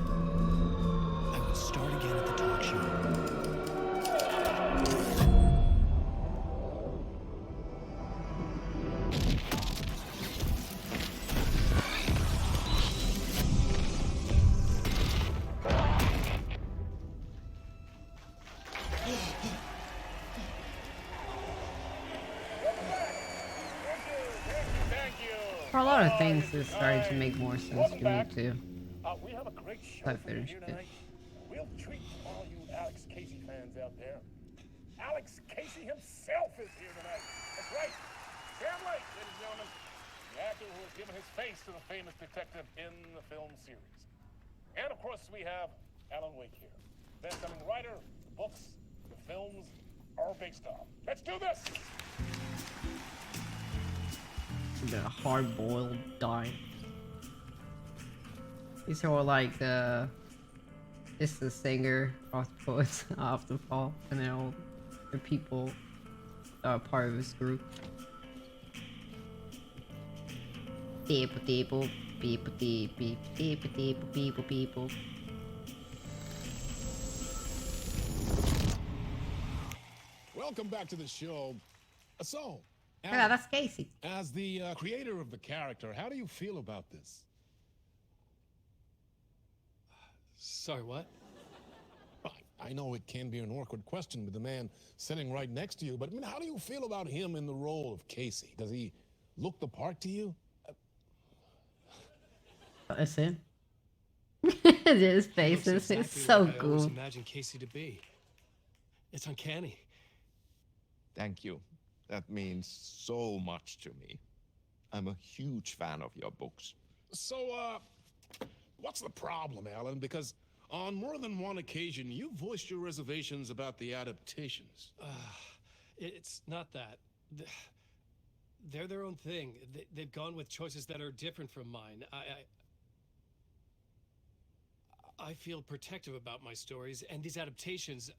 I would start again at the talk show. For a lot of things, it's starting to make more sense to me too. We have a great show I for you finished here it. tonight. Real treat for all you Alex Casey fans out there. Alex Casey himself is here tonight. That's right. Sam Lake, ladies and gentlemen. The actor who has given his face to the famous detective in the film series. And of course, we have Alan Wake here. Best-selling writer, the books, the films are based on. Let's do this! The hard-boiled die. These are all like the is the singer of the Poets of the Fall, and then all the people that are part of his group. People, people, people, people, people, people, people. Welcome back to the show. So, Yeah, that's Casey. As the creator of the character, how do you feel about this? Sorry, what? I know it can be an awkward question with the man sitting right next to you, but I mean, how do you feel about him in the role of Casey? Does he look the part to you? That's him. His face is exactly so like I always cool. imagined Casey to be. It's uncanny. Thank you. That means so much to me. I'm a huge fan of your books. So, what's the problem, Alan? Because on more than one occasion, you voiced your reservations about the adaptations. It's not that. They're their own thing. They've gone with choices that are different from mine. I feel protective about my stories, and these adaptations...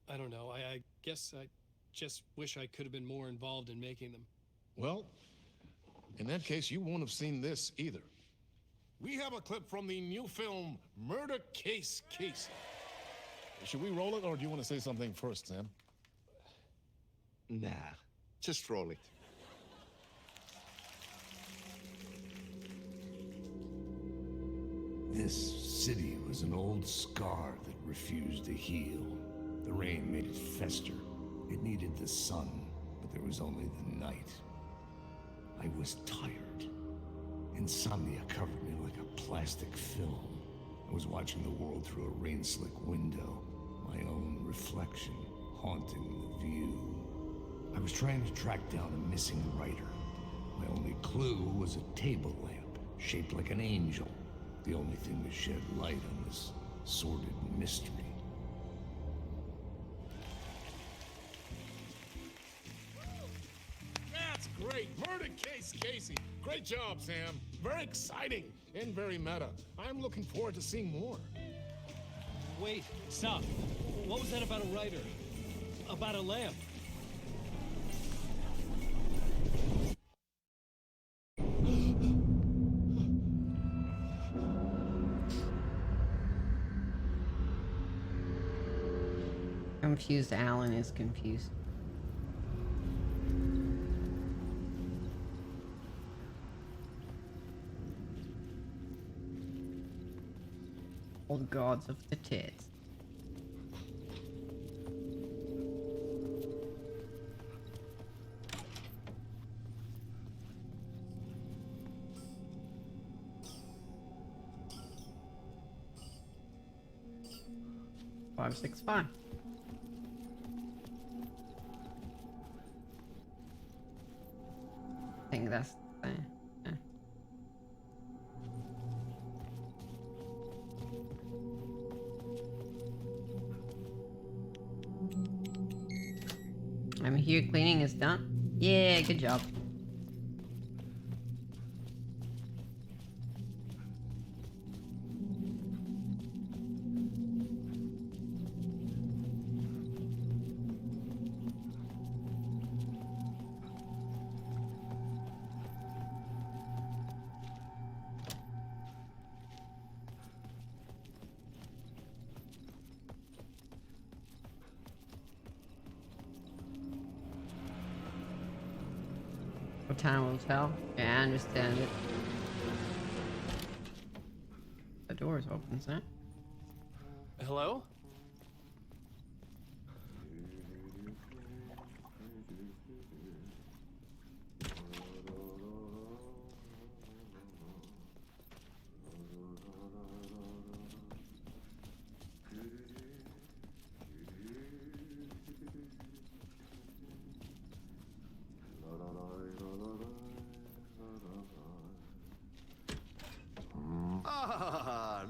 I don't know. I guess I just wish I could have been more involved in making them. Well, in that case, you won't have seen this either. We have a clip from the new film, Murder Case Casey. Should we roll it, or do you want to say something first, Sam? Nah, just roll it. This city was an old scar that refused to heal. The rain made it fester. It needed the sun, but there was only the night. I was tired. Insomnia covered me like a plastic film. I was watching the world through a rain-slick window, my own reflection haunting the view. I was trying to track down a missing writer. My only clue was a table lamp, shaped like an angel. The only thing to shed light on this sordid mystery. That's great! Murder Case Casey! Great job, Sam. Very exciting and very meta. I'm looking forward to seeing more. Wait, stop. What was that about a writer? About a lamp? Confused Alan is confused. Old gods of the tits. Five, 6, 5. I think that's the thing. Yeah. I'm here, cleaning is done. Yeah, good job. Time will tell. Yeah, I understand it. The door is open, is that? Hello?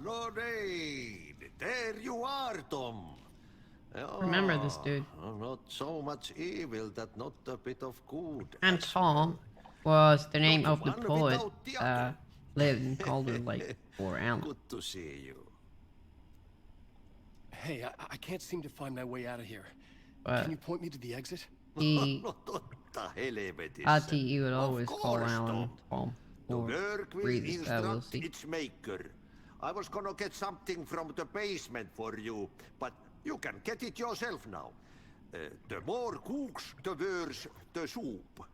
Lord Aid, there you are, Tom. Remember this dude. Not so much evil that not a bit of good. And Tom was the name of the poet lived in Calder Lake before Alan. Good to see you. Hey, I can't seem to find my way out of here. But Can you point me to the exit? he, Ati, you would always call Alan Tom The for work will reasons that we'll instruct see. its maker. I was gonna get something from the basement for you, but you can get it yourself now. The more cooks, the worse the soup.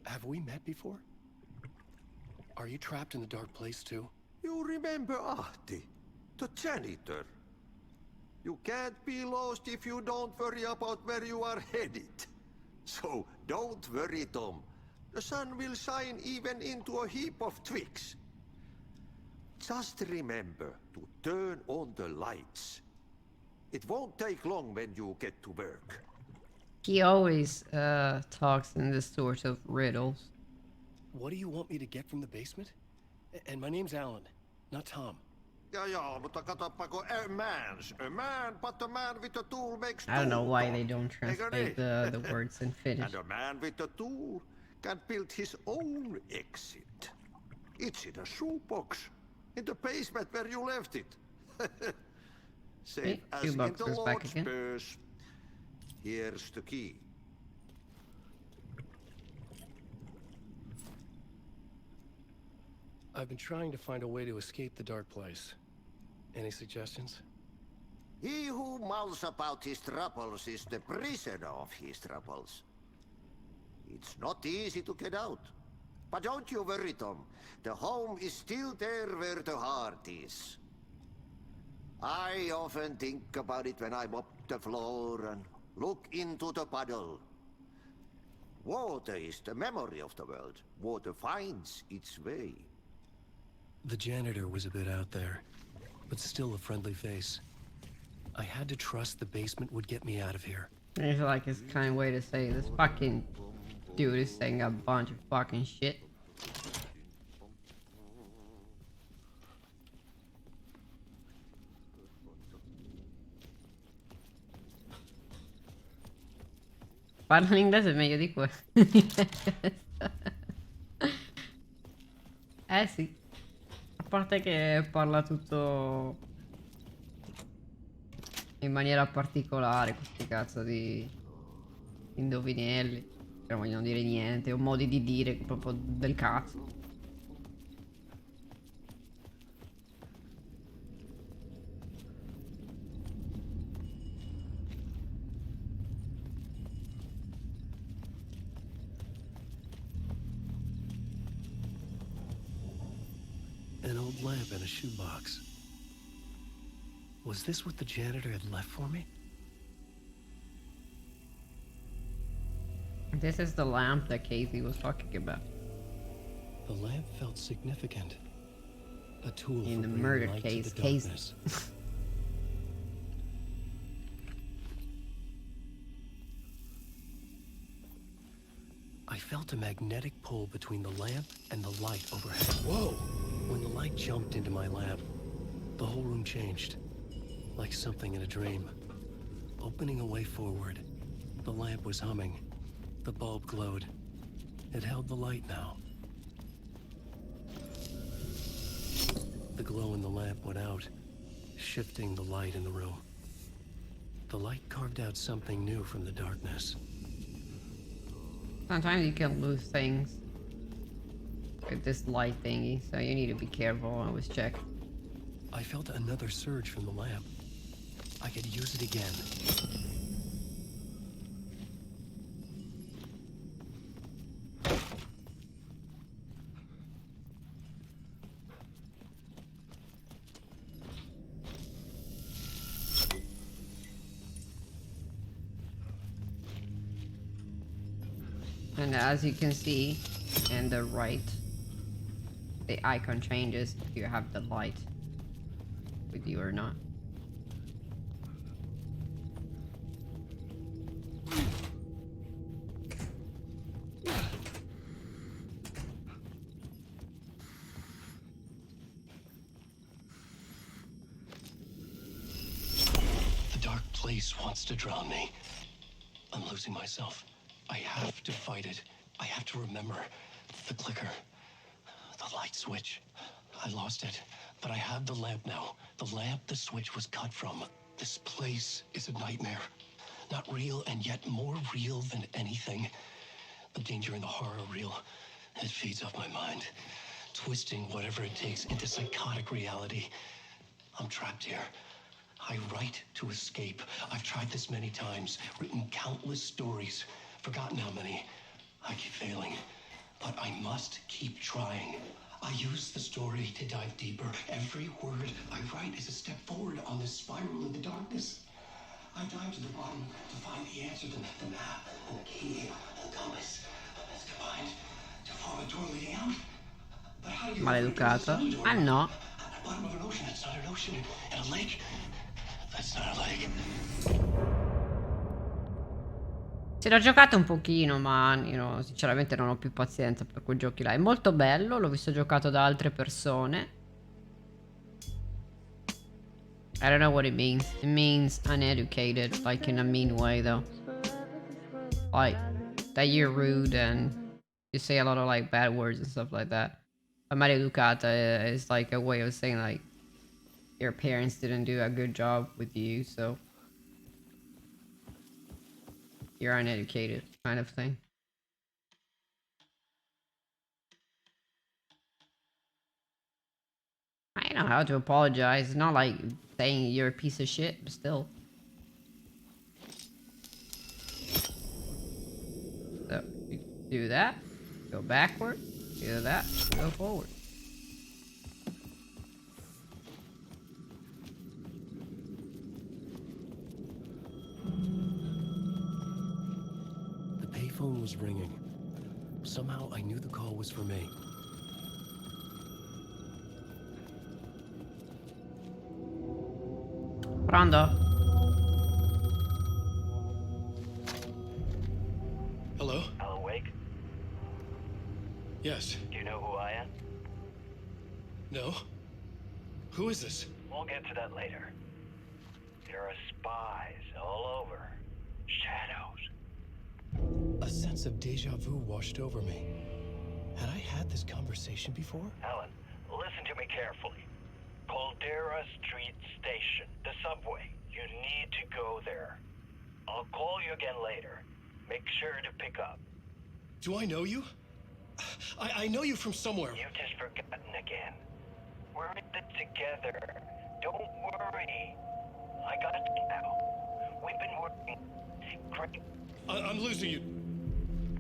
Have we met before? Are you trapped in the dark place too? You remember Ahti, the janitor. You can't be lost if you don't worry about where you are headed. So don't worry, Tom. The sun will shine even into a heap of twigs. Just remember to turn on the lights. It won't take long when you get to work. He always talks in this sort of riddles. What do you want me to get from the basement? And my name's Alan, not Tom. Ja, mutta katsoppa, a man, but a man with a tool makes I don't know tool, why Tom. they don't translate the words in Finnish. And a man with a tool can build his own exit. It's in a shoebox, in the basement where you left it. Safe as in the Lord's purse. Here's the key. I've been trying to find a way to escape the dark place. Any suggestions? He who mulls about his troubles is the prisoner of his troubles. It's not easy to get out. But don't you worry, Tom. The home is still there where the heart is. I often think about it when I mop the floor and look into the puddle. Water is the memory of the world. Water finds its way. The janitor was a bit out there, but still a friendly face. I had to trust the basement would get me out of here. I feel like it's kind of way to say this fucking dude is saying a bunch of fucking shit. Parla in inglese meglio di questo. Sì. A parte che parla tutto in maniera particolare, questi cazzo di indovinelli che non vogliono dire niente, o modi di dire proprio del cazzo. An old lamp in a shoebox. Was this what the janitor had left for me? This is the lamp that Casey was talking about. The lamp felt significant. A tool in for the bringing murder light case, to the Casey. darkness. I felt a magnetic pull between the lamp and the light overhead. Whoa! When the light jumped into my lamp, the whole room changed. Like something in a dream. Opening a way forward, the lamp was humming. The bulb glowed. It held the light now. The glow in the lamp went out, shifting the light in the room. The light carved out something new from the darkness. Sometimes you can lose things with this light thingy, so you need to be careful. Always check. I felt another surge from the lamp. I could use it again. And as you can see in the right, the icon changes if you have the light with you or not. The dark place wants to drown me. I'm losing myself. I have to fight it. I have to remember the clicker, the light switch. I lost it, but I have the lamp now. The lamp the switch was cut from. This place is a nightmare. Not real, and yet more real than anything. The danger and the horror real. It feeds off my mind, twisting whatever it takes into psychotic reality. I'm trapped here. I write to escape. I've tried this many times, written countless stories, forgotten how many. I keep failing, but I must keep trying. I use the story to dive deeper. Every word I write is a step forward on this spiral in the darkness. I dive to the bottom to find the answer, the map, and the key, and the compass. It's combined to form a door leading out. But how do you Maleducato. Ah no. At the bottom of an ocean, it's not an ocean. And a lake, that's not a lake. Se l'ho giocato un pochino, ma sinceramente non ho più pazienza per quei giochi là. È molto bello, l'ho visto giocato da altre persone. I don't know what it means. It means uneducated, like in a mean way though. Like that you're rude and you say a lot of like bad words and stuff like that. But maleducata is like a way of saying like your parents didn't do a good job with you, so you're uneducated kind of thing. I know how to apologize. It's not like saying you're a piece of shit, but still. So, you do that, go backward, do that, go forward. The payphone was ringing. Somehow I knew the call was for me. Pronto? Hello? Alan Wake? Yes. Do you know who I am? No? Who is this? We'll get to that later. There are spies all over. Shadows. A sense of deja vu washed over me. Had I had this conversation before? Alan, listen to me carefully. Caldera Street Station, the subway. You need to go there. I'll call you again later. Make sure to pick up. Do I know you? I know you from somewhere. You've just forgotten again. We're in it together. Don't worry. I got you now. We've been working great. I'm losing you.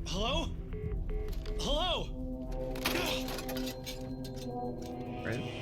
Hello? Hello? Right.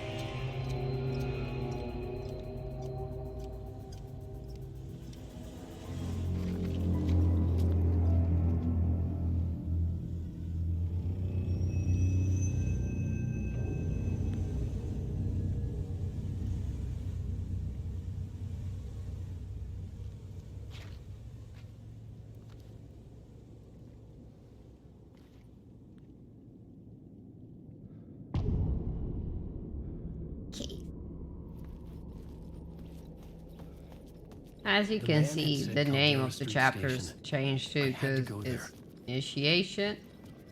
As you can see, the name of the chapters changed too, because it's Initiation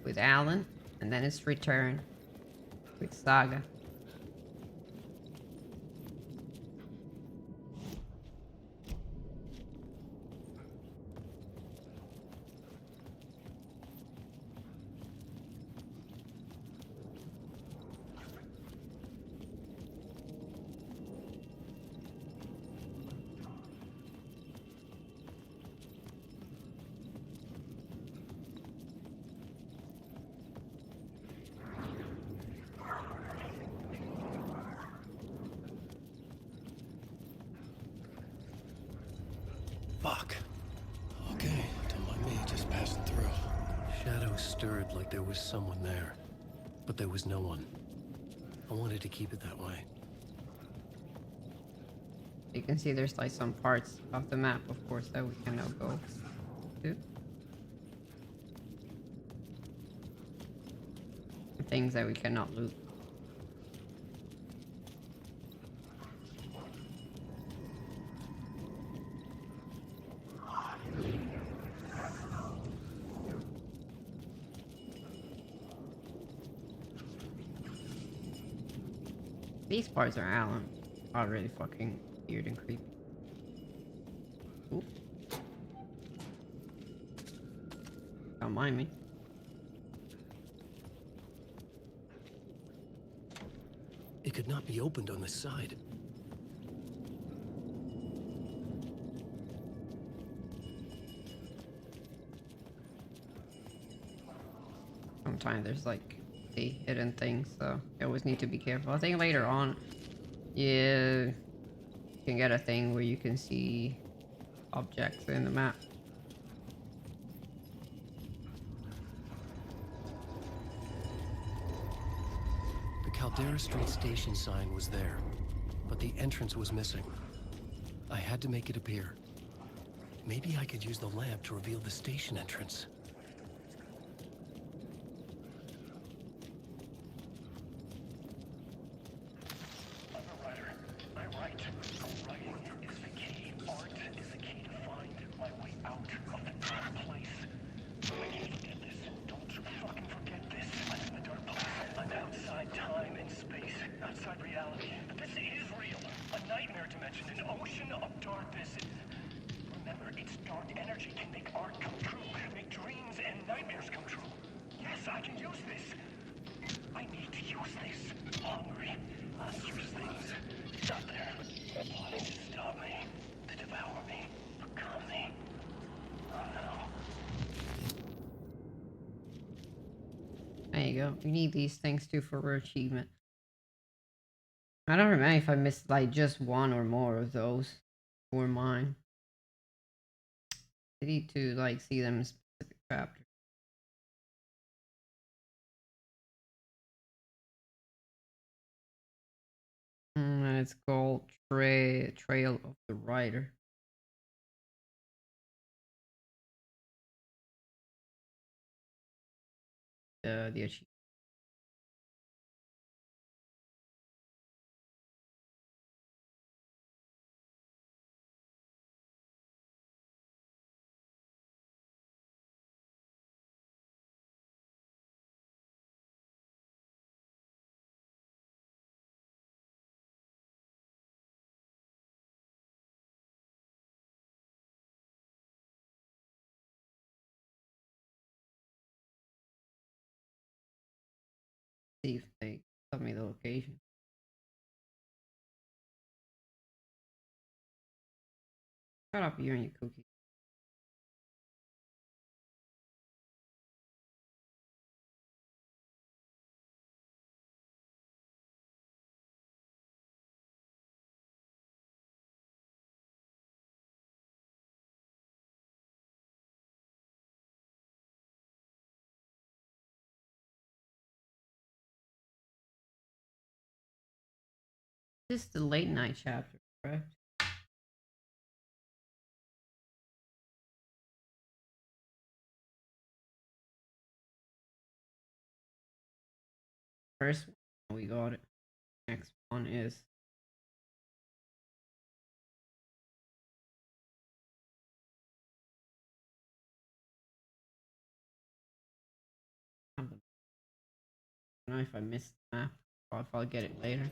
with Alan, and then it's Return with Saga. Fuck. Okay, don't mind me, just passing through. Shadows stirred like there was someone there, but there was no one. I wanted to keep it that way. You can see there's like some parts of the map, of course, that we cannot go to. Things that we cannot loot. These parts are Alan. Are really fucking weird and creepy. Ooh. Don't mind me. It could not be opened on this side. Sometimes there's like the hidden things, so you always need to be careful. I think later on, you can get a thing where you can see objects in the map. The Caldera Street station sign was there, but the entrance was missing. I had to make it appear. Maybe I could use the lamp to reveal the station entrance. There you go. You need these things too for achievement. I don't remember if I missed like just one or more of those for mine. I need to like see them in specific chapters. And it's called Trail of the Rider. The achievement. See if they tell me the location. Shut up, you and your cookie. This is the late night chapter, correct? First one, we got it. Next one is I don't know if I missed the map or if I'll get it later.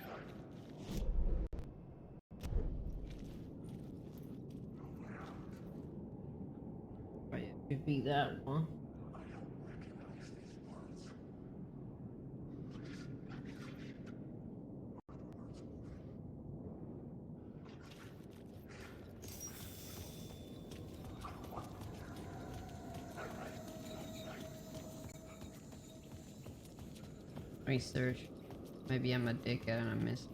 But it could be that one. Research. Maybe I'm a dickhead and I missed.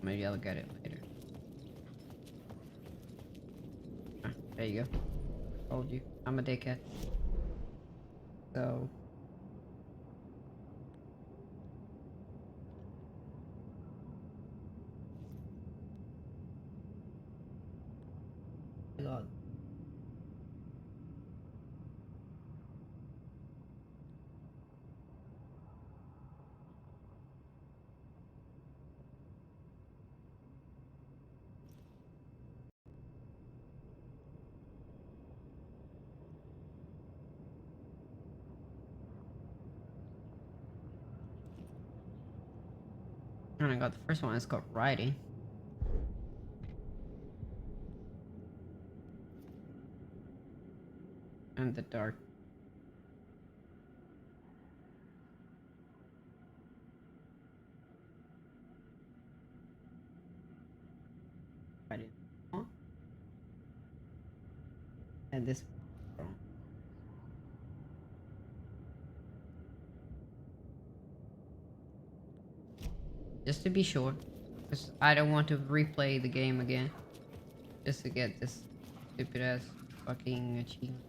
Maybe I'll get it later. Ah, there you go. Told you. I'm a dickhead. So. God. And I got the first one. It's called Writing. And the Dark. Writing. And this. Just to be sure, because I don't want to replay the game again, just to get this stupid ass fucking achievement.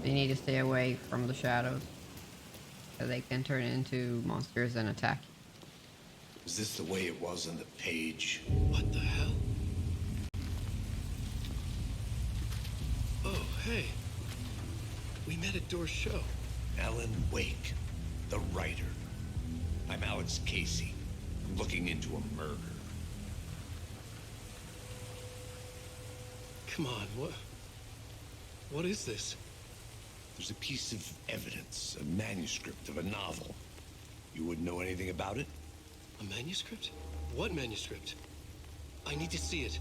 They need to stay away from the shadows, so they can turn into monsters and attack you. Is this the way it was on the page? What the hell? Oh, hey. We met at Door's show. Alan Wake, the writer. I'm Alex Casey. I'm looking into a murder. Come on, what is this? There's a piece of evidence, a manuscript of a novel. You wouldn't know anything about it? A manuscript? What manuscript? I need to see it.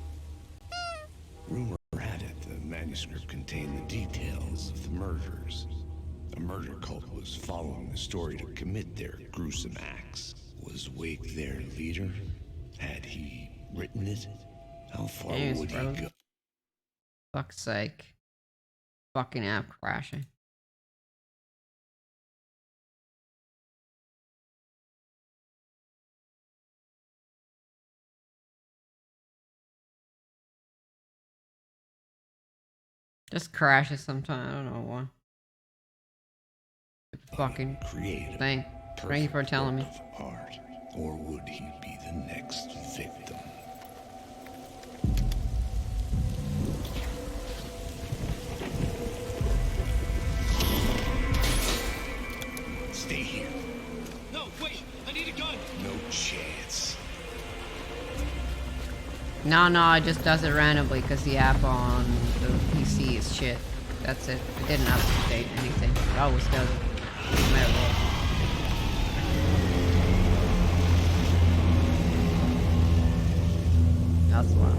Rumor had it the manuscript contained the details of the murders. A murder cult was following the story to commit their gruesome acts. Was Wake their leader? Had he written it? How far would he go? Fuck's sake. Fucking app crashing. Just crashes sometimes. I don't know why. Fucking creative thing. Thank you for telling me. Art. Or would he be the next victim? Stay here. No, wait! I need a gun! No chance. No, it just does it randomly because the app on the PC is shit. That's it. It didn't update anything. It always does it. No matter what. That's why.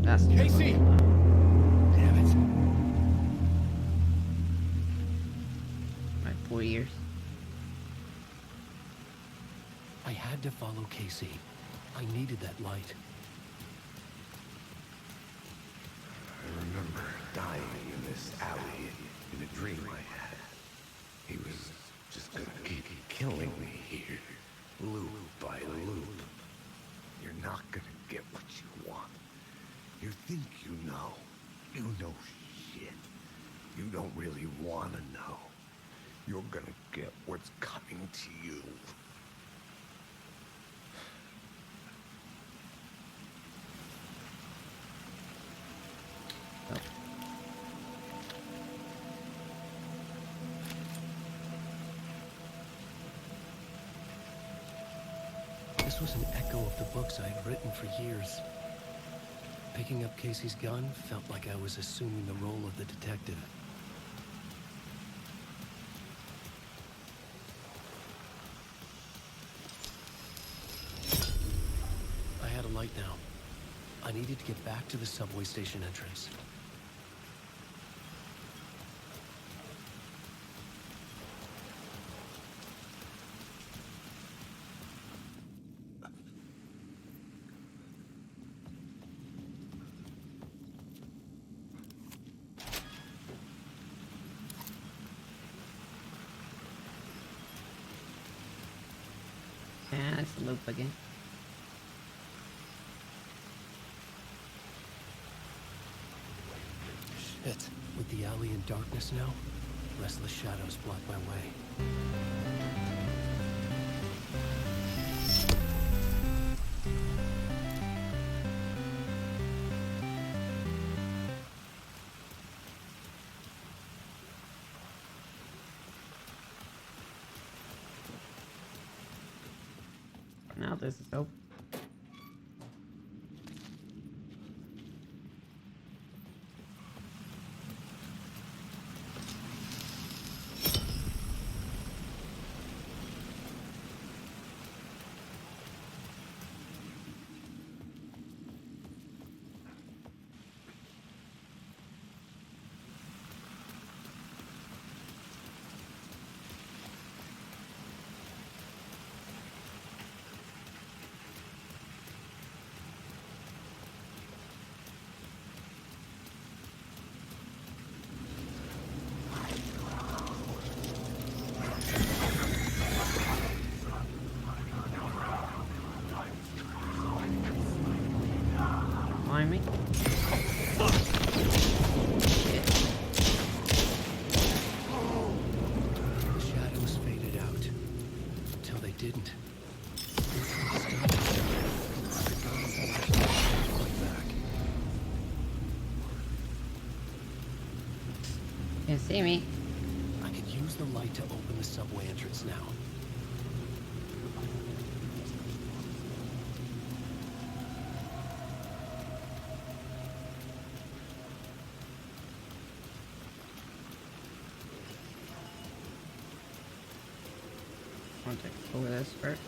That's Casey! Damn it. My 4 years. I had to follow Casey. I needed that light. I remember dying in this alley in a dream I had. He was just gonna keep killing me here, loop by loop. You're not gonna get what you want. You think you know. You know shit. You don't really want to know. You're gonna get what's coming to you. This was an echo of the books I had written for years. Picking up Casey's gun felt like I was assuming the role of the detective. I had a light now. I needed to get back to the subway station entrance. Yeah, it's a loop again. Shit. With the alley in darkness now, Restless shadows block my way. Now this is open. Behind me. The shadows faded out until they didn't. Can't see me. I could use the light to open the subway entrance now. I'll take over this first.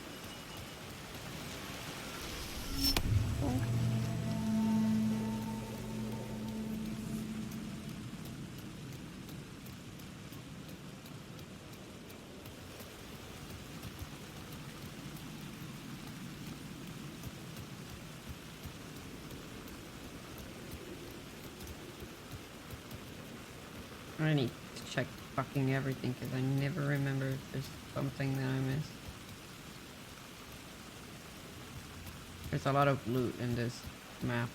I need to check fucking everything because I never remember if there's something that I missed. There's a lot of loot in this map.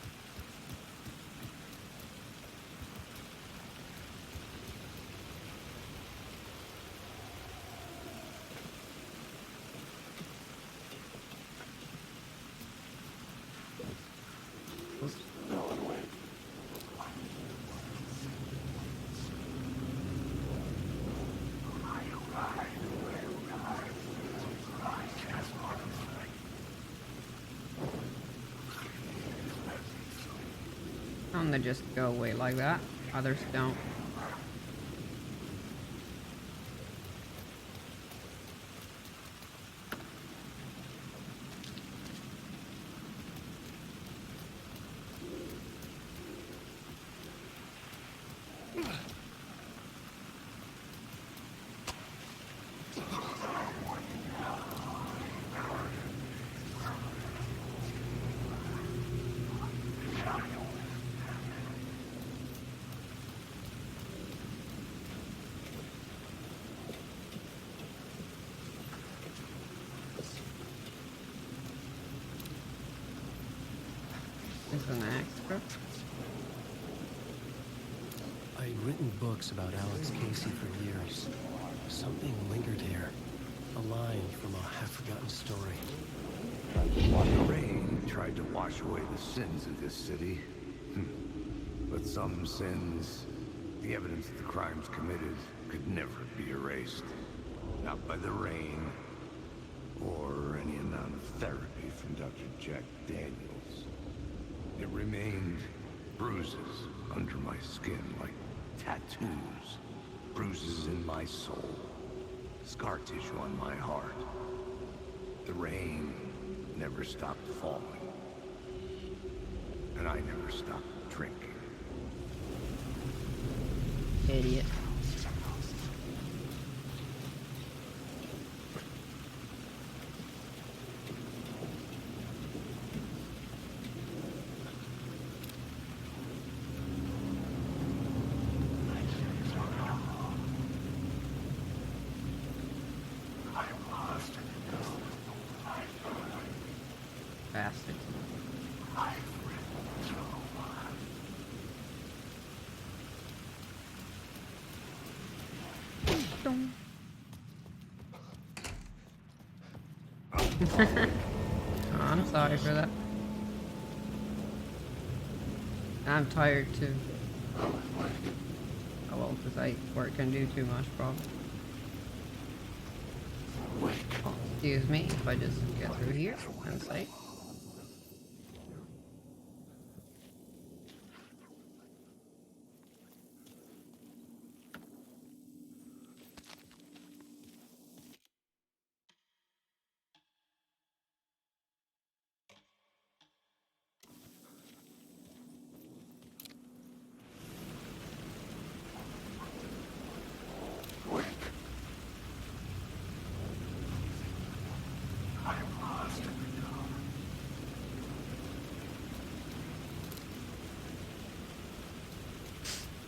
Some that just go away like that, others don't. Is an extra? I'd written books about Alex Casey for years. Something lingered here. A line from a half-forgotten story. The rain tried to wash away the sins of this city. But some sins, the evidence of the crimes committed, could never be erased. Not by the rain, or any amount of therapy from Dr. Jack Daniels. It remained bruises under my skin, like tattoos. Bruises in my soul. Scar tissue on my heart. The rain never stopped falling. And I never stopped drinking. Idiot. Bastard. Oh, I'm sorry for that. I'm tired too. Oh well, because I work and do too much, probably. Oh, excuse me if I just get through here and say.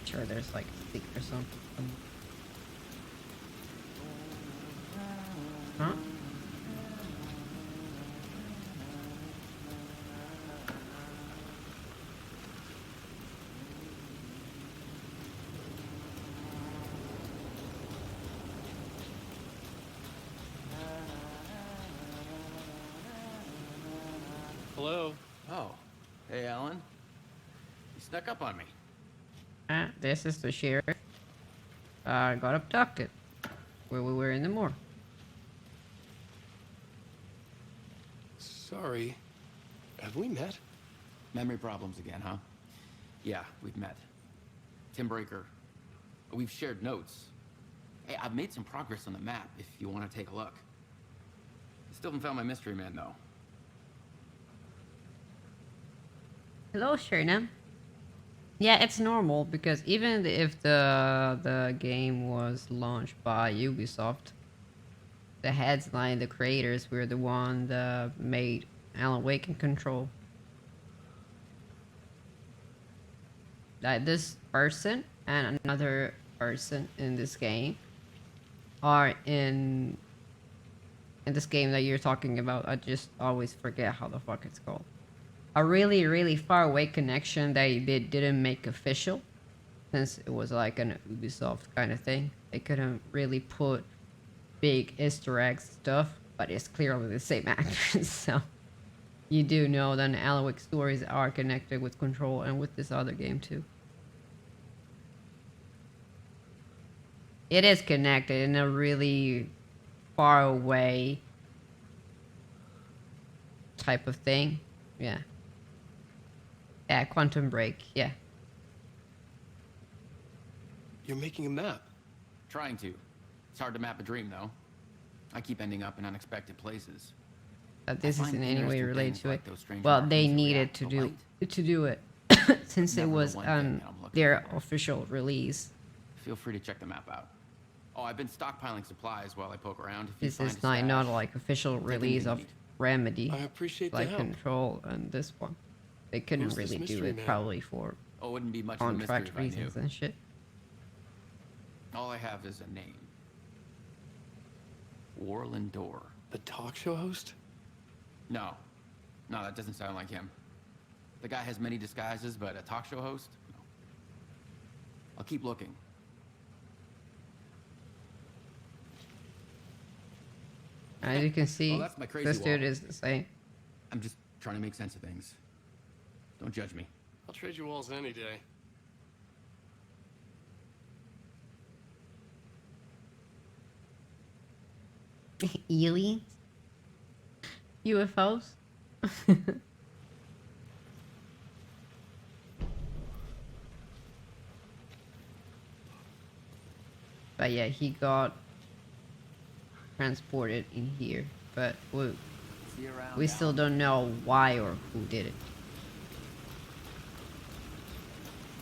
Sure, there's like a secret or something. Huh? Hello? Oh. Hey, Alan. You snuck up on me. This is the sheriff. Got abducted where we were in the moor. Sorry. Have we met? Memory problems again, huh? Yeah, we've met. Tim Breaker. We've shared notes. Hey, I've made some progress on the map if you want to take a look. Still haven't found my mystery man, though. Hello, Sherna. Yeah, it's normal because even if the game was launched by Ubisoft, the headline, the creators were the one that made Alan Wake and Control. That this person and another person in this game are in this game that you're talking about. I just always forget how the fuck it's called. A really, really far away connection that they didn't make official, since it was like an Ubisoft kind of thing. They couldn't really put big Easter egg stuff, but it's clearly the same actors, so you do know that the Alan Wake stories are connected with Control and with this other game too. It is connected in a really far away type of thing. Yeah. Yeah, Quantum Break, yeah. You're making a map. Trying to. It's hard to map a dream, though. I keep ending up in unexpected places. That this is in any way related to it. Like well, they needed to do it since it was on their official release. Feel free to check the map out. Oh, I've been stockpiling supplies while I poke around. If This is not like official release of Remedy. I appreciate like the help. Control and this one. They couldn't really do it probably for wouldn't be much contract of a mystery reasons and shit. All I have is a name. Warland Door. The talk show host? No, that doesn't sound like him. The guy has many disguises, but a talk show host? No. I'll keep looking. As you can see, that's my crazy this dude wall. is the same. I'm just trying to make sense of things. Don't judge me. I'll trade you walls any day. Aliens? UFOs? But yeah, he got transported in here, but we still don't know why or who did it.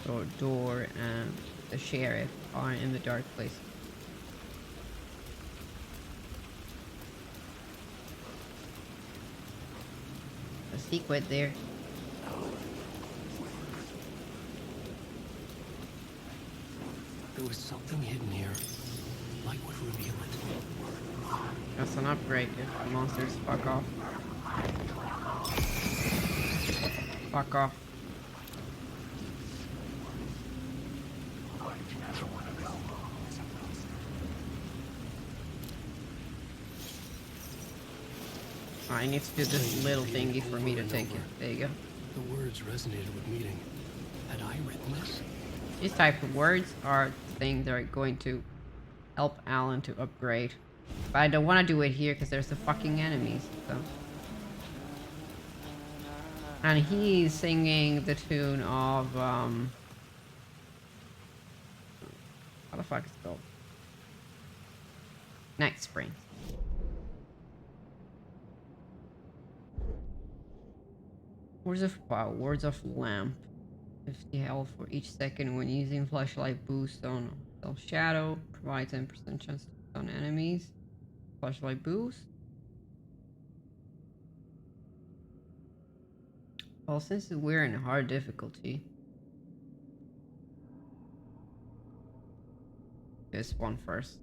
So Door and the sheriff are in the dark place. A secret there. There was something hidden here. Light would reveal it. That's an upgrade, if the monsters fuck off. Fuck off. I need to do this little thingy for me to take it. There you go. The words resonated with meaning. Had I written this? These type of words are things that are going to help Alan to upgrade. But I don't want to do it here because there's the fucking enemies. So. And he's singing the tune of how the fuck is it called? Night Springs. Words of lamp. 50 health for each second when using flashlight boost on self shadow. Provides 10% chance to hit on enemies. Flashlight boost. Well, since we're in hard difficulty, this one first.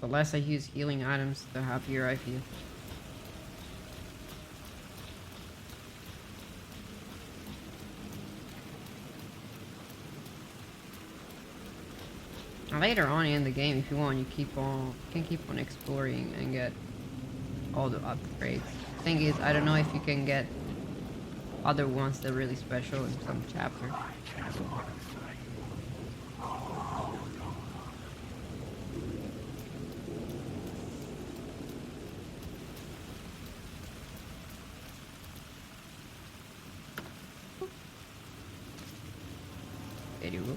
The less I use healing items, the happier I feel. Later on in the game, if you want, you can keep on exploring and get all the upgrades. Thing is, I don't know if you can get other ones that are really special in some chapter. There you go.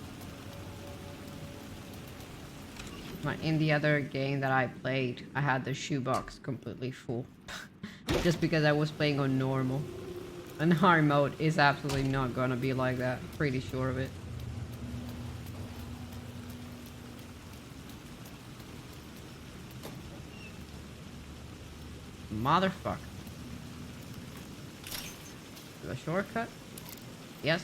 In the other game that I played, I had the shoebox completely full. Just because I was playing on normal. And hard mode is absolutely not gonna be like that. Pretty sure of it. Motherfucker. Do a shortcut? Yes.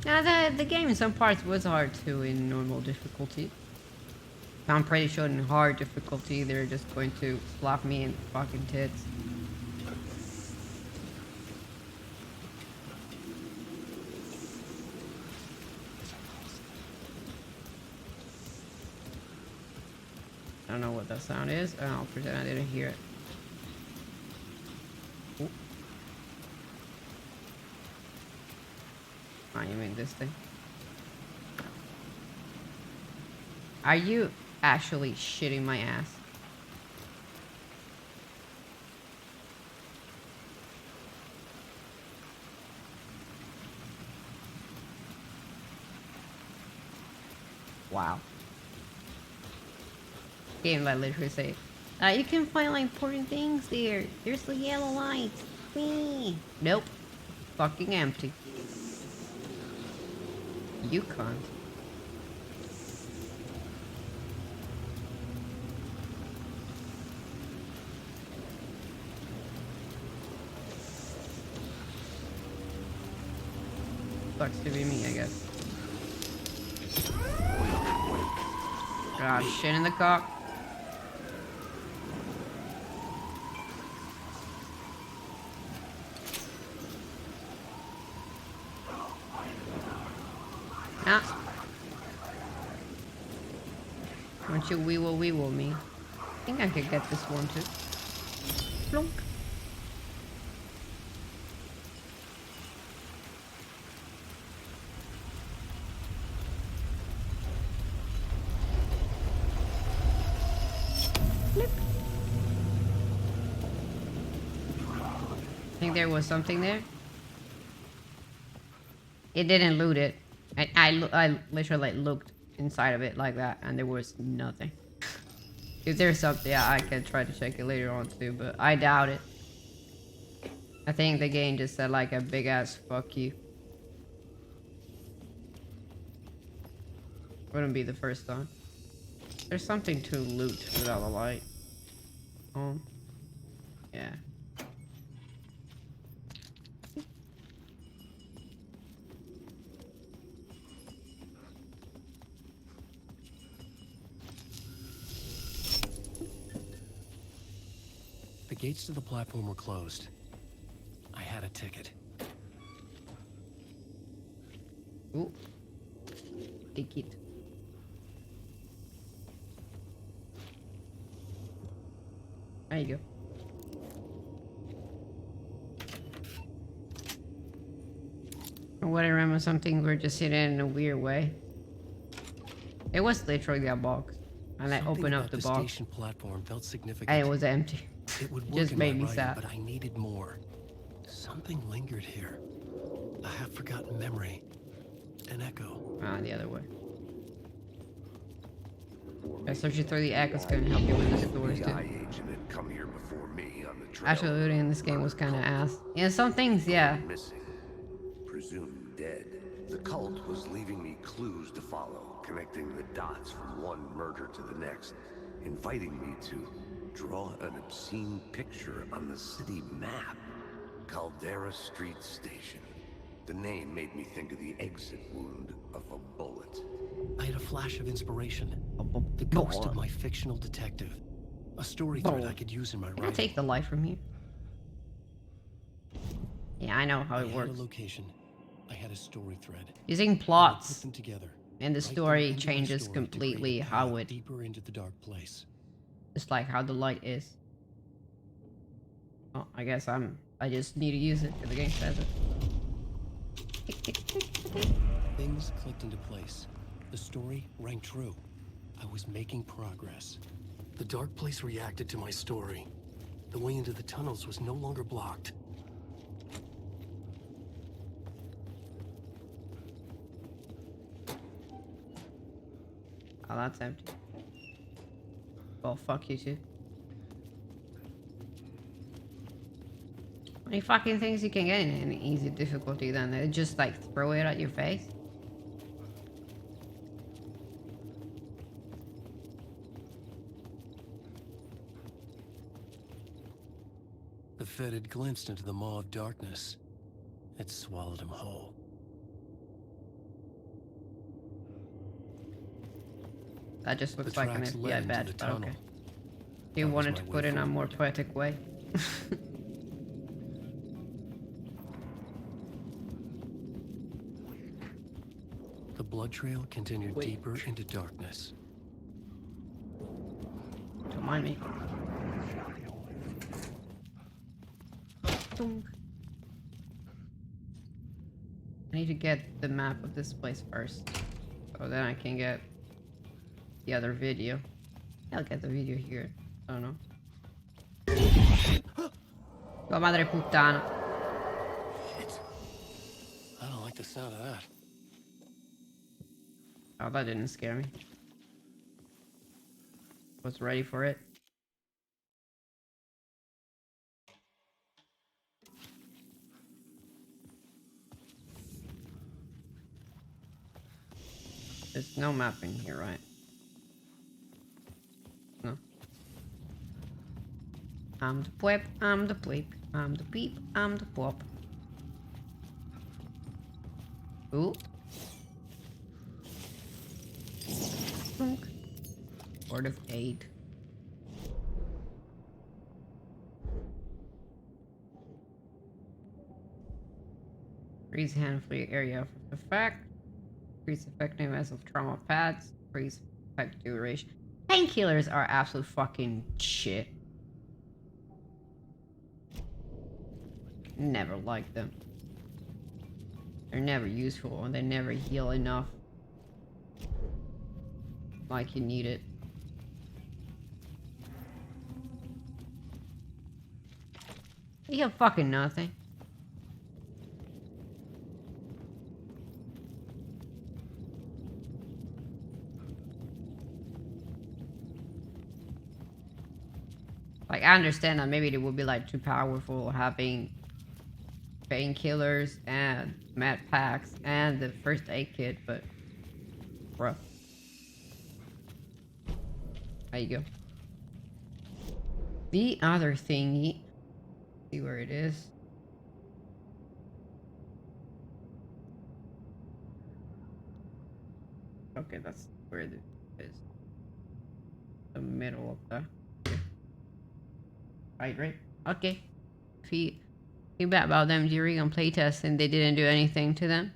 Now the game in some parts was hard too in normal difficulty. I'm pretty sure in hard difficulty they're just going to slap me in the fucking tits. I don't know what that sound is, and I'll pretend I didn't hear it. Ooh. Oh, you mean this thing? Are you actually shitting my ass? Wow. Game like literally say, you can find like important things there. There's the yellow lights. Whee. Nope. Fucking empty. You can't. Sucks to be me, I guess. God, shit in the cock. Ah. Don't you weevil me. I think I could get this one too. Plunk. Flip. I think there was something there. It didn't loot it. I literally like, looked inside of it like that, and there was nothing. If there's something, yeah, I can try to check it later on too, but I doubt it. I think the game just said like a big ass fuck you. Wouldn't be the first time. There's something to loot without a light. Yeah. The gates to the platform were closed. I had a ticket. Ooh. Ticket. There you go. What I remember, some things were just hidden in a weird way. It was literally a box, and I opened up the box, station platform felt significant. and it was empty. It would work Just in my made me writing, sad. but I needed more. Something lingered here. A half-forgotten memory. An echo. Ah, the other way. Yeah, searching through the echoes can help you with the stories too. agent had come here before me on the trail. Actually, looting in this game was kind of ass. Yeah, some things, yeah. Missing, presumed dead. The cult was leaving me clues to follow, connecting the dots from one murder to the next, inviting me to draw an obscene picture on the city map. Caldera Street Station. The name made me think of the exit wound of a bullet. I had a flash of inspiration. The ghost of my fictional detective. A story thread I could use in my writing. I'll take the light from here. Yeah, I know how it I works. had a location. I had a story thread. Using Put plots them together. and the Write them story into my changes story to create completely a how path it, deeper into the dark place. just like how the light is. Oh, I guess I just need to use it because the game says it. Things clicked into place. The story rang true. I was making progress. The dark place reacted to my story. The way into the tunnels was no longer blocked. Oh, that's empty. Well, fuck you too. How many fucking things you can get in easy difficulty then? They just like throw it at your face? The Fed had glimpsed into the maw of darkness. It swallowed him whole. That just looks The like an tracks FBI led into badge, the but tunnel. okay. You That was wanted my to way put it in a more forward. poetic way. The blood trail continued deeper into darkness. Don't mind me. Dunk. I need to get the map of this place first, so then I can get the other video. I'll get the video here. I don't know. Tua madre puttana. I don't like the sound of that. Oh, that didn't scare me. Was ready for it. There's no map in here, right? No. I'm the pwep, I'm the pleep, I'm the peep, I'm the pop. Ooh. Dunk. Word of aid. Increase hand-free area of effect. Increase effectiveness of trauma pads. Increase effect duration. Painkillers are absolute fucking shit. Never liked them. They're never useful and they never heal enough. Like you need it. You have fucking nothing. Like, I understand that maybe it would be like too powerful having painkillers and med packs and the first aid kit, but bruh. There you go. The other thingy. See where it is. Okay, that's where it is. The middle of the hydrate. Okay. Feedback about them during on playtest and they didn't do anything to them.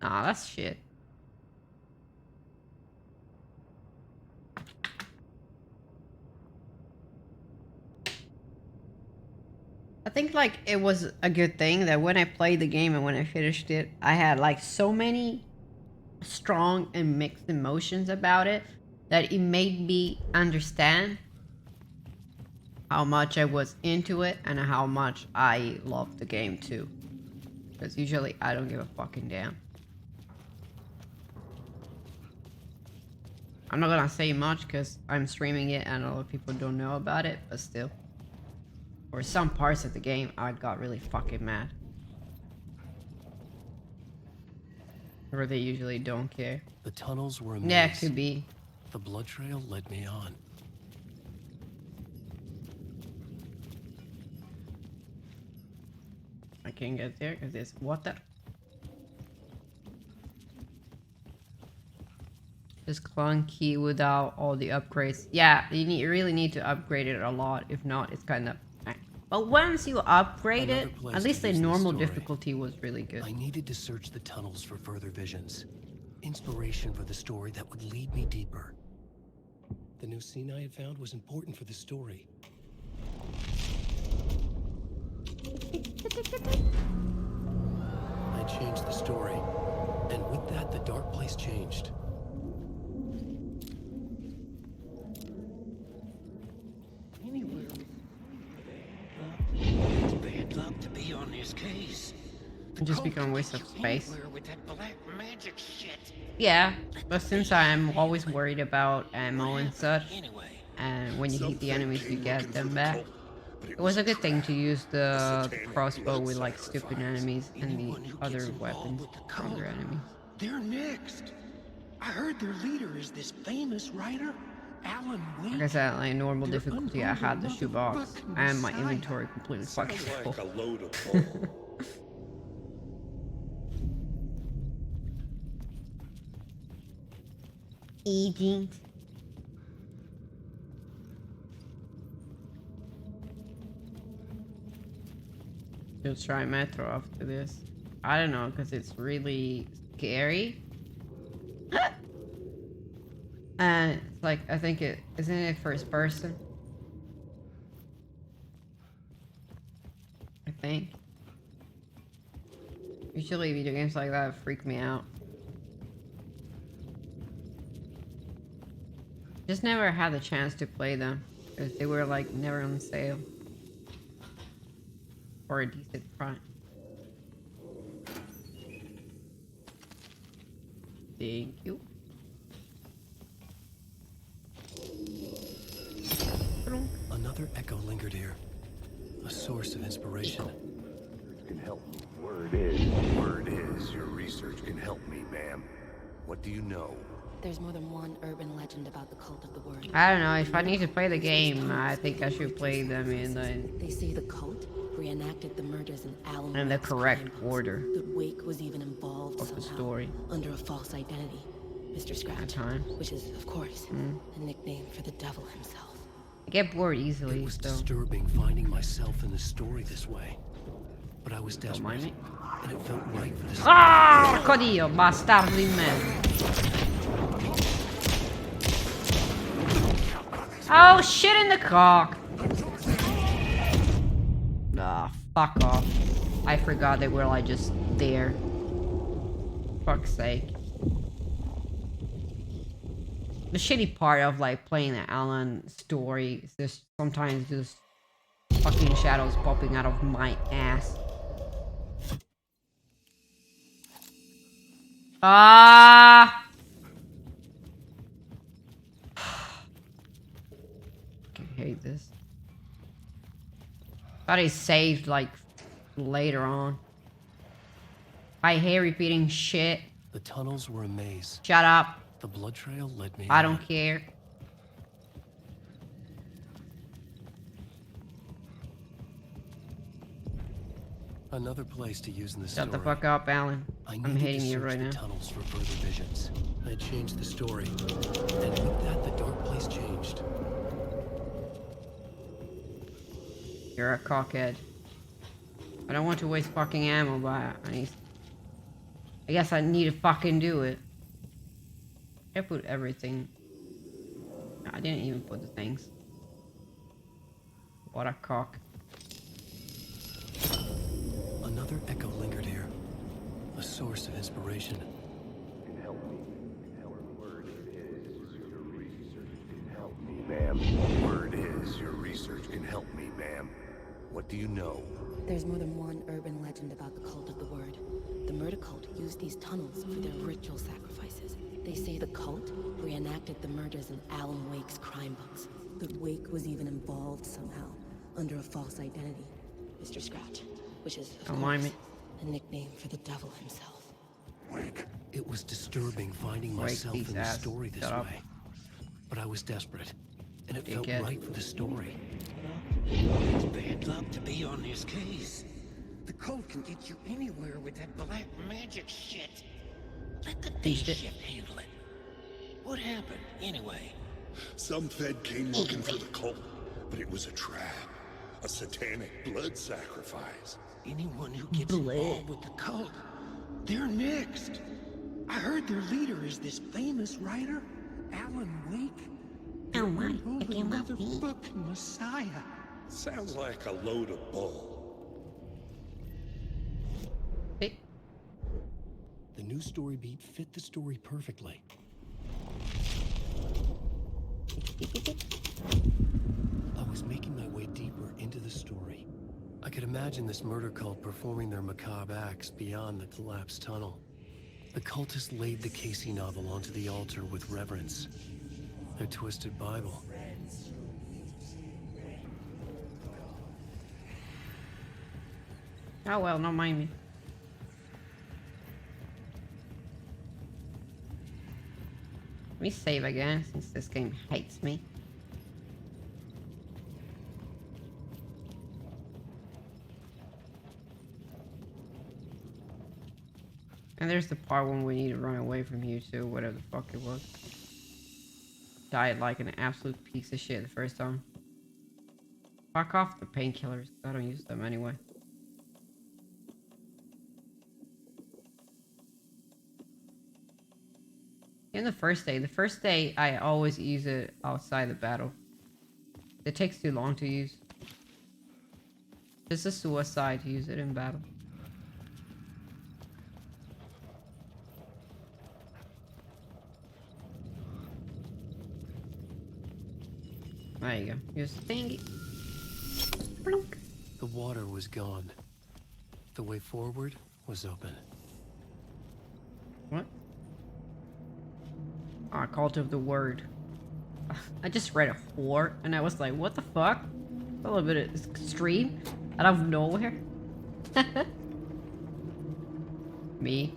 Nah, that's shit. I think like it was a good thing that when I played the game and when I finished it, I had like so many strong and mixed emotions about it that it made me understand how much I was into it and how much I loved the game too. Because usually I don't give a fucking damn. I'm not gonna say much because I'm streaming it and a lot of people don't know about it, but still. For some parts of the game, I got really fucking mad. Or they usually don't care. The tunnels were a maze. Yeah, it could be. The blood trail led me on. I can't get there because there's water. Just clunky without all the upgrades. Yeah, you really need to upgrade it a lot. If not, it's kind of... But once you upgrade it, at least the normal difficulty was really good. I needed to search the tunnels for further visions. Inspiration for the story that would lead me deeper. The new scene I had found was important for the story. I changed the story, and with that, the dark place changed. It's bad luck to be on this case. It just become a waste of space. With that black magic shit. Yeah, but since I'm always worried about ammo and such, and when you hit the enemies you get them back, it was a good thing to use the crossbow with like stupid enemies and the other weapons stronger enemies. They're next. I heard their leader is this famous writer, Alan Wake. Like I said, like normal difficulty, I had the shoebox and my inventory completely fucking full. Like a load of bull. Agent. Just try Metro after this. I don't know, because it's really scary. And it's like, I think isn't it first person? I think. Usually video games like that freak me out. Just never had the chance to play them because they were like never on sale for a decent price. Thank you. Another echo lingered here, a source of inspiration. Can help me. Word is your research can help me, ma'am. What do you know? There's more than one urban legend about the cult of the word. I don't know. If I need to play the game, I think I should play them in They say the cult reenacted the murders in Alan the Wake's correct crime house. order That Wake was even involved of the somehow, story. under a false identity, Mr. Scratch, which is, of course, a nickname for the devil himself. I get bored easily. It was disturbing finding myself in the story this way, but I was Don't desperate, mind me. and it felt right for the. Ah, porco dio, bastardo di me. Oh, shit in the cock. Ah, fuck off. I forgot they were like just there. Fuck's sake. The shitty part of like playing the Alan story is just sometimes just fucking shadows popping out of my ass. Ah! I hate this. Thought he saved like later on. I hate repeating shit. The tunnels were a maze. Shut up. The blood trail led me. I don't care. Another place to use in the story. Shut the fuck up, Alan. I'm hating you right now. Tunnels for further visions. I changed the story, and with that, the dark place changed. You're a cockhead. I don't want to waste fucking ammo, but I guess I need to fucking do it. I put everything. I didn't even put the things. What a cock. Another echo lingered here. A source of inspiration. Help me. Word is your research can help me, ma'am. Word is your research can help me, ma'am. What do you know? There's more than one urban legend about the Cult of the Word. The murder cult used these tunnels for their ritual sacrifices. They say the cult reenacted the murders in Alan Wake's crime books. That Wake was even involved somehow, under a false identity. Mr. Scratch, which is, of course, a nickname for the devil himself. Wake. It was disturbing finding myself in the story this way. But I was desperate, and it felt right for the story. It's bad luck to be on this case. The cult can get you anywhere with that black magic shit. Let the day shift handle it. What happened, anyway? Some Fed came looking for the cult, but it was a trap. A satanic blood sacrifice. Anyone who gets involved with the cult, they're next. I heard their leader is this famous writer, Alan Wake. Oh my, the motherfucking Messiah. Sounds like a load of bull. The new story beat fit the story perfectly. I was making my way deeper into the story. I could imagine this murder cult performing their macabre acts beyond the collapsed tunnel. The cultists laid the Casey novel onto the altar with reverence. Their twisted Bible. Oh well, don't mind me. Let me save again, since this game hates me. And there's the part when we need to run away from you too, whatever the fuck it was. Died like an absolute piece of shit the first time. Fuck off the painkillers, I don't use them anyway. In the first day I always use it outside the battle. It takes too long to use. It's a suicide to use it in battle. There you go. Here's the thingy. Blunk. The water was gone. The way forward was open. What? Ah, Cult of the Word. I just read a whore, and I was like, what the fuck? A little bit of extreme out of nowhere. Me,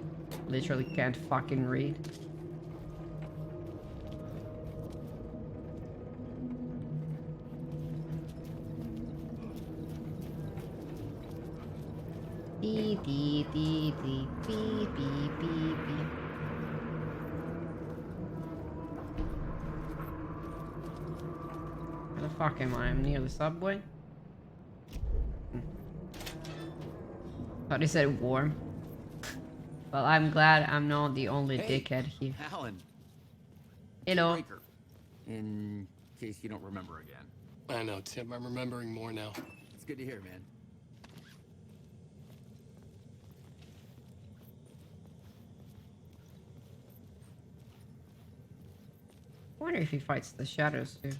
literally can't fucking read. Beep, beep, beep, beep, beep, beep, beep, beep. Where the fuck am I? I'm near the subway? Thought he said warm. Well, I'm glad I'm not the only dickhead here. Alan. Hello. In case you don't remember again. I know, Tim. I'm remembering more now. It's good to hear, man. I wonder if he fights the shadows too.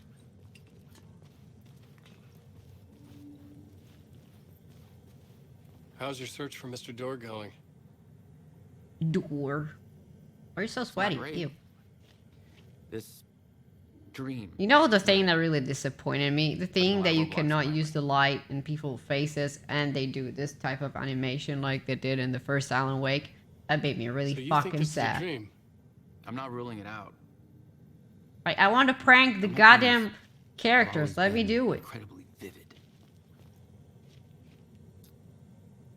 How's your search for Mr. Door going? Door. Why are you so sweaty? Ew. This dream. You know the thing that really disappointed me? The thing that you cannot use the light in people's faces and they do this type of animation like they did in the first Alan Wake. That made me really fucking sad. Dream? I'm not ruling it out. Like, I want to prank the goddamn characters. Let me do it. Incredibly vivid.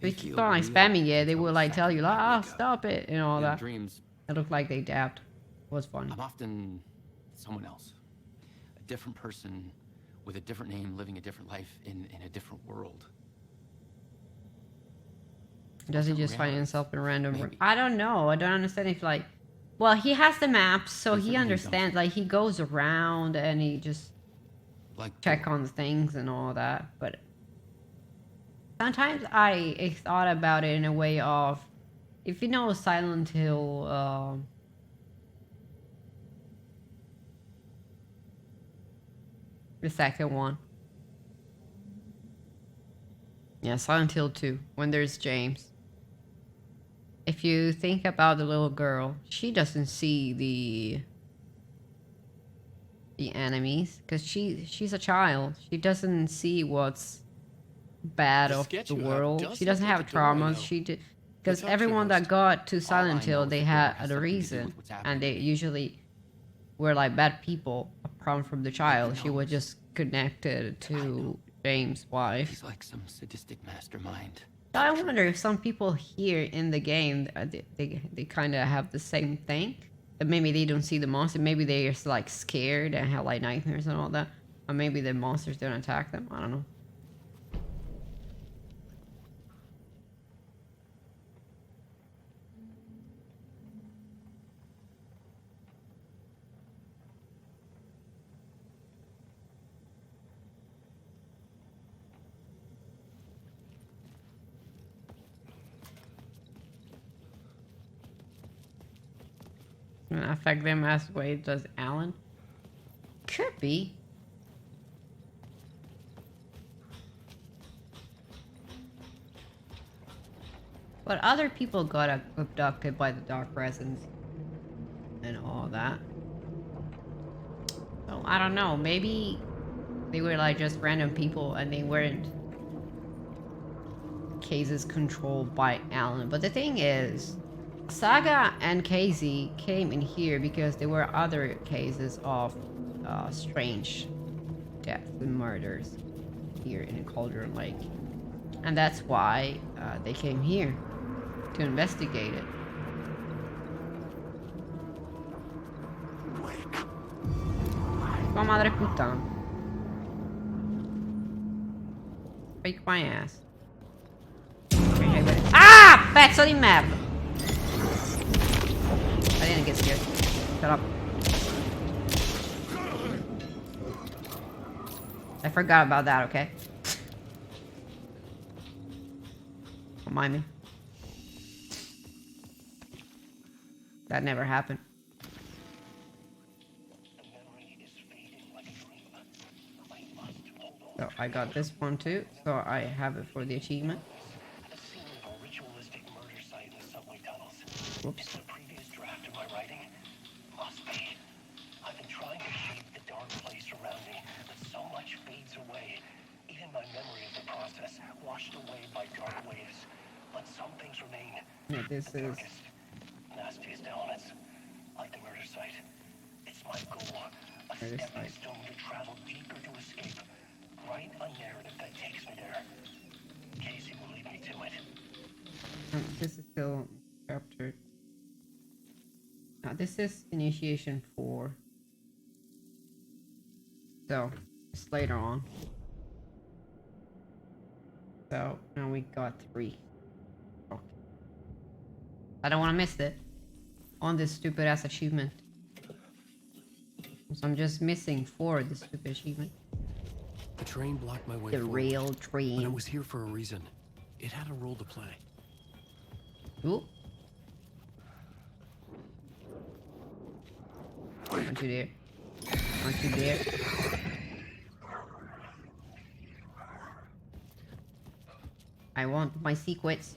If you keep on like spamming it, they will like tell you, like, oh, stop it, and all that. Dreams. It looked like they dabbed. It was fun. I'm often someone else. A different person with a different name, living a different life in a different world. Does he just find himself in random? I don't know. I don't understand if like, well, he has the maps, so he understands. Like he goes around and he just check on things and all that. But sometimes I thought about it in a way of, if you know Silent Hill, the second one. Yeah, Silent Hill 2, when there's James. If you think about the little girl, she doesn't see the enemies because she's a child. She doesn't see what's bad of the world. She doesn't have traumas. She did because everyone that got to Silent Hill, they had a reason, and they usually were like bad people. Apart from the child, she was just connected to James' wife. He's like some sadistic mastermind. I wonder if some people here in the game, they kind of have the same thing. Maybe they don't see the monster. Maybe they're just like scared and have like nightmares and all that. Or maybe the monsters don't attack them. I don't know. Affect them as way does Alan? Could be. But other people got abducted by the dark presence and all that. So I don't know. Maybe they were like just random people and they weren't cases controlled by Alan. But the thing is, Saga and Casey came in here because there were other cases of strange deaths and murders here in Cauldron Lake. And that's why they came here to investigate it. Tua madre puttana. Fake my ass. Ah! Pezzo di merda! I didn't get scared. Shut up. I forgot about that, okay? Don't mind me. That never happened. So I got this one too, so I have it for the achievement. Whoops. Yeah, this is nastiest elements, like the murder site. It's my goal, a stepping stone to travel deeper to escape. Write a narrative that takes me there. Casey will lead me to it. This is still chapter. Now this is initiation 4. So it's later on. So now we got 3. I don't want to miss it on this stupid ass achievement. So I'm just missing 4 of this stupid achievement. The train blocked my way The forward, rail train. but it was here for a reason. It had a role to play. Ooh. Don't you dare. Don't you dare. I want my secrets.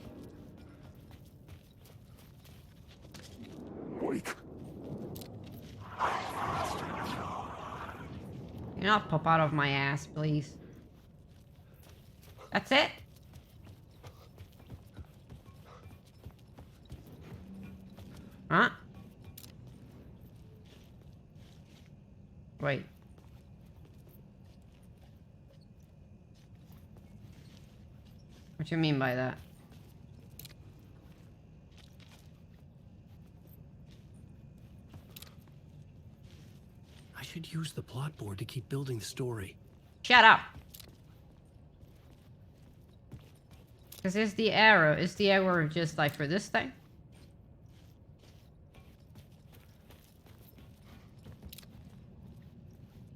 Wait. You not pop out of my ass, please. That's it? Huh? Wait. What do you mean by that? I should use the plot board to keep building the story. Shut up. Because it's the arrow. Is the arrow just like for this thing?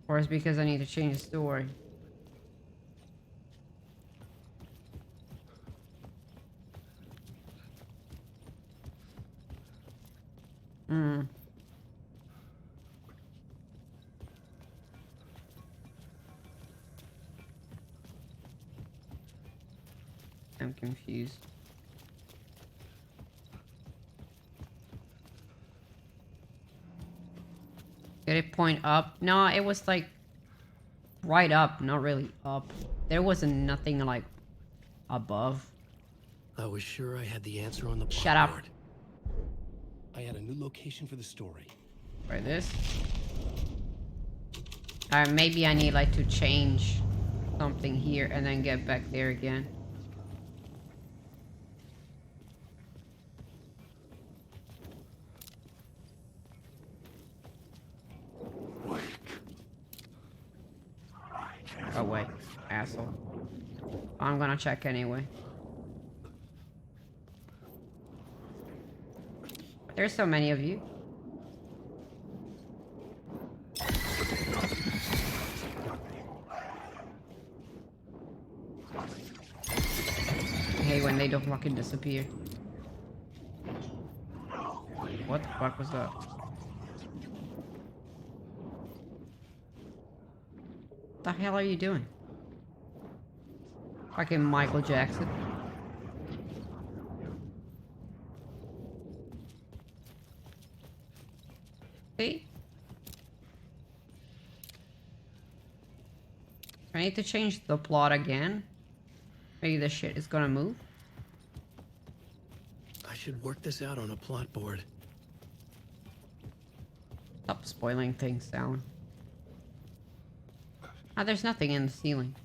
Or is it because I need to change the story? Hmm. I'm confused. Did it point up? No, it was like right up, not really up. There wasn't nothing like above. I was sure I had the answer on the Shut up. board. I had a new location for the story. Try this. Maybe I need like to change something here and then get back there again. Oh wait, asshole. I'm gonna check anyway. There's so many of you. I hate when they don't fucking disappear. What the fuck was that? What the hell are you doing? Fucking Michael Jackson. See? I need to change the plot again. Maybe this shit is gonna move. I should work this out on a plot board. Stop spoiling things, Alan. Ah, there's nothing in the ceiling.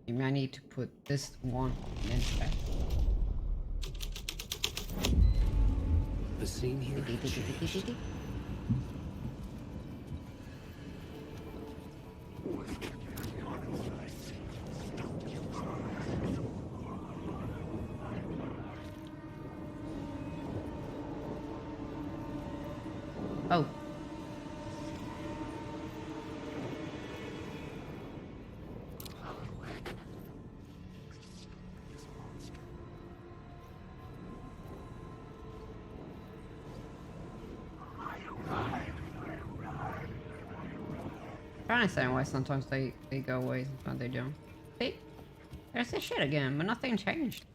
Maybe I need to put this one and then back. The scene here changed. Oh. I understand why sometimes they go away, sometimes they don't. See? There's this shit again, but nothing changed.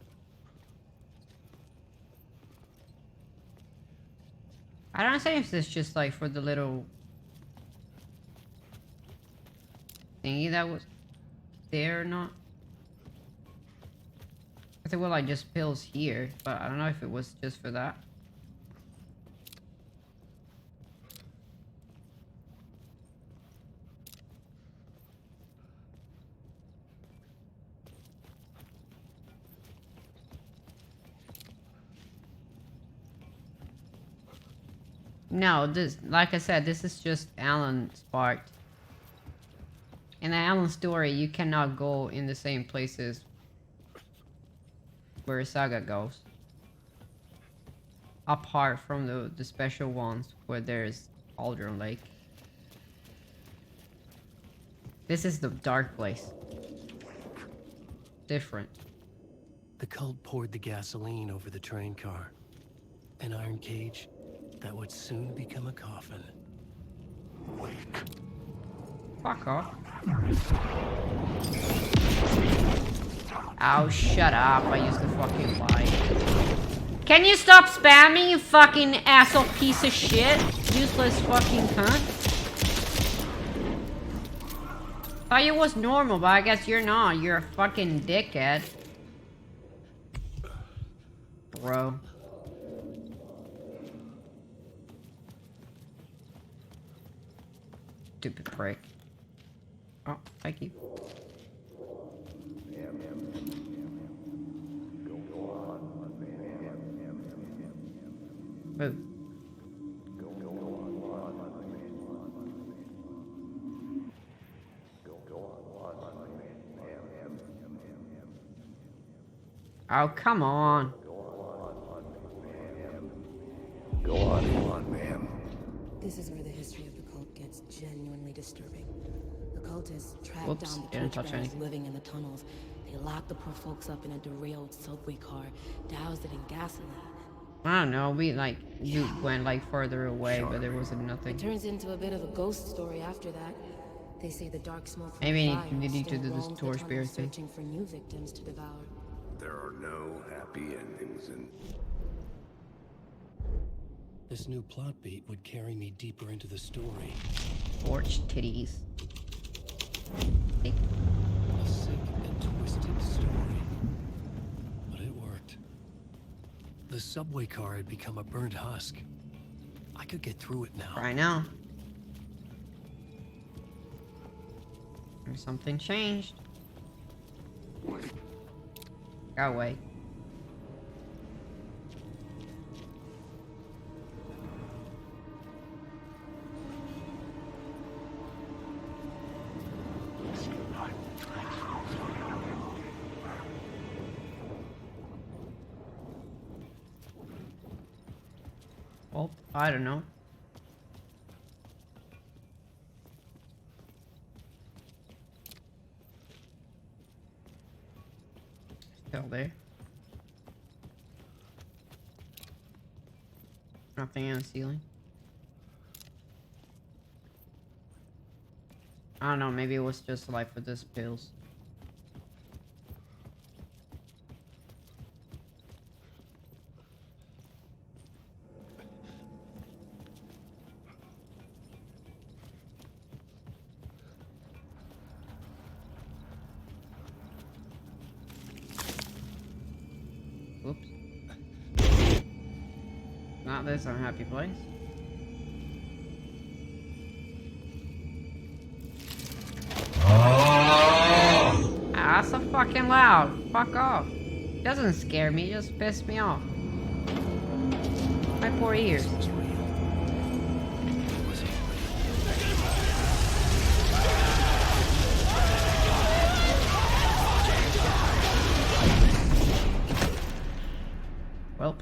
I don't understand if this is just like for the little thingy that was there or not. I think, well, like just pills here, but I don't know if it was just for that. No, this, like I said, this is just Alan's part. In the Alan story, you cannot go in the same places where Saga goes. Apart from the special ones where there's Cauldron Lake. This is the dark place. Different. The cult poured the gasoline over the train car. An iron cage that would soon become a coffin. Fuck off. Oh, shut up. I used the fucking light. Can you stop spamming, you fucking asshole piece of shit? Useless fucking cunt. Thought it was normal, but I guess you're not. You're a fucking dickhead. Bro. Stupid prick. Oh, thank you. Move. Oh, come on. Go on, ma'am. This is where the history of the cult gets genuinely disturbing. The cultists tracked Whoops, down the didn't touch torchbearers anything. living in the tunnels. They locked the poor folks up in a derailed subway car, doused it in gasoline. I don't know, we like went like further away, but there wasn't It nothing. turns into a bit of a ghost story after that. They say the dark smoke from Maybe the fire they need to still do this roams the torch bear tunnels thing. searching for new victims to devour. There are no happy endings in... This new plot beat would carry me deeper into the story. Torch titties. A sick and twisted story. But it worked. The subway car had become a burnt husk. I could get through it now. I know. Something changed. Go away. Well, I don't know. Still there. Nothing on the ceiling. I don't know, maybe it was just like for this pills. Whoops. Not this unhappy place. Ah, that's so fucking loud. Fuck off. Doesn't scare me, just piss me off. My poor ears. Welp.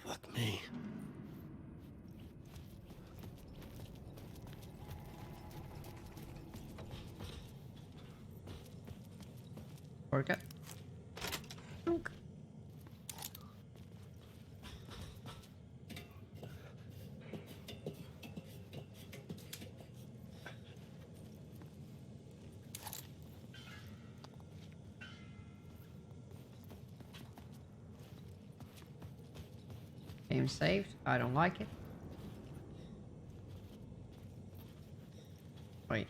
Fuck me. Shortcut. Donk. Game saved. I don't like it. Wait.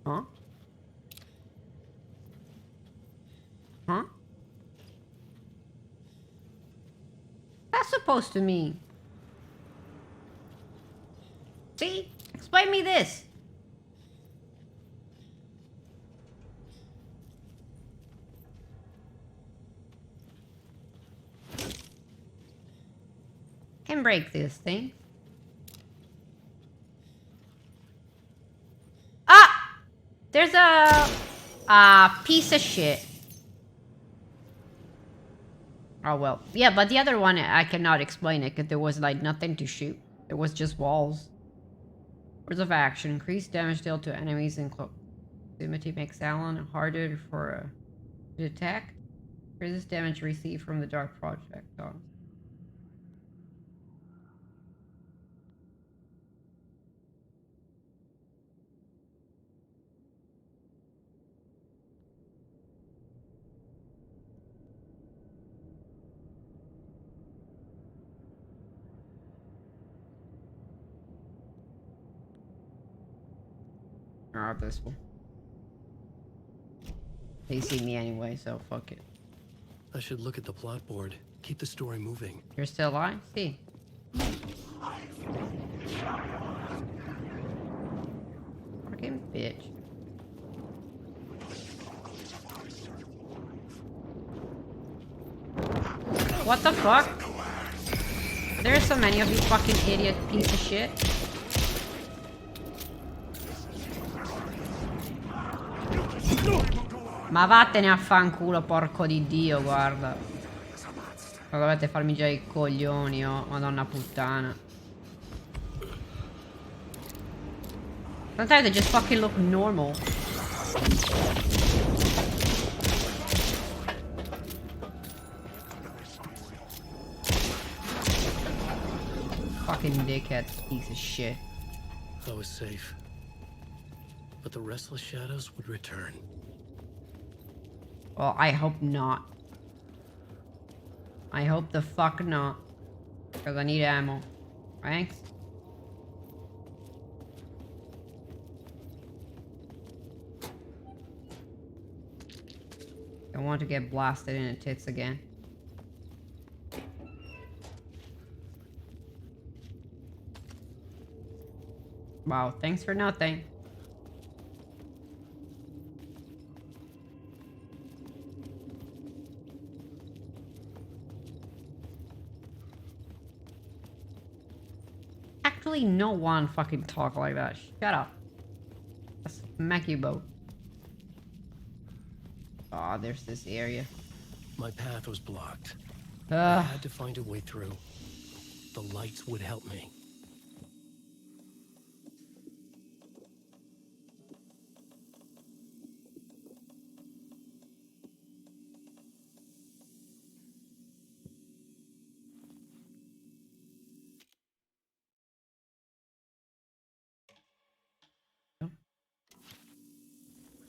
Huh? Huh? That's supposed to mean. See? Explain me this. Can break this thing. Ah! There's a piece of shit. Oh well. Yeah, but the other one I cannot explain it because there was like nothing to shoot. There was just walls. Words of action. Increase damage dealt to enemies in close proximity makes Alan harder for to attack. Resist damage received from the dark projectiles. Or this one. They see me anyway, so fuck it. I should look at the plot board. Keep the story moving. You're still alive? See. Fucking bitch. What the fuck? There's so many of you fucking idiot piece of shit. Ma vattene a fanculo, porco di Dio, guarda. Ma dovete farmi già i coglioni, oh, madonna puttana. Sometimes they just fucking look normal. Fucking dickhead, piece of shit. I was safe. But the restless shadows would return. Well, I hope not. I hope the fuck not. Because I need ammo. Thanks. I want to get blasted in the tits again. Wow, thanks for nothing. Actually, no one fucking talk like that. Shut up. That's smack you both. Oh, there's this area. My path was blocked. I had to find a way through. The lights would help me.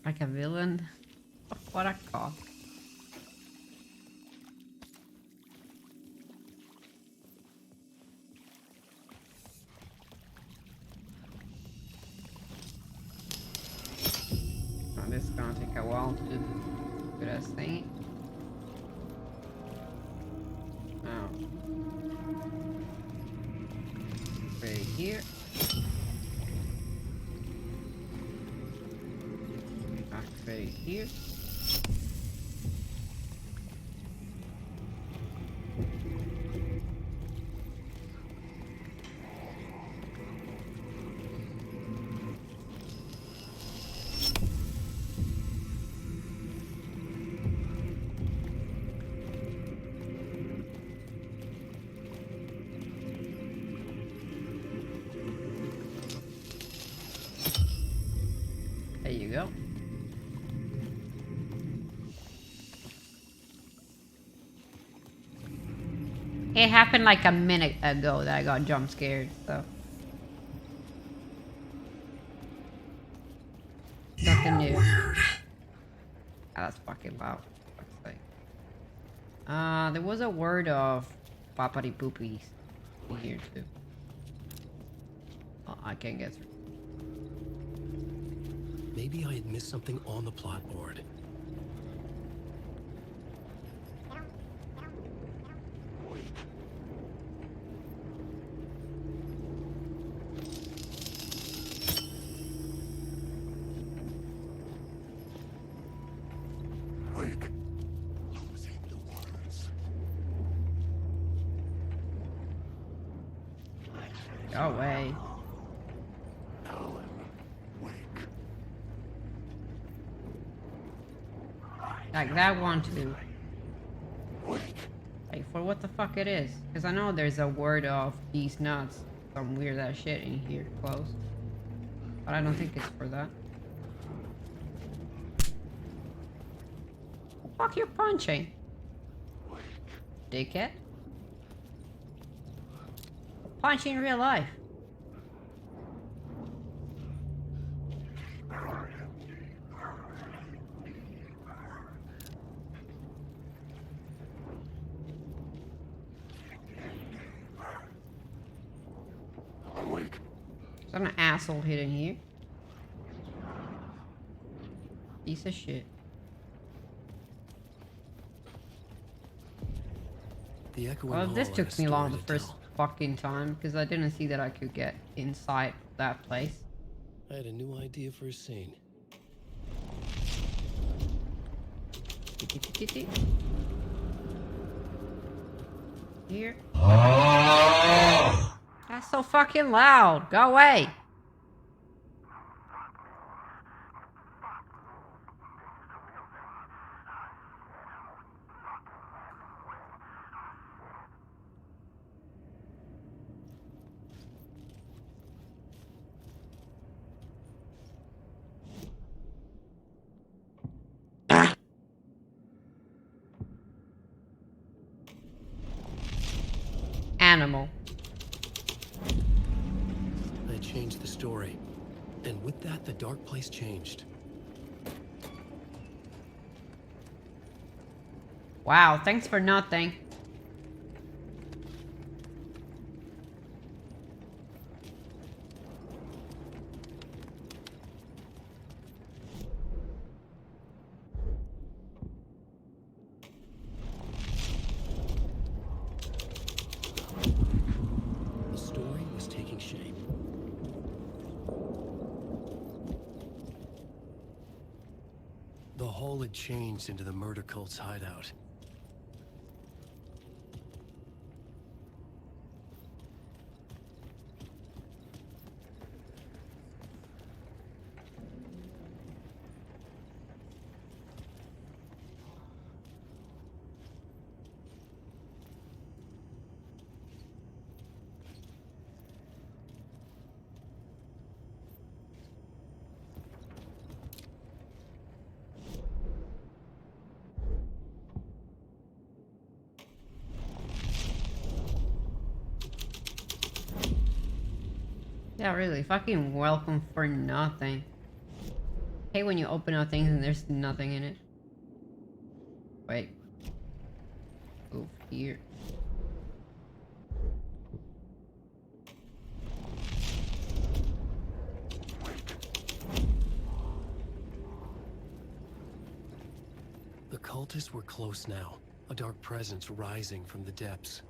Like a villain? What a cock. Oh, this is gonna take a while to do the good ass thing. Oh. Right here. Right here. There you go. It happened like a minute ago that I got jump scared, so. Nothing new. Weird. Oh, that's fucking loud. There was a word of papari poopies in here too. Oh, I can't get through. Maybe I had missed something on the plot board. Go away. Like that one too. Like for what the fuck it is. Because I know there's a word of these nuts. Some weird ass shit in here close. But I don't think it's for that. The fuck you punching? Dickhead? Punch in real life. There's an asshole hidden here. Piece of shit. Well, this took me long the first fucking time because I didn't see that I could get inside that place. I had a new idea for a scene. Here. so fucking loud? Go away. Animal. I changed the story. And with that, the dark place changed. Wow, thanks for nothing. The story was taking shape. The hall had changed into the murder cult's hideout. Yeah, really. Fucking welcome for nothing. Hey, when you open up things and there's nothing in it. Wait. Over here. The cultists were close now, a dark presence rising from the depths.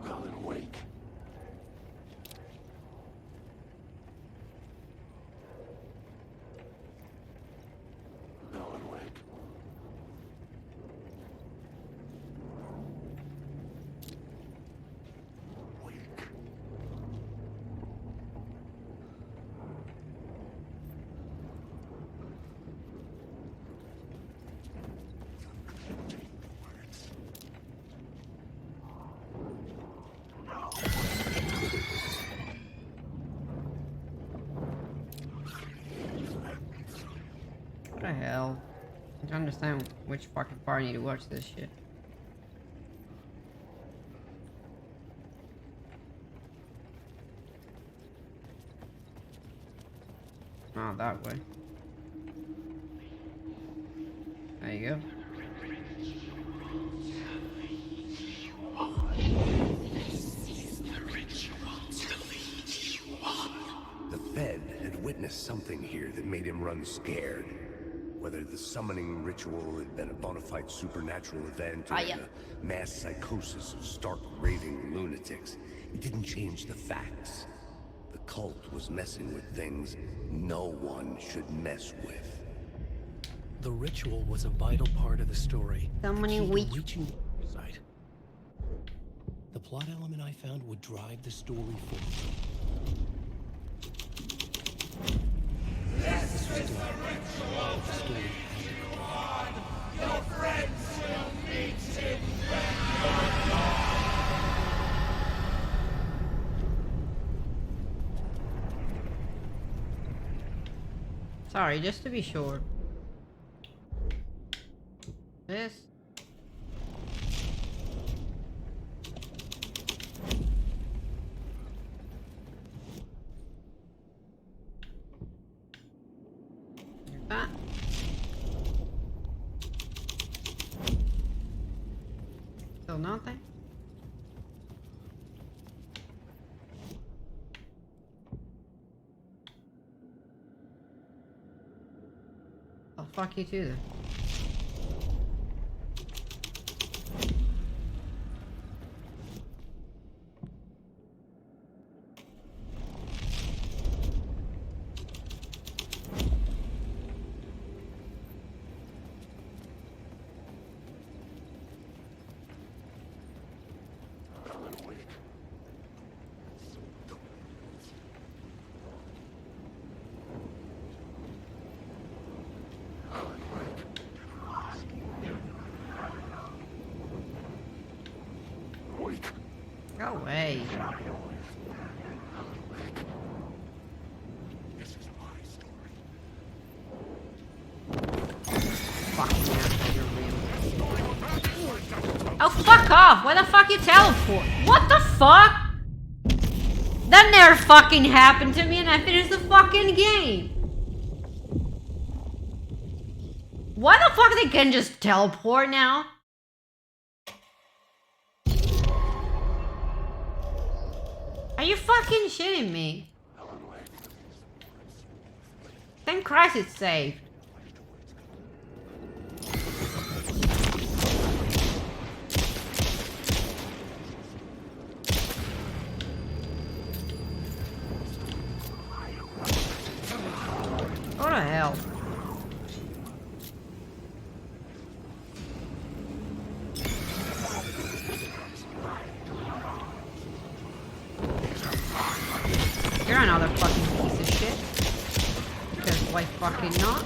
Alan Wake. Alan Wake. What the hell? I don't understand which fucking part I need to watch this shit. Oh, that way. There you go. The Fed had witnessed something here that made him run scared. Whether the summoning ritual had been a bona fide supernatural event or the mass psychosis of stark raving lunatics, it didn't change the facts. The cult was messing with things no one should mess with. The ritual was a vital part of the story. Summoning reaching the site. The plot element I found would drive the story forward. This is the ritual. Your friends will meet him Sorry, just to be sure. This. That. Still nothing. Oh, fuck you too then. way. Oh, fuck off! Why the fuck you teleport? What the fuck? That never fucking happened to me and I finished the fucking game. Why the fuck they can just teleport now? Are you fucking shitting me? Thank Christ it's saved. What the hell? You're another fucking piece of shit. Because why fucking not?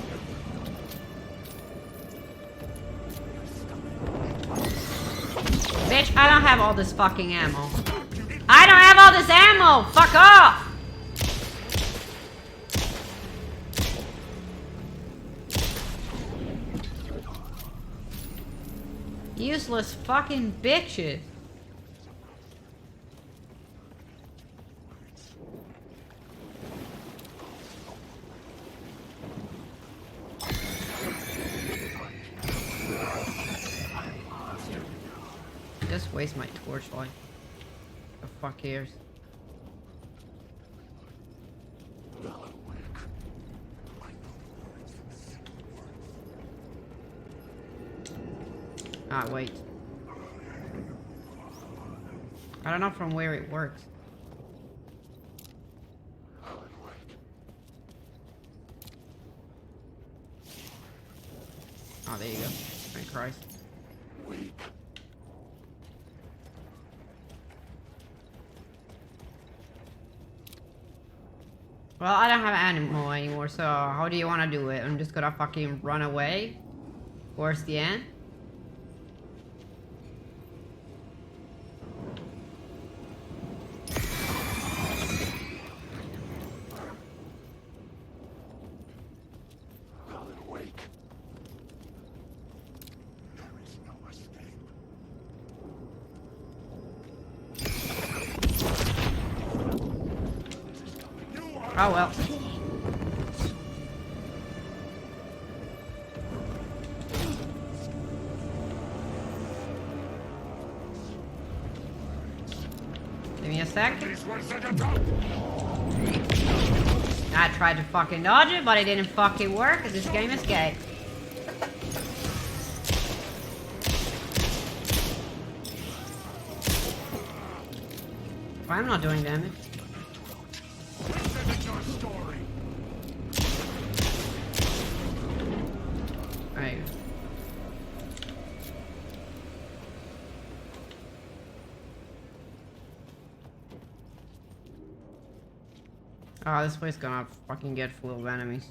Bitch, I don't have all this fucking ammo. I don't have all this ammo! Fuck off! Useless fucking bitches. Just waste my torchlight. The fuck cares? Ah, wait. I don't know from where it works. Oh, there you go. Thank Christ. Well, I don't have ammo anymore, so how do you want to do it? I'm just gonna fucking run away towards the end? Oh well. Give me a sec. I tried to fucking dodge it, but it didn't fucking work, because this game is gay. Well, I'm not doing damage. Right. Oh, this place gonna fucking get full of enemies.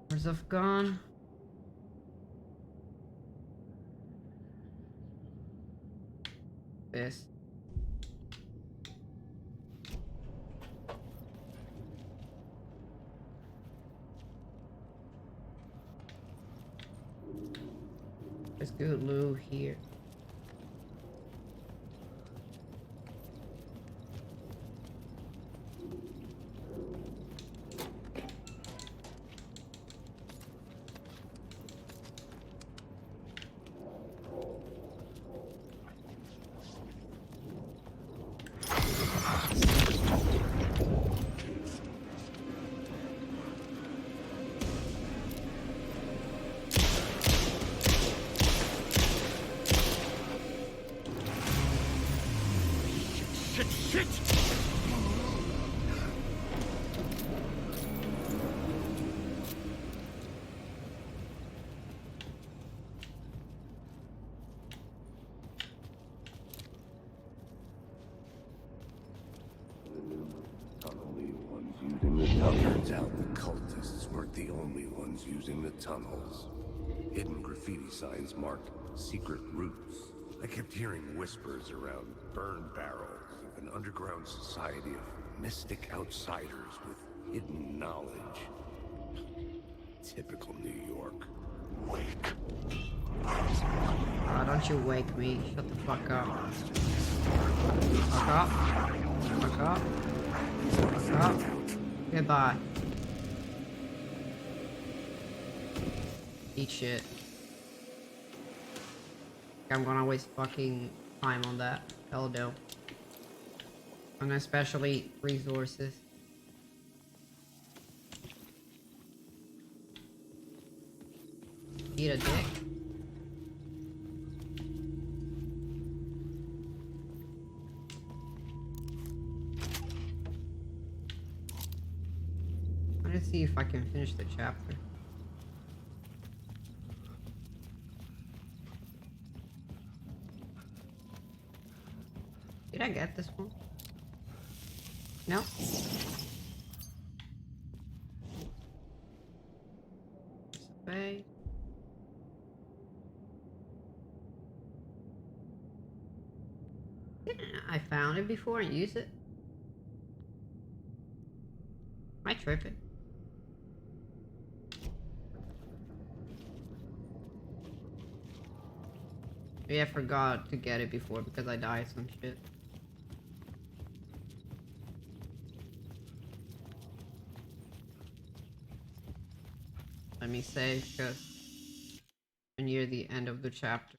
Where's the gun? This. There's good loot here. Turns out the cultists weren't the only ones using the tunnels. Hidden graffiti signs marked secret routes. I kept hearing whispers around burn barrels of an underground society of mystic outsiders with hidden knowledge. Typical New York. Wake. Oh, don't you wake me. Shut the fuck up. Fuck up. Fuck up. Fuck up. Goodbye. Eat shit. I'm gonna waste fucking time on that. Hell no. And especially resources. Eat a dick. Let's see if I can finish the chapter. Did I get this one? No? Disobey. Yeah, I found it before and used it. Am I tripping? Maybe I forgot to get it before because I died some shit. Let me save because we're near the end of the chapter.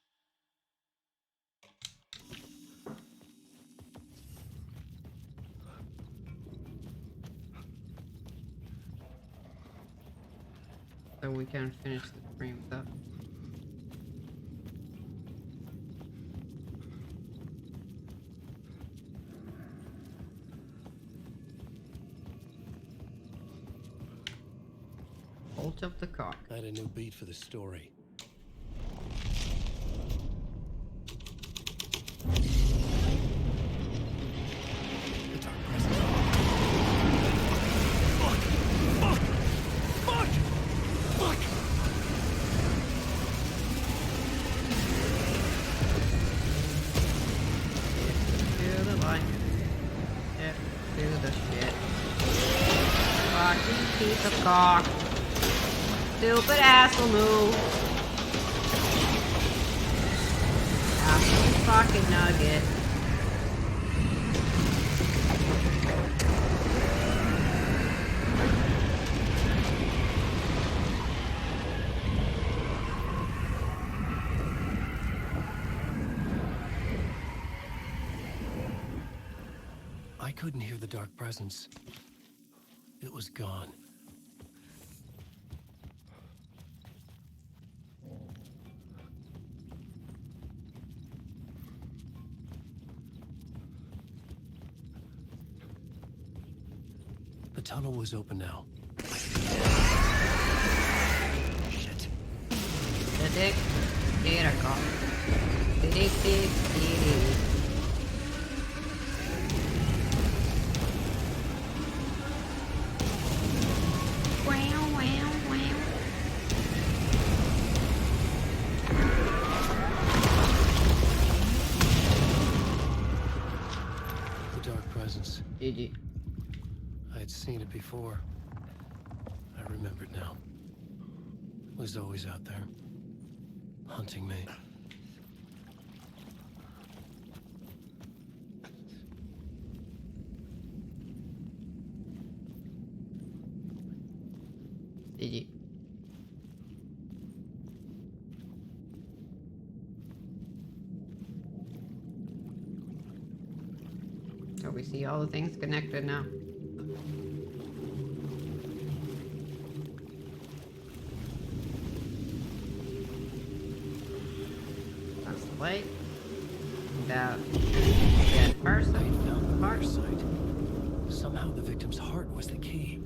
So we can finish the stream with that. Bolt of the cock. I had a new beat for the story. Piece of cock. Stupid asshole move. Absolute fucking nugget. I couldn't hear the dark presence. It was gone. The tunnel was open now. Shit. The dick. Here I go. The dick, dick, dick. GG. I had seen it before. I remembered now. It was always out there, hunting me. GG. So we see all the things connected now. That's the light. That dead person. I found the heart site. Somehow the victim's heart was the key.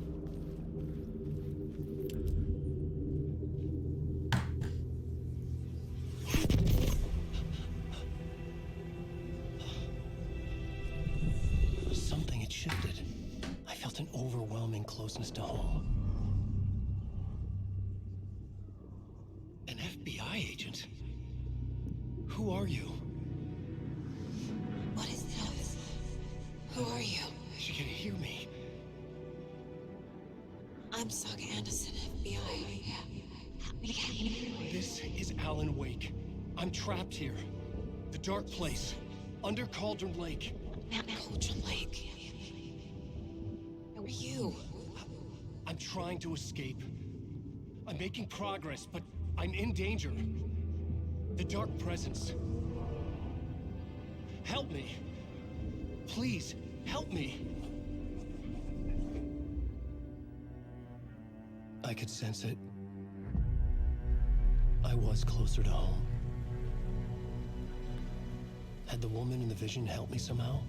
felt an overwhelming closeness to home. An FBI agent? Who are you? What is this? Who are you? She can hear me. I'm Saga Anderson, FBI. This is Alan Wake. I'm trapped here. The dark place. Under Cauldron Lake. Cauldron Lake. Who are you? I'm trying to escape. I'm making progress, but I'm in danger. The dark presence. Help me. Please, help me. I could sense it. I was closer to home. Had the woman in the vision helped me somehow?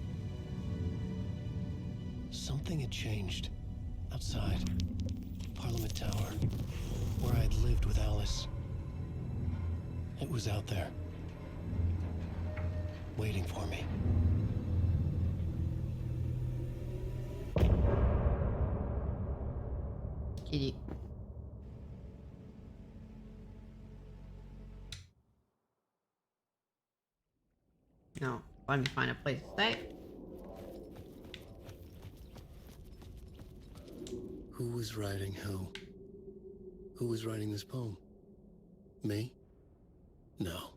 Something had changed. Outside. Parliament Tower. Where I'd lived with Alice. It was out there. Waiting for me. Kitty. No, let me find a place to stay. Who was writing who? Who was writing this poem? Me? No.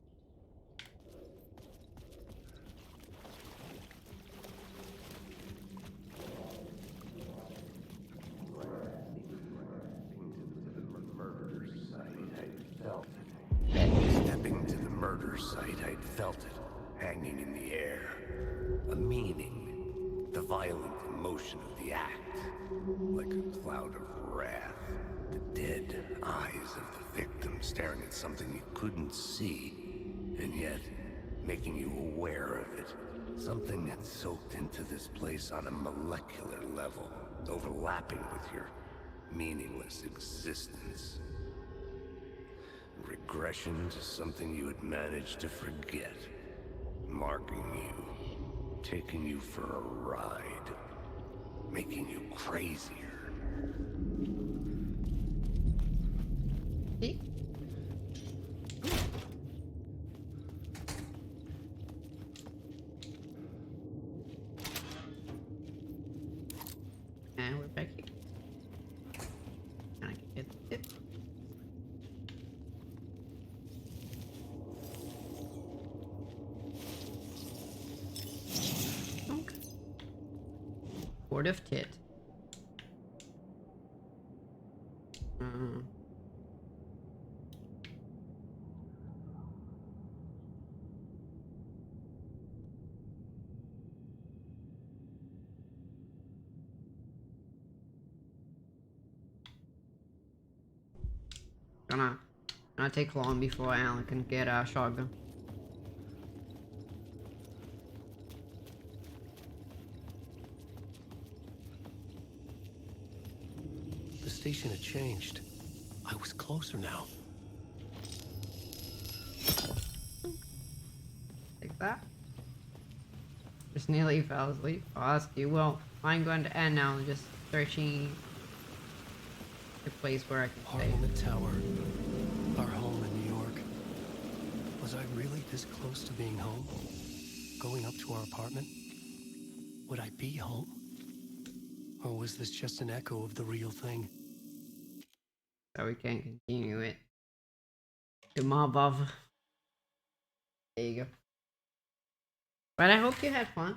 Stepping to the murder site, I'd felt it, hanging in the air. A meaning, the violent emotion of the act, like a cloud of wrath. The dead eyes of the victim staring at something you couldn't see, and yet making you aware of it. Something had soaked into this place on a molecular level, overlapping with your meaningless existence. Regression to something you had managed to forget. Marking you. Taking you for a ride. Making you crazier. See? And we're back here. And I can get it. Okay. Quart of tit. Gonna take long before Alan can get a shotgun. The station had changed. I was closer now. Take that. Just nearly fell asleep. I'll ask you. Well, I'm going to end now. Just searching a place where I can stay. Parliament Tower. Our home in New York. Was I really this close to being home? Going up to our apartment? Would I be home? Or was this just an echo of the real thing? So we can continue it to mob off. There you go. But I hope you had fun.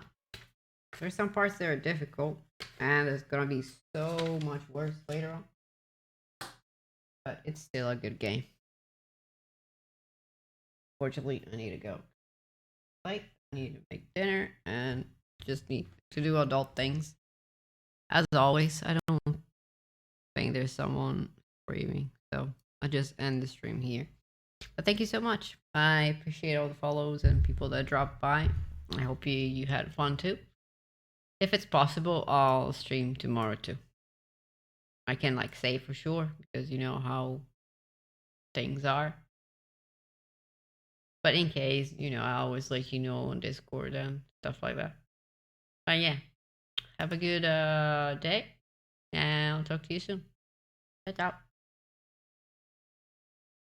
There's some parts that are difficult, and it's gonna be so much worse later on. But it's still a good game. Fortunately, I need to go. Like, I need to make dinner, and just need to do adult things. As always, I don't think there's someone screaming, so I'll just end the stream here. But thank you so much. I appreciate all the follows and people that dropped by. I hope you had fun too. If it's possible, I'll stream tomorrow too. I can like say for sure because you know how things are. But in case, you know, I always let you know on Discord and stuff like that. But yeah, have a good day. And I'll talk to you soon. Ciao, ciao.